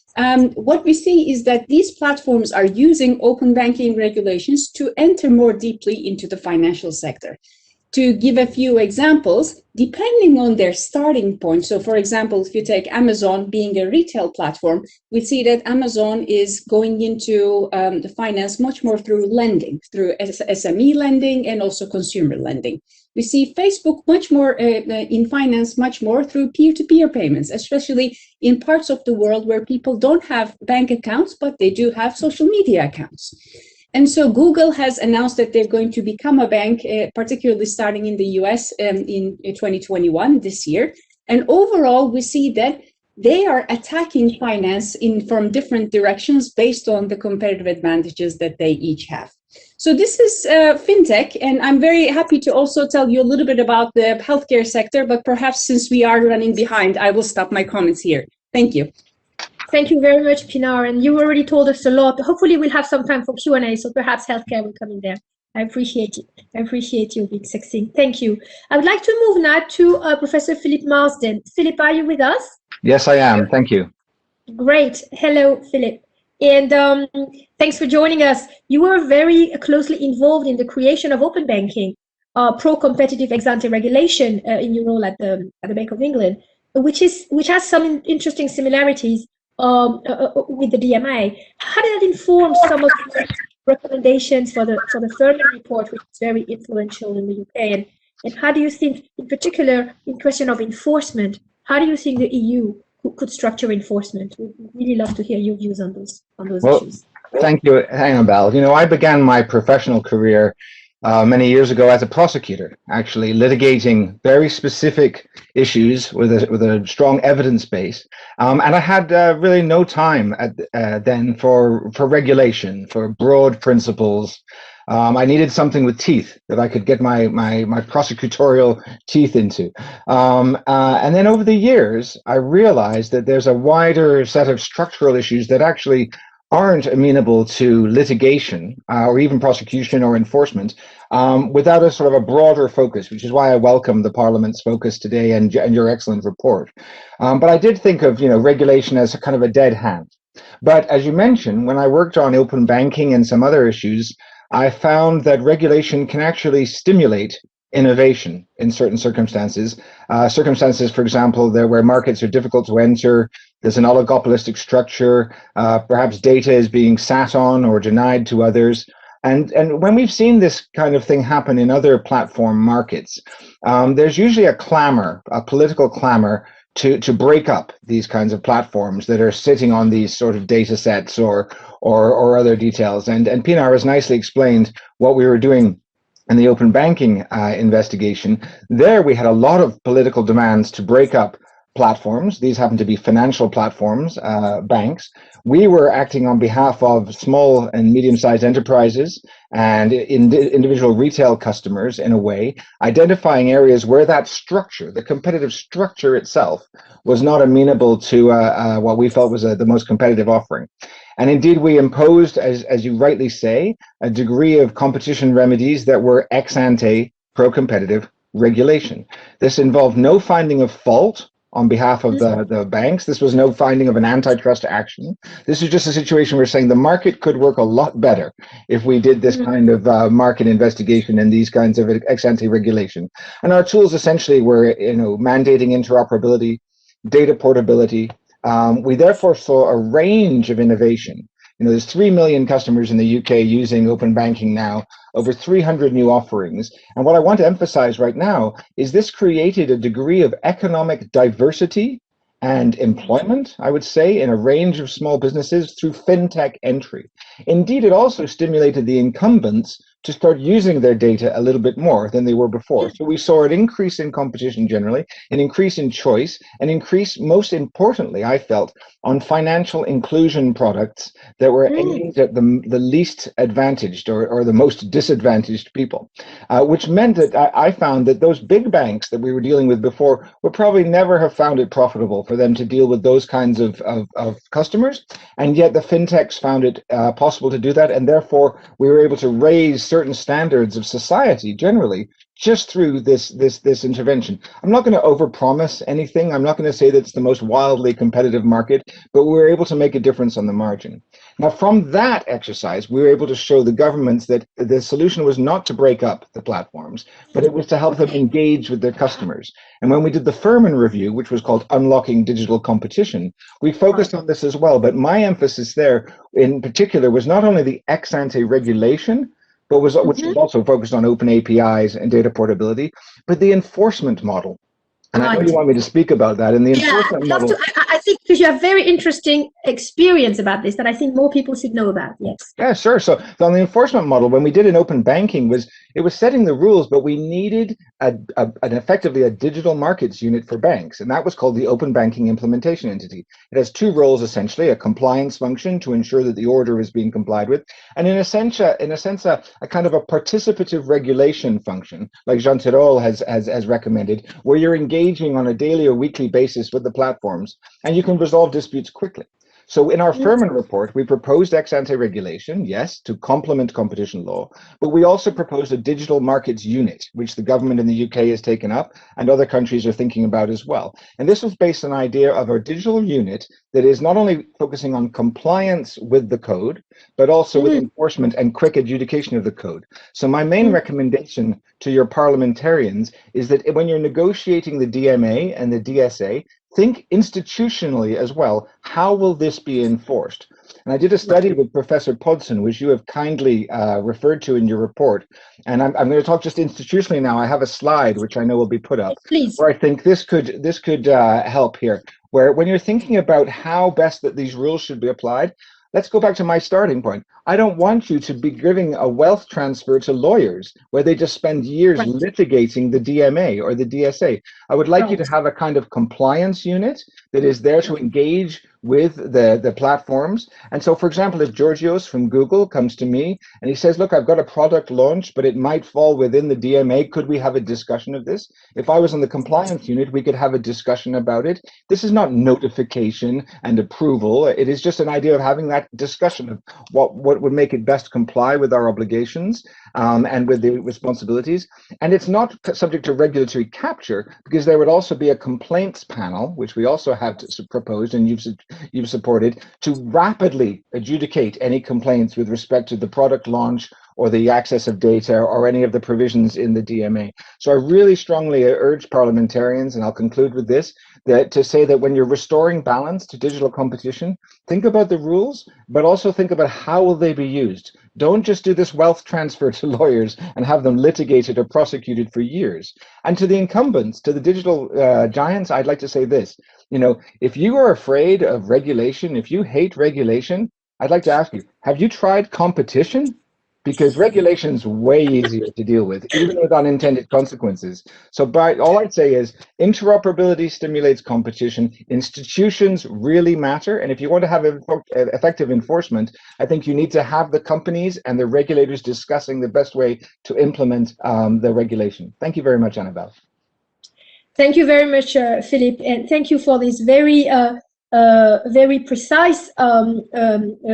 what we see is that these platforms are using open banking regulations to enter more deeply into the financial sector. To give a few examples, depending on their starting point, so for example, if you take Amazon being a retail platform, we see that Amazon is going into the finance much more through lending, through SME lending and also consumer lending. We see Facebook much more in finance, much more through peer-to-peer payments, especially in parts of the world where people don't have bank accounts, but they do have social media accounts. And so Google has announced that they're going to become a bank, particularly starting in the US in 2021, this year. And overall, we see that they are attacking finance from different directions based on the competitive advantages that they each have. So this is fintech, and I'm very happy to also tell you a little bit about the healthcare sector, but perhaps since we are running behind, I will stop my comments here. Thank you. Thank you very much, Pinar. And you already told us a lot. Hopefully we'll have some time for Q&A, so perhaps healthcare will come in there. I appreciate it. I appreciate you being succinct. Thank you. I would like to move now to Professor Philip Marsden. Philip, are you with us? Yes, I am. Thank you. Great. Hello, Philip. And thanks for joining us. You were very closely involved in the creation of open banking, pro-competitive ex-ante regulation in your role at the Bank of England, which has some interesting similarities with the DMA. How did that inform some of the recommendations for the Thurman report, which is very influential in the UK? And how do you think, in particular, in question of enforcement, how do you think the EU could structure enforcement? We'd really love to hear your views on those issues. Thank you, Annabelle. You know, I began my professional career many years ago as a prosecutor, actually litigating very specific issues with a strong evidence base, and I had really no time then for regulation, for broad principles. I needed something with teeth that I could get my prosecutorial teeth into, and then over the years I realized that there's a wider set of structural issues that actually aren't amenable to litigation or even prosecution or enforcement without a sort of a broader focus, which is why I welcome the Parliament's focus today and your excellent report. But I did think of regulation as a kind of a dead hand. But as you mentioned, when I worked on open banking and some other issues, I found that regulation can actually stimulate innovation in certain circumstances. Circumstances, for example, where markets are difficult to enter, there's an oligopolistic structure, perhaps data is being sat on or denied to others. And when we've seen this kind of thing happen in other platform markets, there's usually a clamor, a political clamor to break up these kinds of platforms that are sitting on these sort of data sets or other details. And Pinar has nicely explained what we were doing in the open banking investigation. There we had a lot of political demands to break up platforms. These happen to be financial platforms, banks. We were acting on behalf of small and medium-sized enterprises and individual retail customers in a way, identifying areas where that structure, the competitive structure itself, was not amenable to what we felt was the most competitive offering. And indeed, we imposed, as you rightly say, a degree of competition remedies that were ex ante pro-competitive regulation. This involved no finding of fault on behalf of the banks. This was no finding of an antitrust action. This is just a situation where we're saying the market could work a lot better if we did this kind of market investigation and these kinds of ex-ante regulation. And our tools essentially were, mandating interoperability, data portability. We therefore saw a range of innovation There's 3 million customers in the UK using open banking now, over 300 new offerings. And what I want to emphasize right now is this created a degree of economic diversity and employment, I would say, in a range of small businesses through fintech entry. Indeed, it also stimulated the incumbents to start using their data a little bit more than they were before. So we saw an increase in competition generally, an increase in choice, an increase, most importantly, I felt, on financial inclusion products that were aimed at the least advantaged or the most disadvantaged people, which meant that I found that those big banks that we were dealing with before would probably never have found it profitable for them to deal with those kinds of customers. And yet the fintechs found it possible to do that. And therefore, we were able to raise certain standards of society generally just through this intervention. I'm not going to overpromise anything. I'm not going to say that it's the most wildly competitive market, but we were able to make a difference on the margin. Now, from that exercise, we were able to show the governments that the solution was not to break up the platforms, but it was to help them engage with their customers. And when we did the Furman review, which was called Unlocking Digital Competition, we focused on this as well. But my emphasis there in particular was not only the ex-ante regulation, but which was also focused on open APIs and data portability, but the enforcement model. And I know you want me to speak about that. And the enforcement model. I think because you have very interesting experience about this that I think more people should know about. Yes. Yeah, sure. So on the enforcement model, when we did an open banking, it was setting the rules, but we needed effectively a digital markets unit for banks, and that was called the Open Banking Implementation Entity. It has two roles essentially: a compliance function to ensure that the order is being complied with, and in a sense, a kind of a participative regulation function, like Jean Tirole has recommended, where you're engaging on a daily or weekly basis with the platforms, and you can resolve disputes quickly. So in our Furman report, we proposed ex-ante regulation, yes, to complement competition law, but we also proposed a digital markets unit, which the government in the UK has taken up and other countries are thinking about as well. And this was based on an idea of a digital unit that is not only focusing on compliance with the code, but also with enforcement and quick adjudication of the code. So my main recommendation to your parliamentarians is that when you're negotiating the DMA and the DSA, think institutionally as well. How will this be enforced? And I did a study with Professor Podson, which you have kindly referred to in your report. And I'm going to talk just institutionally now. I have a slide which I know will be put up, where I think this could help here. Where when you're thinking about how best that these rules should be applied, let's go back to my starting point. I don't want you to be giving a wealth transfer to lawyers where they just spend years litigating the DMA or the DSA. I would like you to have a kind of compliance unit that is there to engage with the platforms. And so, for example, if Georgios from Google comes to me and he says, look, I've got a product launch, but it might fall within the DMA. Could we have a discussion of this? If I was on the compliance unit, we could have a discussion about it. This is not notification and approval. It is just an idea of having that discussion of what would make it best comply with our obligations and with the responsibilities. And it's not subject to regulatory capture, because there would also be a complaints panel, which we also have proposed and you've supported, to rapidly adjudicate any complaints with respect to the product launch or the access of data or any of the provisions in the DMA. So I really strongly urge parliamentarians, and I'll conclude with this, that to say that when you're restoring balance to digital competition, think about the rules, but also think about how will they be used. Don't just do this wealth transfer to lawyers and have them litigated or prosecuted for years. And to the incumbents, to the digital giants, I'd like to say this. If you are afraid of regulation, if you hate regulation, I'd like to ask you, have you tried competition? Because regulation is way easier to deal with, even with unintended consequences. So all I'd say is interoperability stimulates competition. Institutions really matter. And if you want to have effective enforcement, I think you need to have the companies and the regulators discussing the best way to implement the regulation. Thank you very much, Annabelle. Thank you very much, Philip. And thank you for this very precise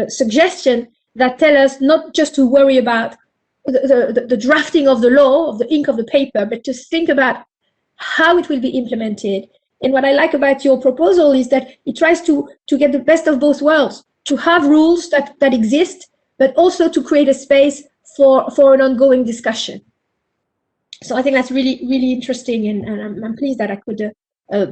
suggestion that tell us not just to worry about the drafting of the law, of the ink of the paper, but to think about how it will be implemented. And what I like about your proposal is that it tries to get the best of both worlds, to have rules that exist, but also to create a space for an ongoing discussion. So I think that's really, really interesting, and I'm pleased that I could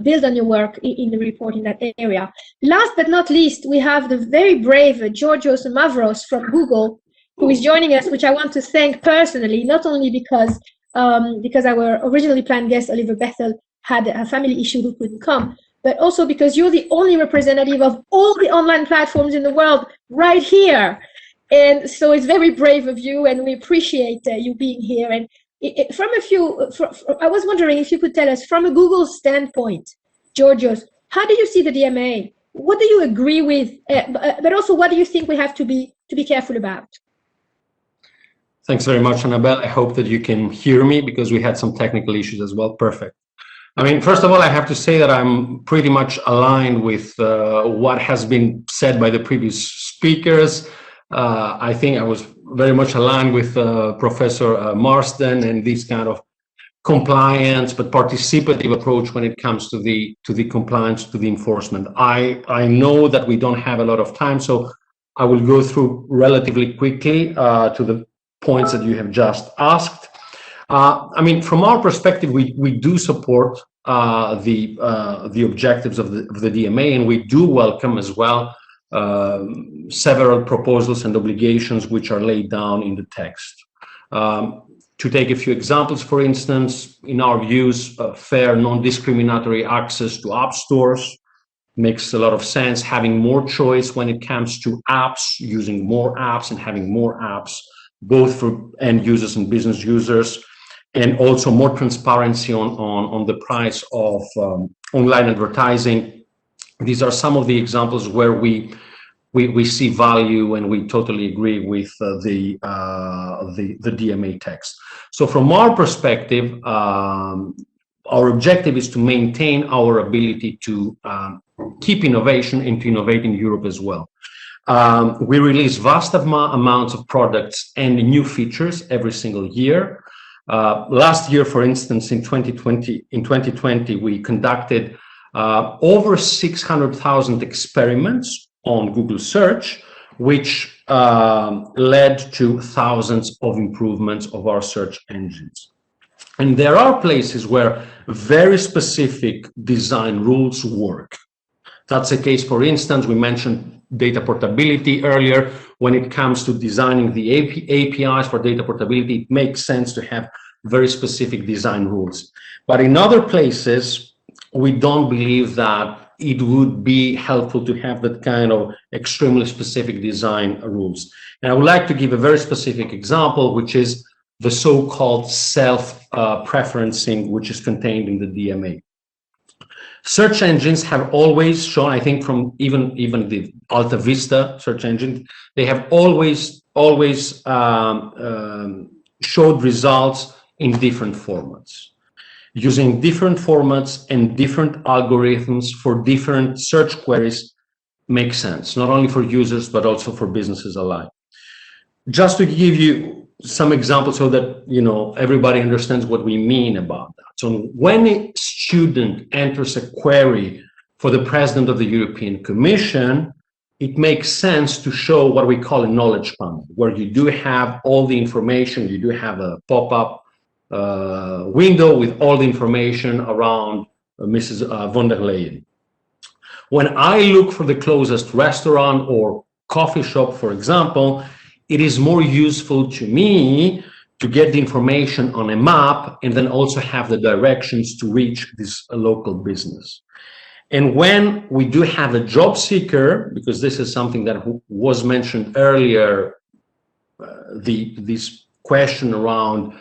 build on your work in the report in that area. Last but not least, we have the very brave Georgios Mavros from Google, who is joining us, which I want to thank personally, not only because our originally planned guest, Oliver Bethel, had a family issue who couldn't come, but also because you're the only representative of all the online platforms in the world right here. And so it's very brave of you, and we appreciate you being here. And I was wondering if you could tell us, from a Google standpoint, Georgios, how do you see the DMA? What do you agree with? But also, what do you think we have to be careful about? Thanks very much, Annabelle. I hope that you can hear me, because we had some technical issues as well. Perfect. I mean, first of all, I have to say that I'm pretty much aligned with what has been said by the previous speakers. I think I was very much aligned with Professor Marsden and this kind of compliance but participative approach when it comes to the compliance, to the enforcement. I know that we don't have a lot of time, so I will go through relatively quickly to the points that you have just asked. I mean, from our perspective, we do support the objectives of the DMA, and we do welcome as well several proposals and obligations which are laid down in the text. To take a few examples, for instance, in our views, fair, non-discriminatory access to app stores makes a lot of sense. Having more choice when it comes to apps, using more apps and having more apps, both for end users and business users, and also more transparency on the price of online advertising. These are some of the examples where we see value, and we totally agree with the DMA text. So from our perspective, our objective is to maintain our ability to keep innovation and to innovate in Europe as well. We release vast amounts of products and new features every single year. Last year, for instance, in 2020, we conducted over 600,000 experiments on Google search, which led to thousands of improvements of our search engines. And there are places where very specific design rules work. That's the case, for instance, we mentioned data portability earlier. When it comes to designing the APIs for data portability, it makes sense to have very specific design rules. But in other places, we don't believe that it would be helpful to have that kind of extremely specific design rules. And I would like to give a very specific example, which is the so-called self-preferencing, which is contained in the DMA. Search engines have always shown, I think from even the Alta Vista search engine, they have always showed results in different formats. Using different formats and different algorithms for different search queries makes sense, not only for users, but also for businesses alike. Just to give you some examples so that everybody understands what we mean about that. So when a student enters a query for the President of the European Commission, it makes sense to show what we call a knowledge panel, where you do have all the information, you do have a pop-up window with all the information around Mrs. von der Leyen. When I look for the closest restaurant or coffee shop, for example, it is more useful to me to get the information on a map and then also have the directions to reach this local business. And when we do have a job seeker, because this is something that was mentioned earlier, this question around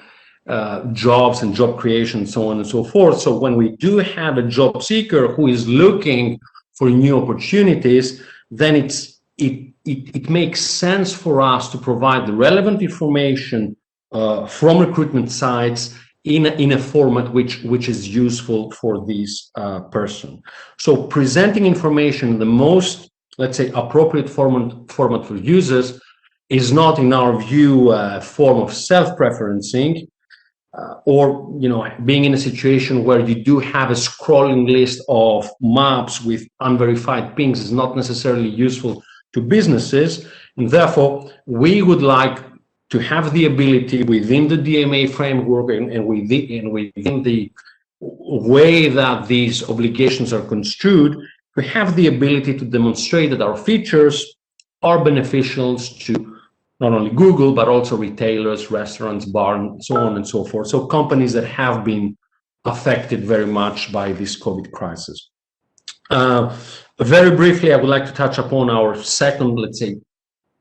jobs and job creation, so on and so forth. So when we do have a job seeker who is looking for new opportunities, then it makes sense for us to provide the relevant information from recruitment sites in a format which is useful for this person. So presenting information in the most, let's say, appropriate format for users is not, in our view, a form of self-preferencing, or being in a situation where you do have a scrolling list of maps with unverified pings is not necessarily useful to businesses. And therefore, we would like to have the ability within the DMA framework and within the way that these obligations are construed, we have the ability to demonstrate that our features are beneficial to not only Google, but also retailers, restaurants, bars, and so on and so forth. So companies that have been affected very much by this COVID crisis. Very briefly, I would like to touch upon our second, let's say,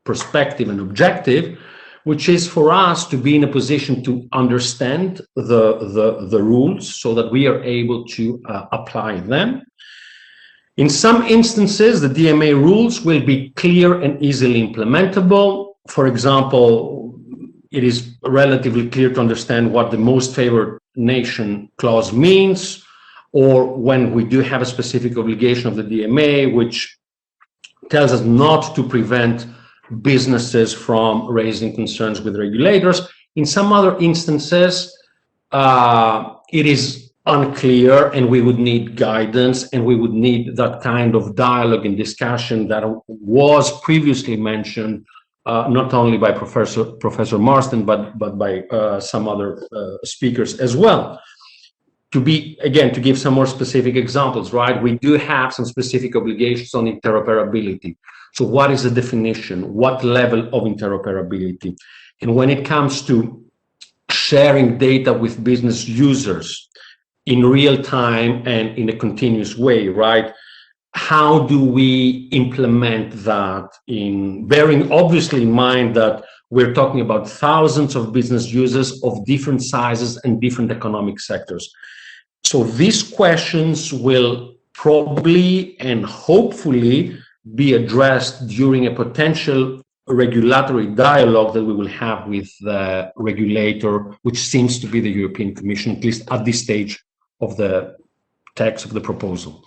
perspective and objective, which is for us to be in a position to understand the rules so that we are able to apply them. In some instances, the DMA rules will be clear and easily implementable. For example, it is relatively clear to understand what the most favored nation clause means, or when we do have a specific obligation of the DMA, which tells us not to prevent businesses from raising concerns with regulators. In some other instances, it is unclear, and we would need guidance, and we would need that kind of dialogue and discussion that was previously mentioned, not only by Professor Marsden, but by some other speakers as well. To give some more specific examples, right? We do have some specific obligations on interoperability. So what is the definition? What level of interoperability? And when it comes to sharing data with business users in real time and in a continuous way, right? How do we implement that, in bearing obviously in mind that we're talking about thousands of business users of different sizes and different economic sectors? So these questions will probably and hopefully be addressed during a potential regulatory dialogue that we will have with the regulator, which seems to be the European Commission, at least at this stage of the text of the proposal.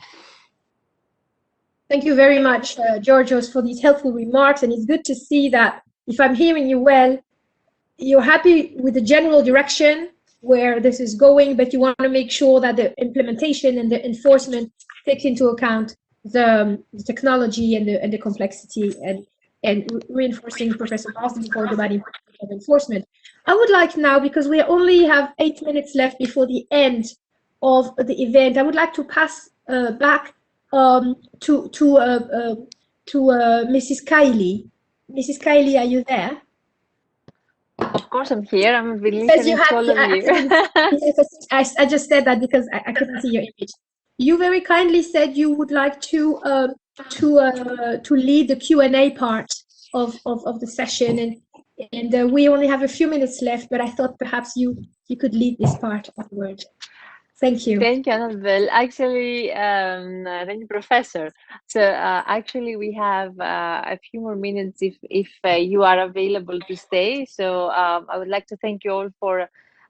Thank you very much, Georgios, for these helpful remarks. And it's good to see that, if I'm hearing you well, you're happy with the general direction where this is going, but you want to make sure that the implementation and the enforcement takes into account the technology and the complexity, and reinforcing Professor Marsden's point about of enforcement. I would like now, because we only have 8 minutes left before the end of the event, I would like to pass back to Mrs. Kaili. Mrs. Kaili, are you there? Of course, I'm here. I'm really listening to all of you. I just said that because I couldn't see your image. You very kindly said you would like to lead the Q&A part of the session, and we only have a few minutes left, but I thought perhaps you could lead this part onward. Thank you. Thank you, Annabelle. Actually, thank you, Professor. So actually, we have a few more minutes if you are available to stay. So I would like to thank you all for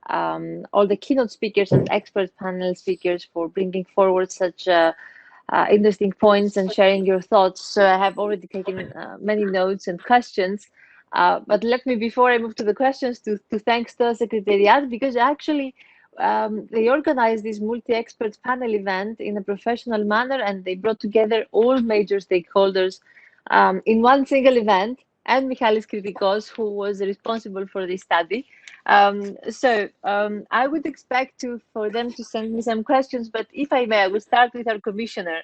all the keynote speakers and expert panel speakers for bringing forward such interesting points and sharing your thoughts. So I have already taken many notes and questions. But let me, before I move to the questions, to thank STOA Secretariat, because actually, they organized this multi-expert panel event in a professional manner, and they brought together all major stakeholders in one single event, and Michalis Kritikos, who was responsible for this study. So I would expect for them to send me some questions, but if I may, I will start with our commissioner,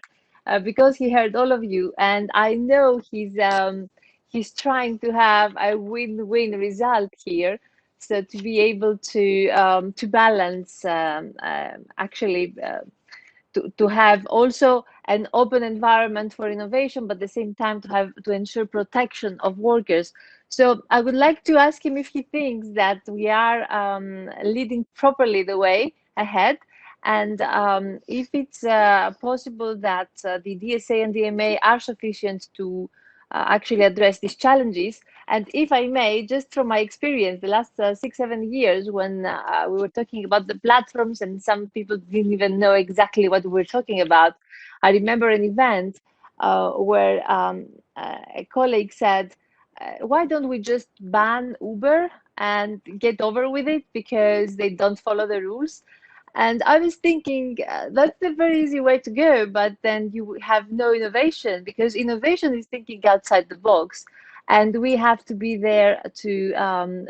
because he heard all of you, and I know he's trying to have a win-win result here. So to be able to balance, actually, to have also an open environment for innovation, but at the same time to ensure protection of workers. So I would like to ask him if he thinks that we are leading properly the way ahead, and if it's possible that the DSA and DMA are sufficient to actually address these challenges. And if I may, just from my experience, the last 6-7 years, when we were talking about the platforms and some people didn't even know exactly what we were talking about, I remember an event where a colleague said, why don't we just ban Uber and get over with it because they don't follow the rules? And I was thinking, that's a very easy way to go, but then you have no innovation, because innovation is thinking outside the box. And we have to be there to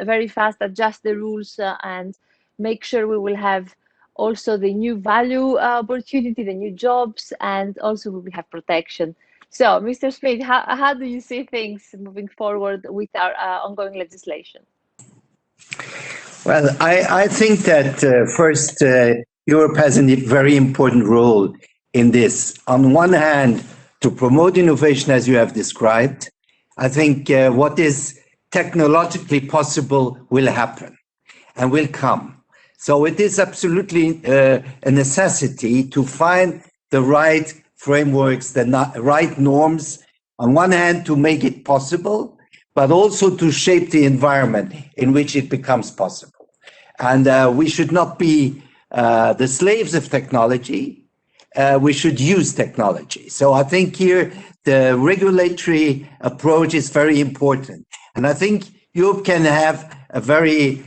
very fast adjust the rules and make sure we will have also the new value opportunity, the new jobs, and also we have protection. So, Mr. Schmit, how do you see things moving forward with our ongoing legislation? Well, I think that first, Europe has a very important role in this. On one hand, to promote innovation, as you have described, I think what is technologically possible will happen and will come. So it is absolutely a necessity to find the right frameworks, the right norms, on one hand, to make it possible, but also to shape the environment in which it becomes possible. And we should not be the slaves of technology. We should use technology. So I think here the regulatory approach is very important. And I think Europe can have a very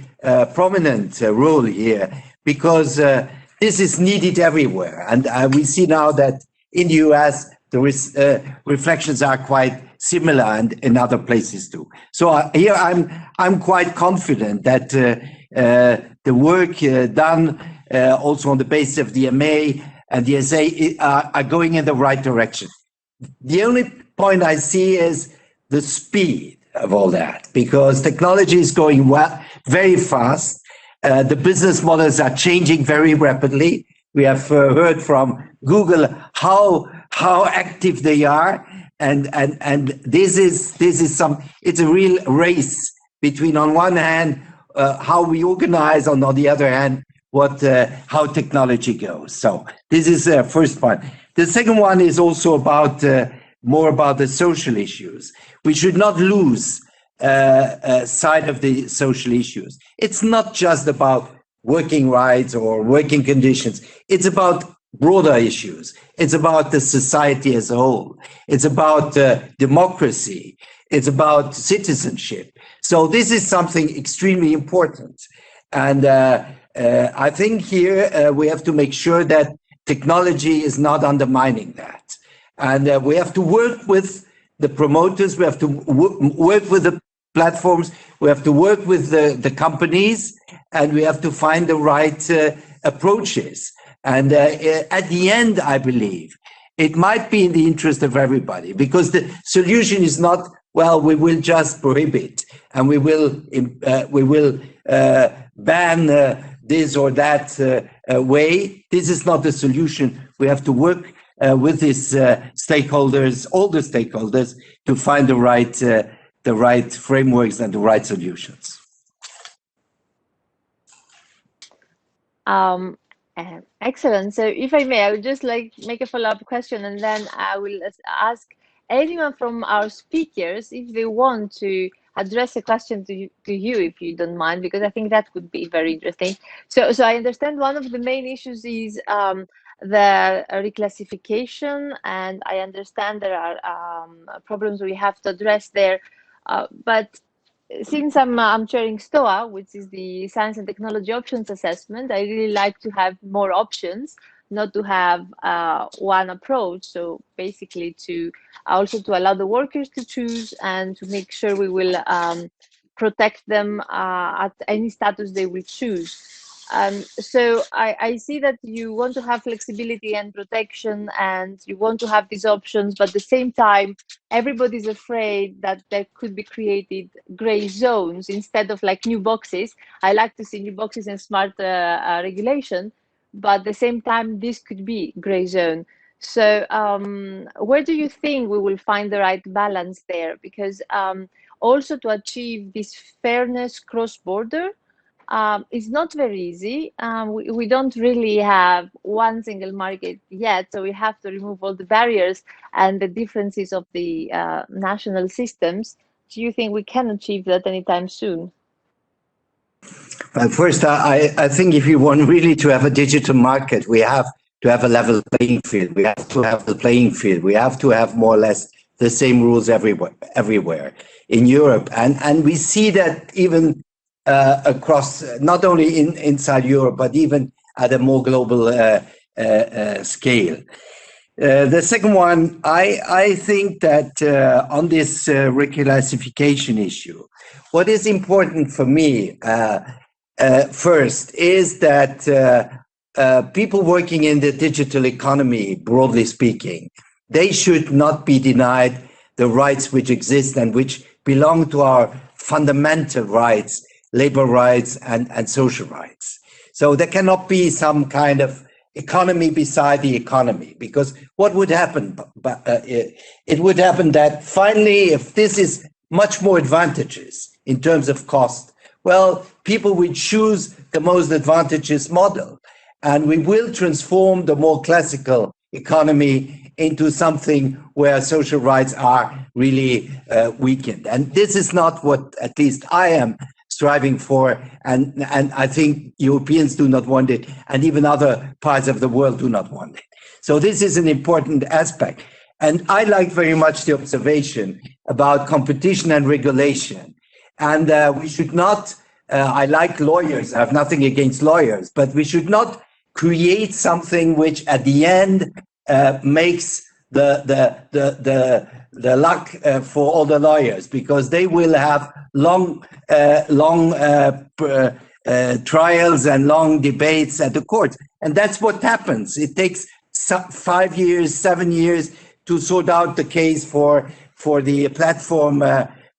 prominent role here, because this is needed everywhere. And we see now that in the US, the reflections are quite similar, and in other places too. So here I'm quite confident that the work done also on the basis of the MA and the SA are going in the right direction. The only point I see is the speed of all that, because technology is going very fast. The business models are changing very rapidly. We have heard from Google how active they are, and this is it's a real race between, on one hand, how we organize, on the other hand, how technology goes. So this is the first point. The second one is also about more about the social issues. We should not lose sight of the social issues. It's not just about working rights or working conditions. It's about broader issues. It's about the society as a whole. It's about democracy. It's about citizenship. So this is something extremely important. And I think here we have to make sure that technology is not undermining that. And we have to work with the promoters. We have to work with the platforms. We have to work with the companies, and we have to find the right approaches. And at the end, I believe it might be in the interest of everybody, because the solution is not, well, we will just prohibit and we will ban this or that way. This is not the solution. We have to work with these stakeholders, all the stakeholders, to find the right frameworks and the right solutions. Excellent. So if I may, I would just like make a follow-up question, and then I will ask anyone from our speakers if they want to address a question to you, if you don't mind, because I think that would be very interesting. So I understand one of the main issues is the reclassification, and I understand there are problems we have to address there. But since I'm chairing STOA, which is the Science and Technology Options Assessment, I really like to have more options, not to have one approach. So basically to also to allow the workers to choose and to make sure we will protect them at any status they will choose. So I see that you want to have flexibility and protection, and you want to have these options, but at the same time, everybody's afraid that there could be created gray zones instead of like new boxes. I like to see new boxes and smart regulation, but at the same time, this could be gray zone. So where do you think we will find the right balance there? Because also to achieve this fairness cross-border, it's not very easy. We don't really have one single market yet, so we have to remove all the barriers and the differences of the national systems. Do you think we can achieve that anytime soon? Well, first, I think if you want really to have a digital market, we have to have a level playing field. We have to have the playing field. We have to have more or less the same rules everywhere in Europe. And we see that even across, not only inside Europe, but even at a more global scale. The second one, I think that on this reclassification issue, what is important for me first is that people working in the digital economy, broadly speaking, they should not be denied the rights which exist and which belong to our fundamental rights, labor rights and social rights. So there cannot be some kind of economy beside the economy, because what would happen? It would happen that finally, if this is much more advantageous in terms of cost, well, people will choose the most advantageous model, and we will transform the more classical economy into something where social rights are really weakened. And this is not what at least I am striving for, and I think Europeans do not want it, and even other parts of the world do not want it. So this is an important aspect. And I like very much the observation about competition and regulation. And we should not, I like lawyers, I have nothing against lawyers, but we should not create something which at the end makes the luck for all the lawyers, because they will have long trials and long debates at the courts. And that's what happens. It takes 5 years, 7 years to sort out the case for the platform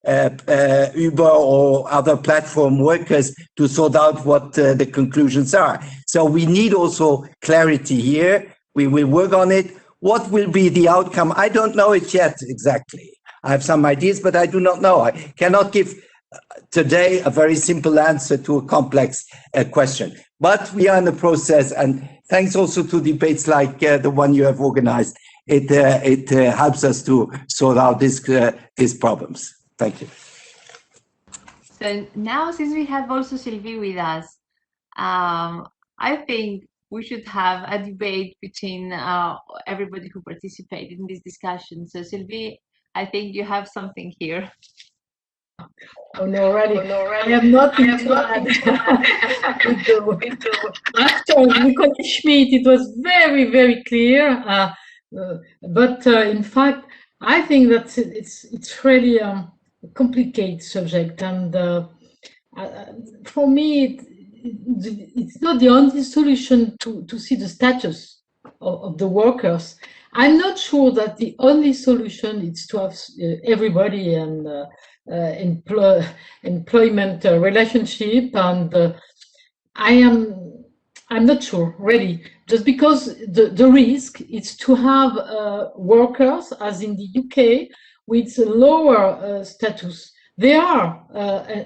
Uber or other platform workers to sort out what the conclusions are. So we need also clarity here. We will work on it. What will be the outcome? I don't know it yet exactly. I have some ideas, but I do not know. I cannot give today a very simple answer to a complex question. But we are in the process, and thanks also to debates like the one you have organized. It helps us to sort out these problems. Thank you. So now, since we have also Sylvie with us, I think we should have a debate between everybody who participated in this discussion. So Sylvie, I think you have something here. Oh no, already. I am not into after Nicolas Schmit, it was very, very clear. But in fact, I think that it's really a complicated subject, and for me, it's not the only solution to see the status of the workers. I'm not sure that the only solution is to have everybody and employment relationship, and I'm not sure really, just because the risk is to have workers, as in the UK, with lower status. They are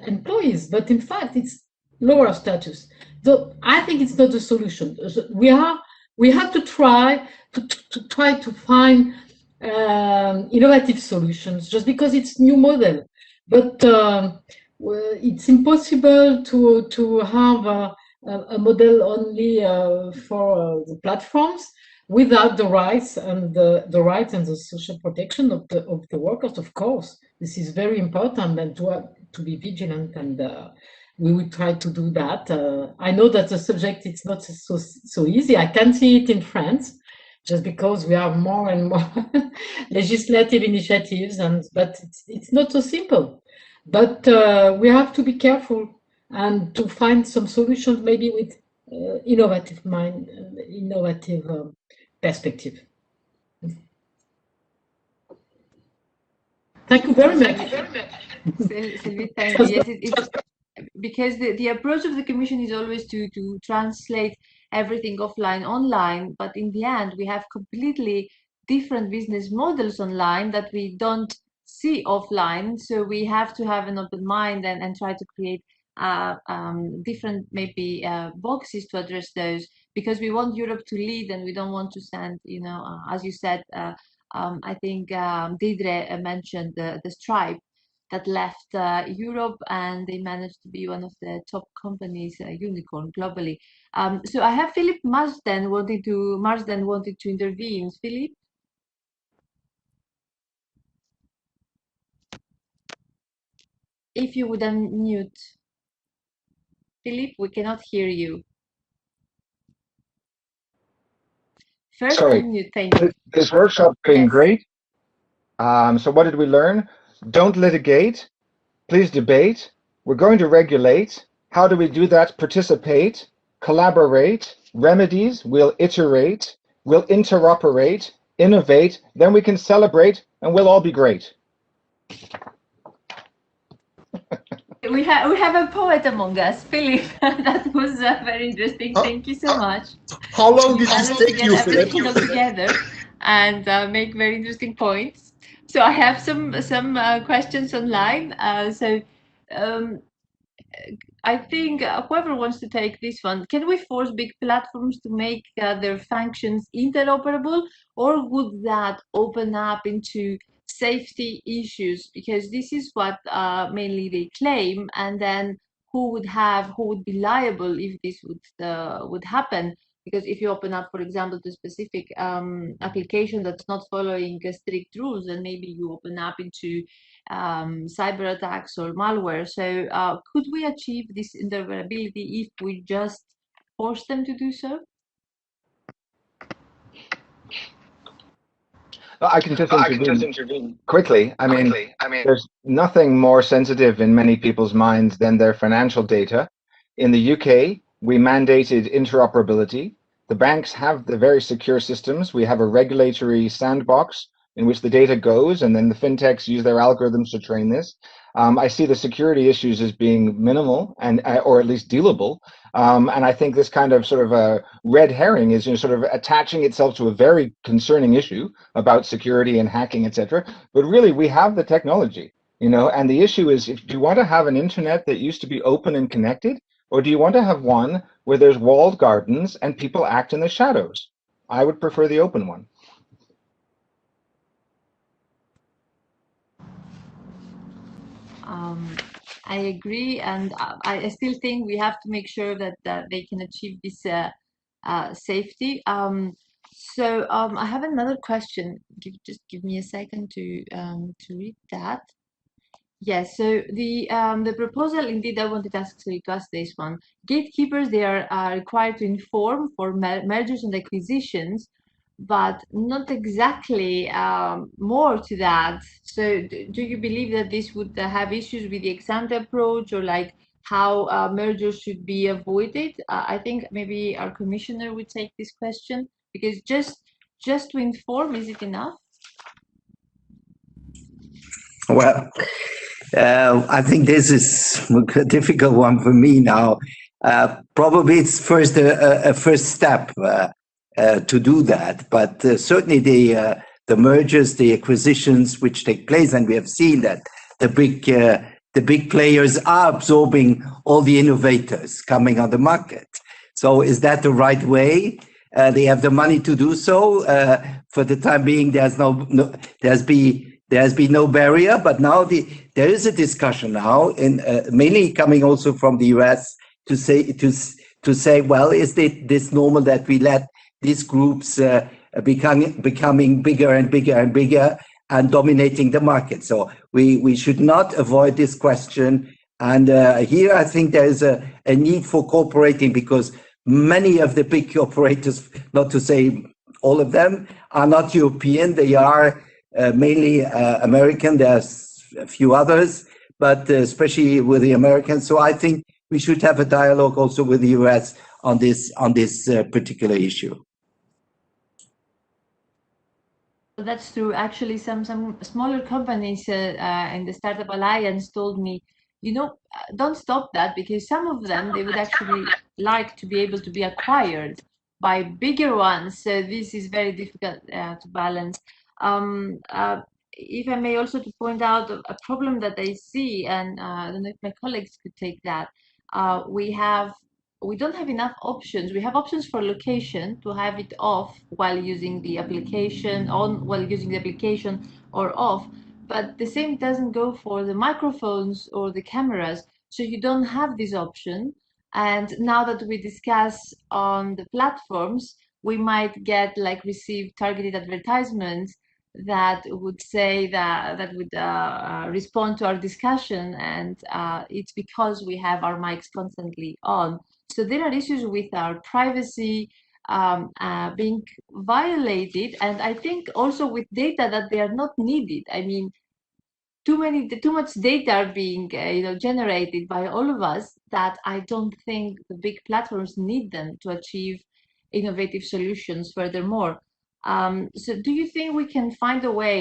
employees, but in fact it's lower status. So I think it's not a solution. We have to try to find innovative solutions, just because it's new model. But it's impossible to have a model only for the platforms without the rights and the social protection of the workers. Of course, this is very important, and to be vigilant, and we will try to do that. I know that the subject is not so easy. I can see it in France, just because we have more and more legislative initiatives, but it's not so simple. But we have to be careful and to find some solutions, maybe with innovative perspective. Thank you very much. Sylvie, thank you. Yes, it's because the approach of the Commission is always to translate everything offline online, but in the end we have completely different business models online that we don't see offline. So we have to have an open mind and try to create different maybe boxes to address those, because we want Europe to lead, and we don't want to send, as you said, I think Deidre mentioned the Stripe that left Europe, and they managed to be one of the top companies, unicorn globally. So I have Philip Marsden wanted to intervene. Philip? If you would unmute. Philip, we cannot hear you. First, sorry. Unmute, thank you. This workshop been Yes. great. So what did we learn? Don't litigate. Please debate. We're going to regulate. How do we do that? Participate. collaborate, remedies, we'll iterate, we'll interoperate, innovate, then we can celebrate, and we'll all be great. We have a poet among us, Philip. That was very interesting. Thank you so much. How long did this take you, Philip? Everything all together and make very interesting points. So I have some questions online. I think whoever wants to take this one, can we force big platforms to make their functions interoperable, or would that open up into safety issues? Because this is what mainly they claim, and then who would be liable if this would happen? Because if you open up, for example, to specific application that's not following strict rules, then maybe you open up into cyber attacks or malware. So could we achieve this interoperability if we just force them to do so? I can just intervene quickly. I mean, there's nothing more sensitive in many people's minds than their financial data. In the UK, we mandated interoperability. The banks have the very secure systems. We have a regulatory sandbox in which the data goes, and then the fintechs use their algorithms to train this. I see the security issues as being minimal and or at least dealable. And I think this kind of sort of a red herring is sort of attaching itself to a very concerning issue about security and hacking, etc. But really, we have the technology, and the issue is, do you want to have an internet that used to be open and connected, or do you want to have one where there's walled gardens and people act in the shadows? I would prefer the open one. I agree, and I still think we have to make sure that they can achieve this safety. So I have another question. Just give me a second to read that. Yes, so the proposal, indeed, I wanted to ask this one. Gatekeepers, they are required to inform for mergers and acquisitions, but not exactly more to that. So do you believe that this would have issues with the ex-ante approach, or like how mergers should be avoided? I think maybe our commissioner would take this question, because just to inform, is it enough? Well, I think this is a difficult one for me now. Probably it's first a first step to do that, but certainly the mergers, the acquisitions which take place, and we have seen that the big players are absorbing all the innovators coming on the market. So is that the right way? They have the money to do so. For the time being, there's been no barrier, but now there is a discussion now, mainly coming also from the US, to say, well, is this normal that we let these groups becoming bigger and bigger and bigger and dominating the market? So we should not avoid this question. And here I think there is a need for cooperating, because many of the big operators, not to say all of them, are not European. They are mainly American. There's a few others, but especially with the Americans. So I think we should have a dialogue also with the US on this particular issue. That's true. Actually, some smaller companies in the Startup Alliance told me, don't stop that, because some of them, they would actually like to be able to be acquired by bigger ones. So this is very difficult to balance. If I may also to point out a problem that I see, and I don't know if my colleagues could take that. We don't have enough options. We have options for location, to have it off while using the application, on while using the application, or off. But the same doesn't go for the microphones or the cameras. So you don't have this option. And now that we discuss on the platforms, we might receive targeted advertisements that would say that would respond to our discussion, and it's because we have our mics constantly on. So there are issues with our privacy being violated, and I think also with data that they are not needed. I mean, too much data are being generated by all of us that I don't think the big platforms need them to achieve innovative solutions furthermore. So do you think we can find a way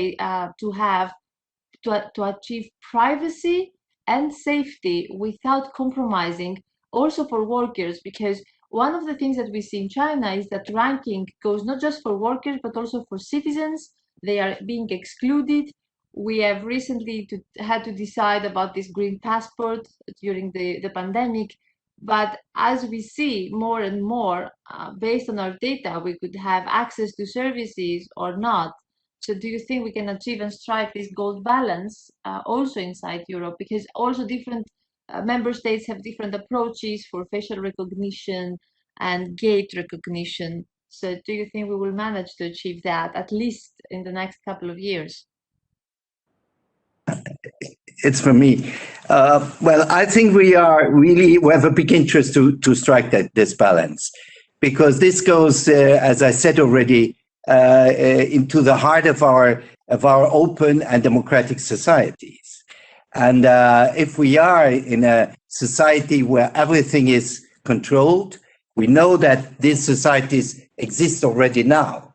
to achieve privacy and safety without compromising also for workers? Because one of the things that we see in China is that ranking goes not just for workers, but also for citizens. They are being excluded. We have recently had to decide about this green passport during the pandemic. But as we see more and more, based on our data, we could have access to services or not. So do you think we can achieve and strike this gold balance also inside Europe? Because also different member states have different approaches for facial recognition and gait recognition. So do you think we will manage to achieve that, at least in the next couple of years? It's for me. Well, I think we have a big interest to strike this balance, because this goes, as I said already, into the heart of our open and democratic societies. And if we are in a society where everything is controlled, we know that these societies exist already now.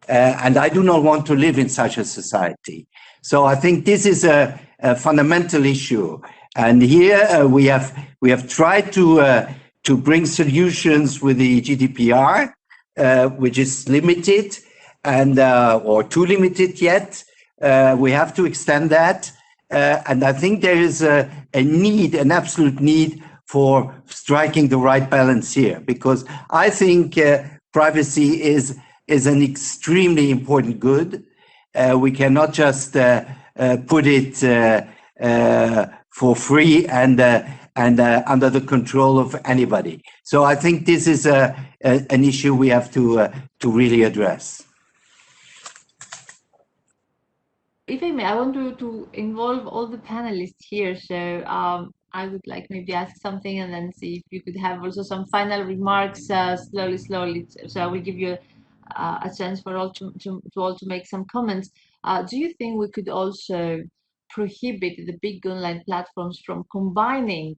And I do not want to live in such a society. So I think this is a fundamental issue. And here we have tried to bring solutions with the Gdpr, which is limited and or too limited yet. We have to extend that. And I think there is a need, an absolute need for striking the right balance here, because I think privacy is an extremely important good. We cannot just put it for free and under the control of anybody. So I think this is an issue we have to really address. If I may, I want to involve all the panelists here. So I would like maybe ask something and then see if you could have also some final remarks slowly. So I will give you a chance for all to make some comments. Do you think we could also prohibit the big online platforms from combining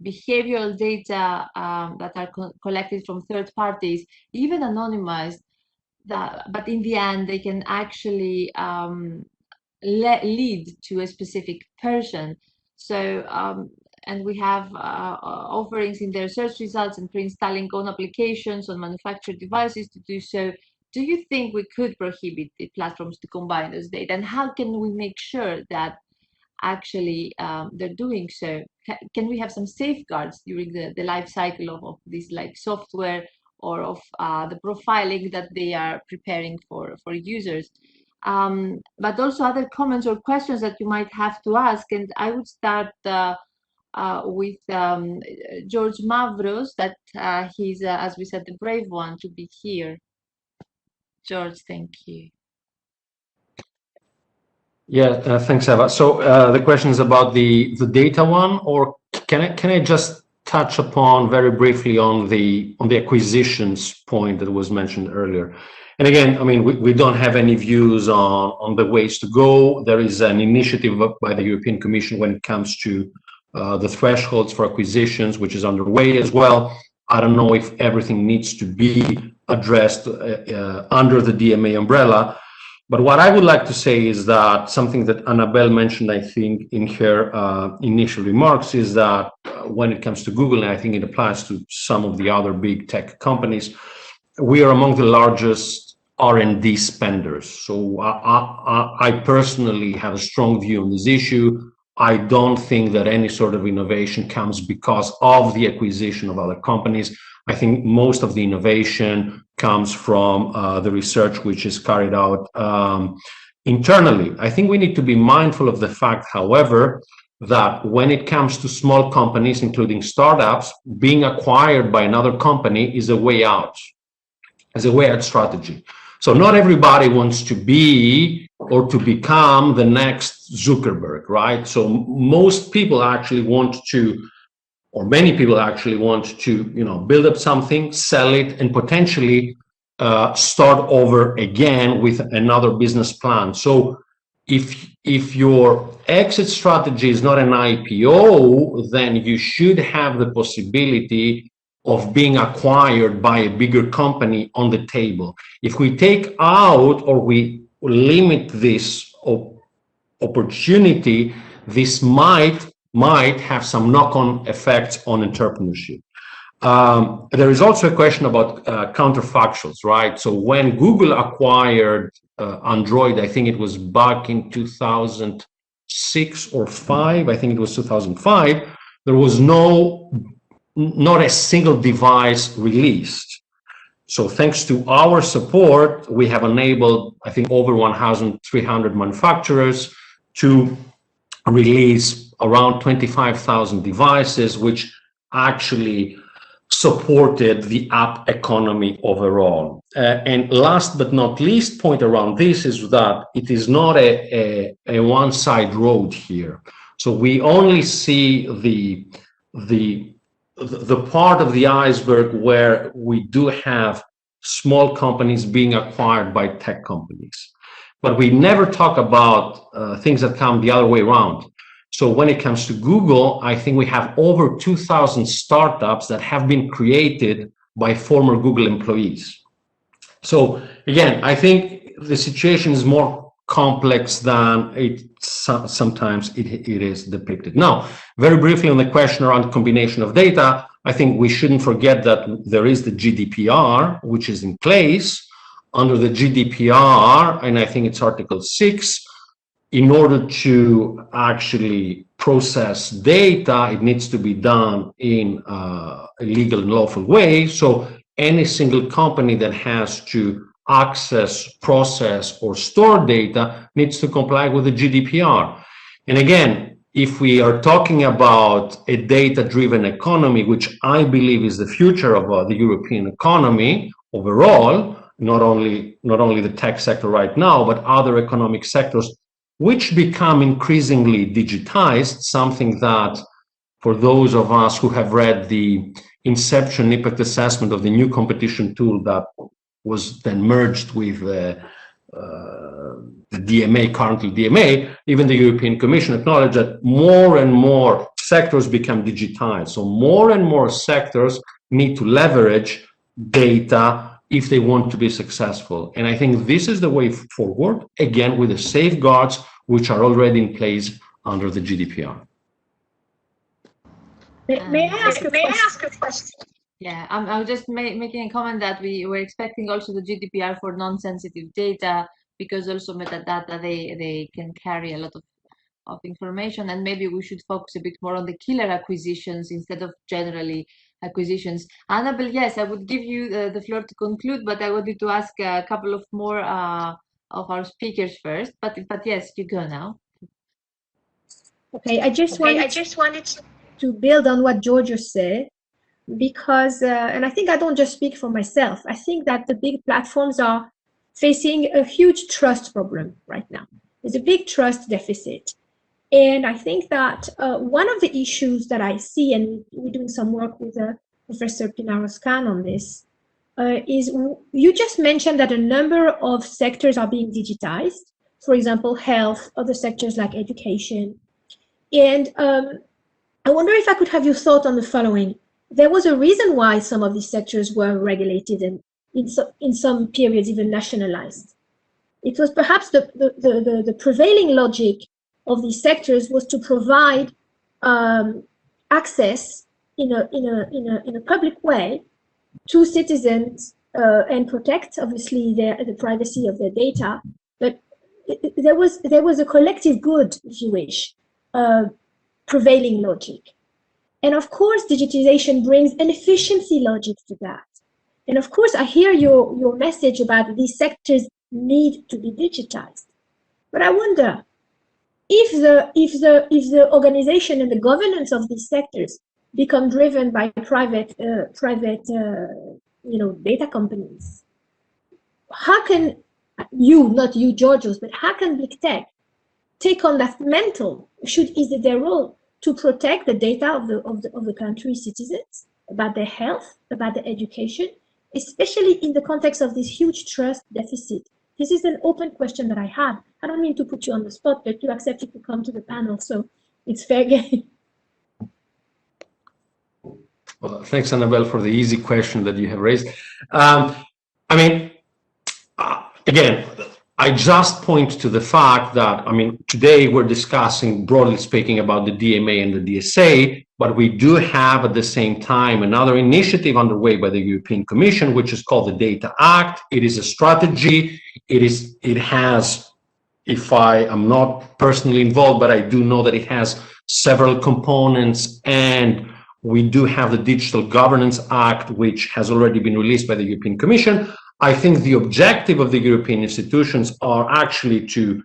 behavioral data that are collected from third parties, even anonymized, but in the end they can actually lead to a specific person? So and we have offerings in their search results and pre-installing own applications on manufactured devices to do so. Do you think we could prohibit the platforms to combine those data? And how can we make sure that actually they're doing so? Can we have some safeguards during the life cycle of this like software or of the profiling that they are preparing for users? But also other comments or questions that you might have to ask. And I would start with Georgios Mavros, that he's, as we said, the brave one to be here. George, thank you. Yeah, thanks, Eva. So the question is about the data one, or can I just touch upon very briefly on the acquisitions point that was mentioned earlier? And again, I mean, we don't have any views on the ways to go. There is an initiative by the European Commission when it comes to the thresholds for acquisitions, which is underway as well. I don't know if everything needs to be addressed under the DMA umbrella. But what I would like to say is that something that Annabelle mentioned, I think, in her initial remarks, is that when it comes to Google, and I think it applies to some of the other big tech companies, we are among the largest R&D spenders. So I personally have a strong view on this issue. I don't think that any sort of innovation comes because of the acquisition of other companies. I think most of the innovation comes from the research which is carried out internally. I think we need to be mindful of the fact, however, that when it comes to small companies, including startups, being acquired by another company is a way out, as a way out strategy. So not everybody wants to be or to become the next Zuckerberg, right? So most people actually want to, or many people actually want to, build up something, sell it, and potentially start over again with another business plan. So if your exit strategy is not an IPO, then you should have the possibility of being acquired by a bigger company on the table. If we take out or we limit this opportunity, this might have some knock-on effects on entrepreneurship. There is also a question about counterfactuals, right? So when Google acquired Android, I think it was back in 2006 or 5, I think it was 2005, there was not a single device released. So thanks to our support, we have enabled, I think, over 1,300 manufacturers to release around 25,000 devices, which actually supported the app economy overall. And last but not least point around this is that it is not a one-side road here. So we only see the part of the iceberg where we do have small companies being acquired by tech companies. But we never talk about things that come the other way around. So when it comes to Google, I think we have over 2,000 startups that have been created by former Google employees. So again, I think the situation is more complex than sometimes it is depicted. Now, very briefly on the question around combination of data, I think we shouldn't forget that there is the GDPR, which is in place. Under the GDPR, and I think it's Article 6, in order to actually process data, it needs to be done in a legal and lawful way. So any single company that has to access, process, or store data needs to comply with the GDPR. And again, if we are talking about a data-driven economy, which I believe is the future of the European economy overall, not only the tech sector right now, but other economic sectors, which become increasingly digitized, something that for those of us who have read the Inception impact assessment of the new competition tool that was then merged with the DMA, currently DMA, even the European Commission acknowledged that more and more sectors become digitized. So more and more sectors need to leverage data if they want to be successful. And I think this is the way forward, again, with the safeguards which are already in place under the GDPR. May I ask a question? Yeah, I was just making a comment that we were expecting also the GDPR for non-sensitive data, because also metadata, they can carry a lot of information, and maybe we should focus a bit more on the killer acquisitions instead of generally acquisitions. Annabelle, yes, I would give you the floor to conclude, but I wanted to ask a couple of more of our speakers first. But yes, you go now. Okay, I just wanted to build on what Georgios said, because, and I think I don't just speak for myself, I think that the big platforms are facing a huge trust problem right now. There's a big trust deficit. And I think that one of the issues that I see, and we're doing some work with Professor Pinaros-Khan on this, is you just mentioned that a number of sectors are being digitized, for example, health, other sectors like education. And I wonder if I could have your thought on the following. There was a reason why some of these sectors were regulated and in some periods even nationalized. It was perhaps the prevailing logic of these sectors was to provide access in a public way to citizens and protect, obviously, the privacy of their data. But there was a collective good, if you wish, prevailing logic. And of course, digitization brings an efficiency logic to that. And of course, I hear your message about these sectors need to be digitized. But I wonder, if the organization and the governance of these sectors become driven by private data companies, how can you, not you, Georgios, but how can big tech take on that mantle? Is it their role to protect the data of the country's citizens about their health, about their education, especially in the context of this huge trust deficit This is an open question that I have. I don't mean to put you on the spot, but you accepted to come to the panel, so it's fair game. Well, thanks, Annabelle, for the easy question that you have raised. I mean, again, I just point to the fact that, I mean, today we're discussing, broadly speaking, about the DMA and the DSA, but we do have at the same time another initiative underway by the European Commission, which is called the Data Act. It is a strategy. It has, if I am not personally involved, but I do know that it has several components, and we do have the Digital Governance Act, which has already been released by the European Commission. I think the objective of the European institutions are actually to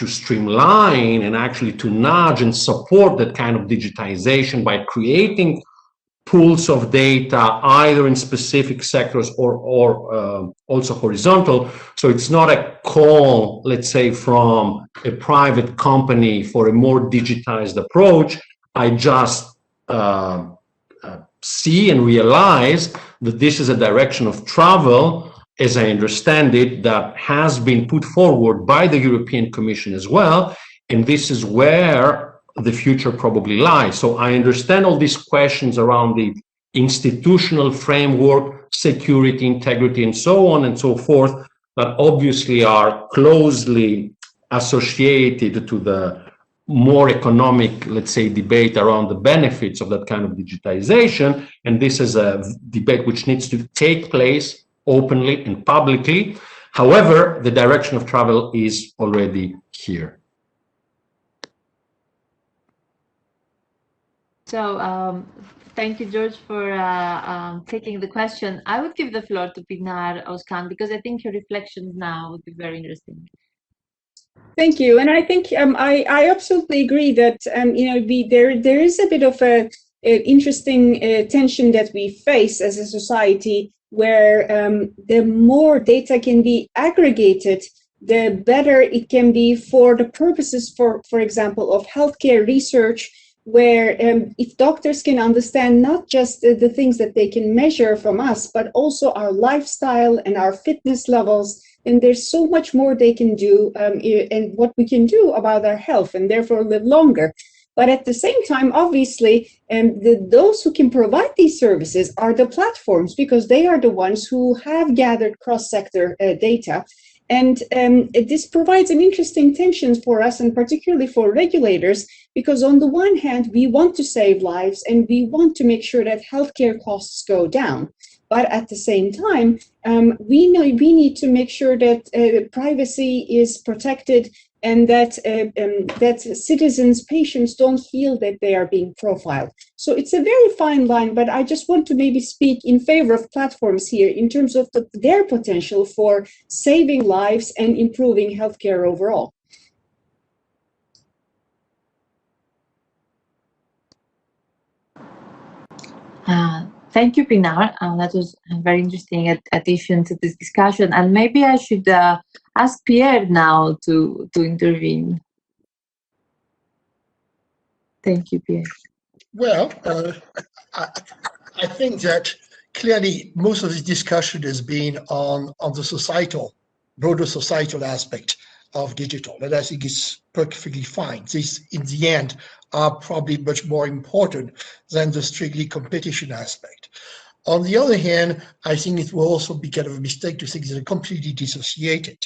streamline and actually to nudge and support that kind of digitization by creating pools of data either in specific sectors or also horizontal. So it's not a call, let's say, from a private company for a more digitized approach. I just see and realize that this is a direction of travel, as I understand it, that has been put forward by the European Commission as well, and this is where the future probably lies. So I understand all these questions around the institutional framework, security, integrity, and so on and so forth, that obviously are closely associated to the more economic, let's say, debate around the benefits of that kind of digitization. And this is a debate which needs to take place openly and publicly. However, the direction of travel is already here. So thank you, George, for taking the question. I would give the floor to Pinar Oscan, because I think your reflections now would be very interesting. Thank you, and I think I absolutely agree that you know, there is a bit of a interesting tension that we face as a society, where the more data can be aggregated, the better it can be for the purposes, for example, of healthcare research, where if doctors can understand not just the things that they can measure from us, but also our lifestyle and our fitness levels, and there's so much more they can do and what we can do about our health, and therefore live longer. But at the same time, obviously, those who can provide these services are the platforms, because they are the ones who have gathered cross-sector data. And this provides an interesting tension for us, and particularly for regulators, because on the one hand, we want to save lives and we want to make sure that healthcare costs go down. But at the same time, we need to make sure that privacy is protected, and that that citizens, patients don't feel that they are being profiled. So it's a very fine line, but I just want to maybe speak in favor of platforms here in terms of their potential for saving lives and improving healthcare overall. Thank you, Pinar. That was a very interesting addition to this discussion. And maybe I should ask Pierre now to intervene. Thank you, Pierre. Well, I think that clearly most of this discussion has been on the societal, broader societal aspect of digital, and I think it's perfectly fine. These, in the end, are probably much more important than the strictly competition aspect. On the other hand, I think it will also be kind of a mistake to think they're completely dissociated.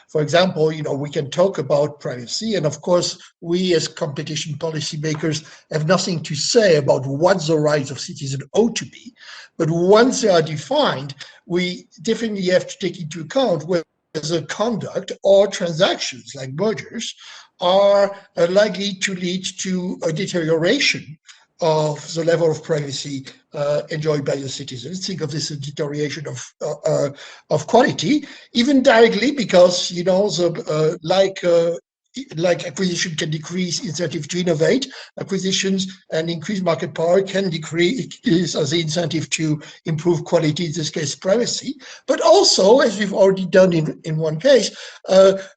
For example, you know, we can talk about privacy, and of course, we as competition policymakers have nothing to say about what the rights of citizens ought to be. But once they are defined, we definitely have to take into account whether the conduct or transactions like mergers are likely to lead to a deterioration of the level of privacy enjoyed by the citizens. Think of this as deterioration of quality, even directly, because, you know, the like acquisition can decrease incentive to innovate, acquisitions and increased market power can decrease the incentive to improve quality, in this case privacy. But also, as we've already done in one case,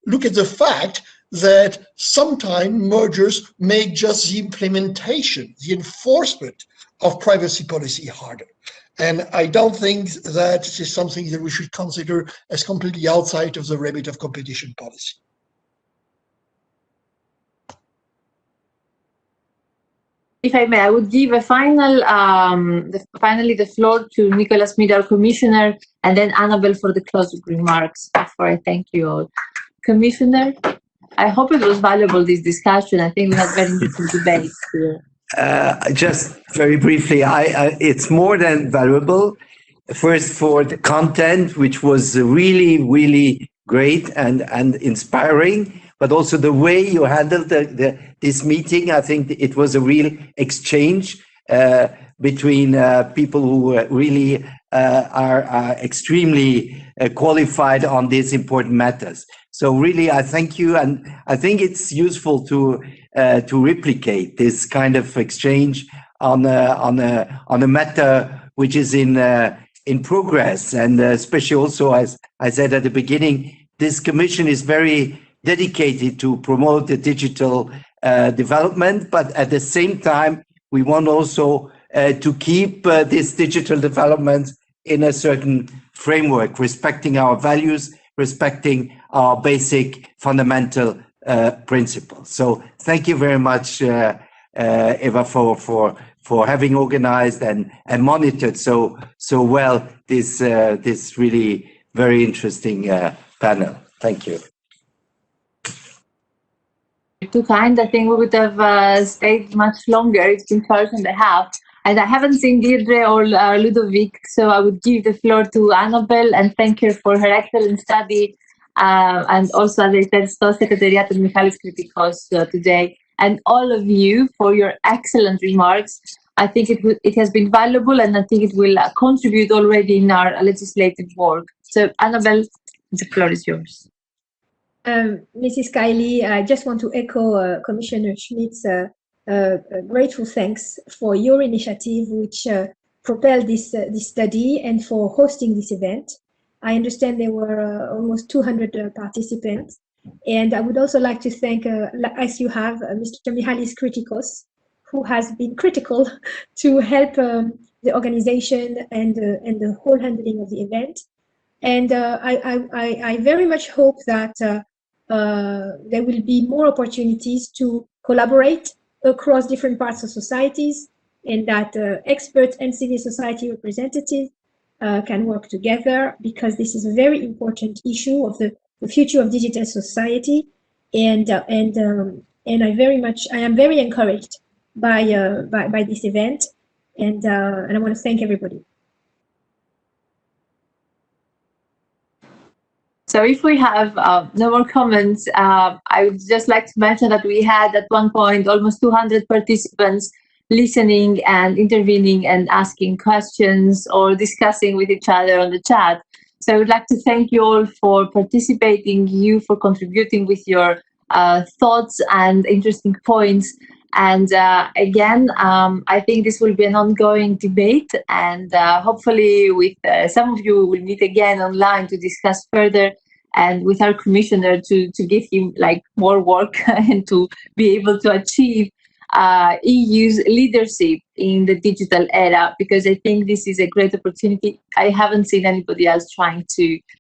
look at the fact that sometimes mergers make just the implementation, the enforcement of privacy policy harder. And I don't think that this is something that we should consider as completely outside of the remit of competition policy. If I may, I would give a finally the floor to Nicolas Schmit, our Commissioner, and then Annabelle for the closing remarks before I thank you all. Commissioner, I hope it was valuable, this discussion. I think we had very interesting debates here. Just very briefly, it's more than valuable. First, for the content, which was really, really great and inspiring, but also the way you handled this meeting. I think it was a real exchange between people who really are extremely qualified on these important matters. So really, I thank you, and I think it's useful to replicate this kind of exchange on a matter which is in progress, and especially also, as I said at the beginning, this commission is very dedicated to promote the digital development, but at the same time, we want also to keep this digital development in a certain framework, respecting our values, respecting our basic fundamental principles. So thank you very much, Eva, for having organized and monitored so well this really very interesting panel. Thank you. Too kind. I think we would have stayed much longer. It's been 2 hours and a half. And I haven't seen Deirdre or Ludovic, so I would give the floor to Annabelle and thank her for her excellent study. And also, as I said, STOA Secretariat and Michalis Kritikos today. And all of you for your excellent remarks. I think it has been valuable, and I think it will contribute already in our legislative work. So, Annabelle, the floor is yours. Mrs. Kaili, I just want to echo Commissioner Schmidt's grateful thanks for your initiative, which propelled this study, and for hosting this event. I understand there were almost 200 participants, and I would also like to thank, as you have, Mr. Michalis Kritikos, who has been critical to help the organization and the whole handling of the event. And I very much hope that there will be more opportunities to collaborate across different parts of societies, and that experts and civil society representatives can work together, because this is a very important issue of the future of digital society. And I am very encouraged by this event, and I want to thank everybody. So if we have no more comments, I would just like to mention that we had at one point almost 200 participants listening and intervening and asking questions or discussing with each other on the chat. So I would like to thank you all for participating, you for contributing with your thoughts and interesting points. And again, I think this will be an ongoing debate, and hopefully with some of you we'll meet again online to discuss further, and with our commissioner to give him like more work and to be able to achieve EU's leadership in the digital era, because I think this is a great opportunity. I haven't seen anybody else trying to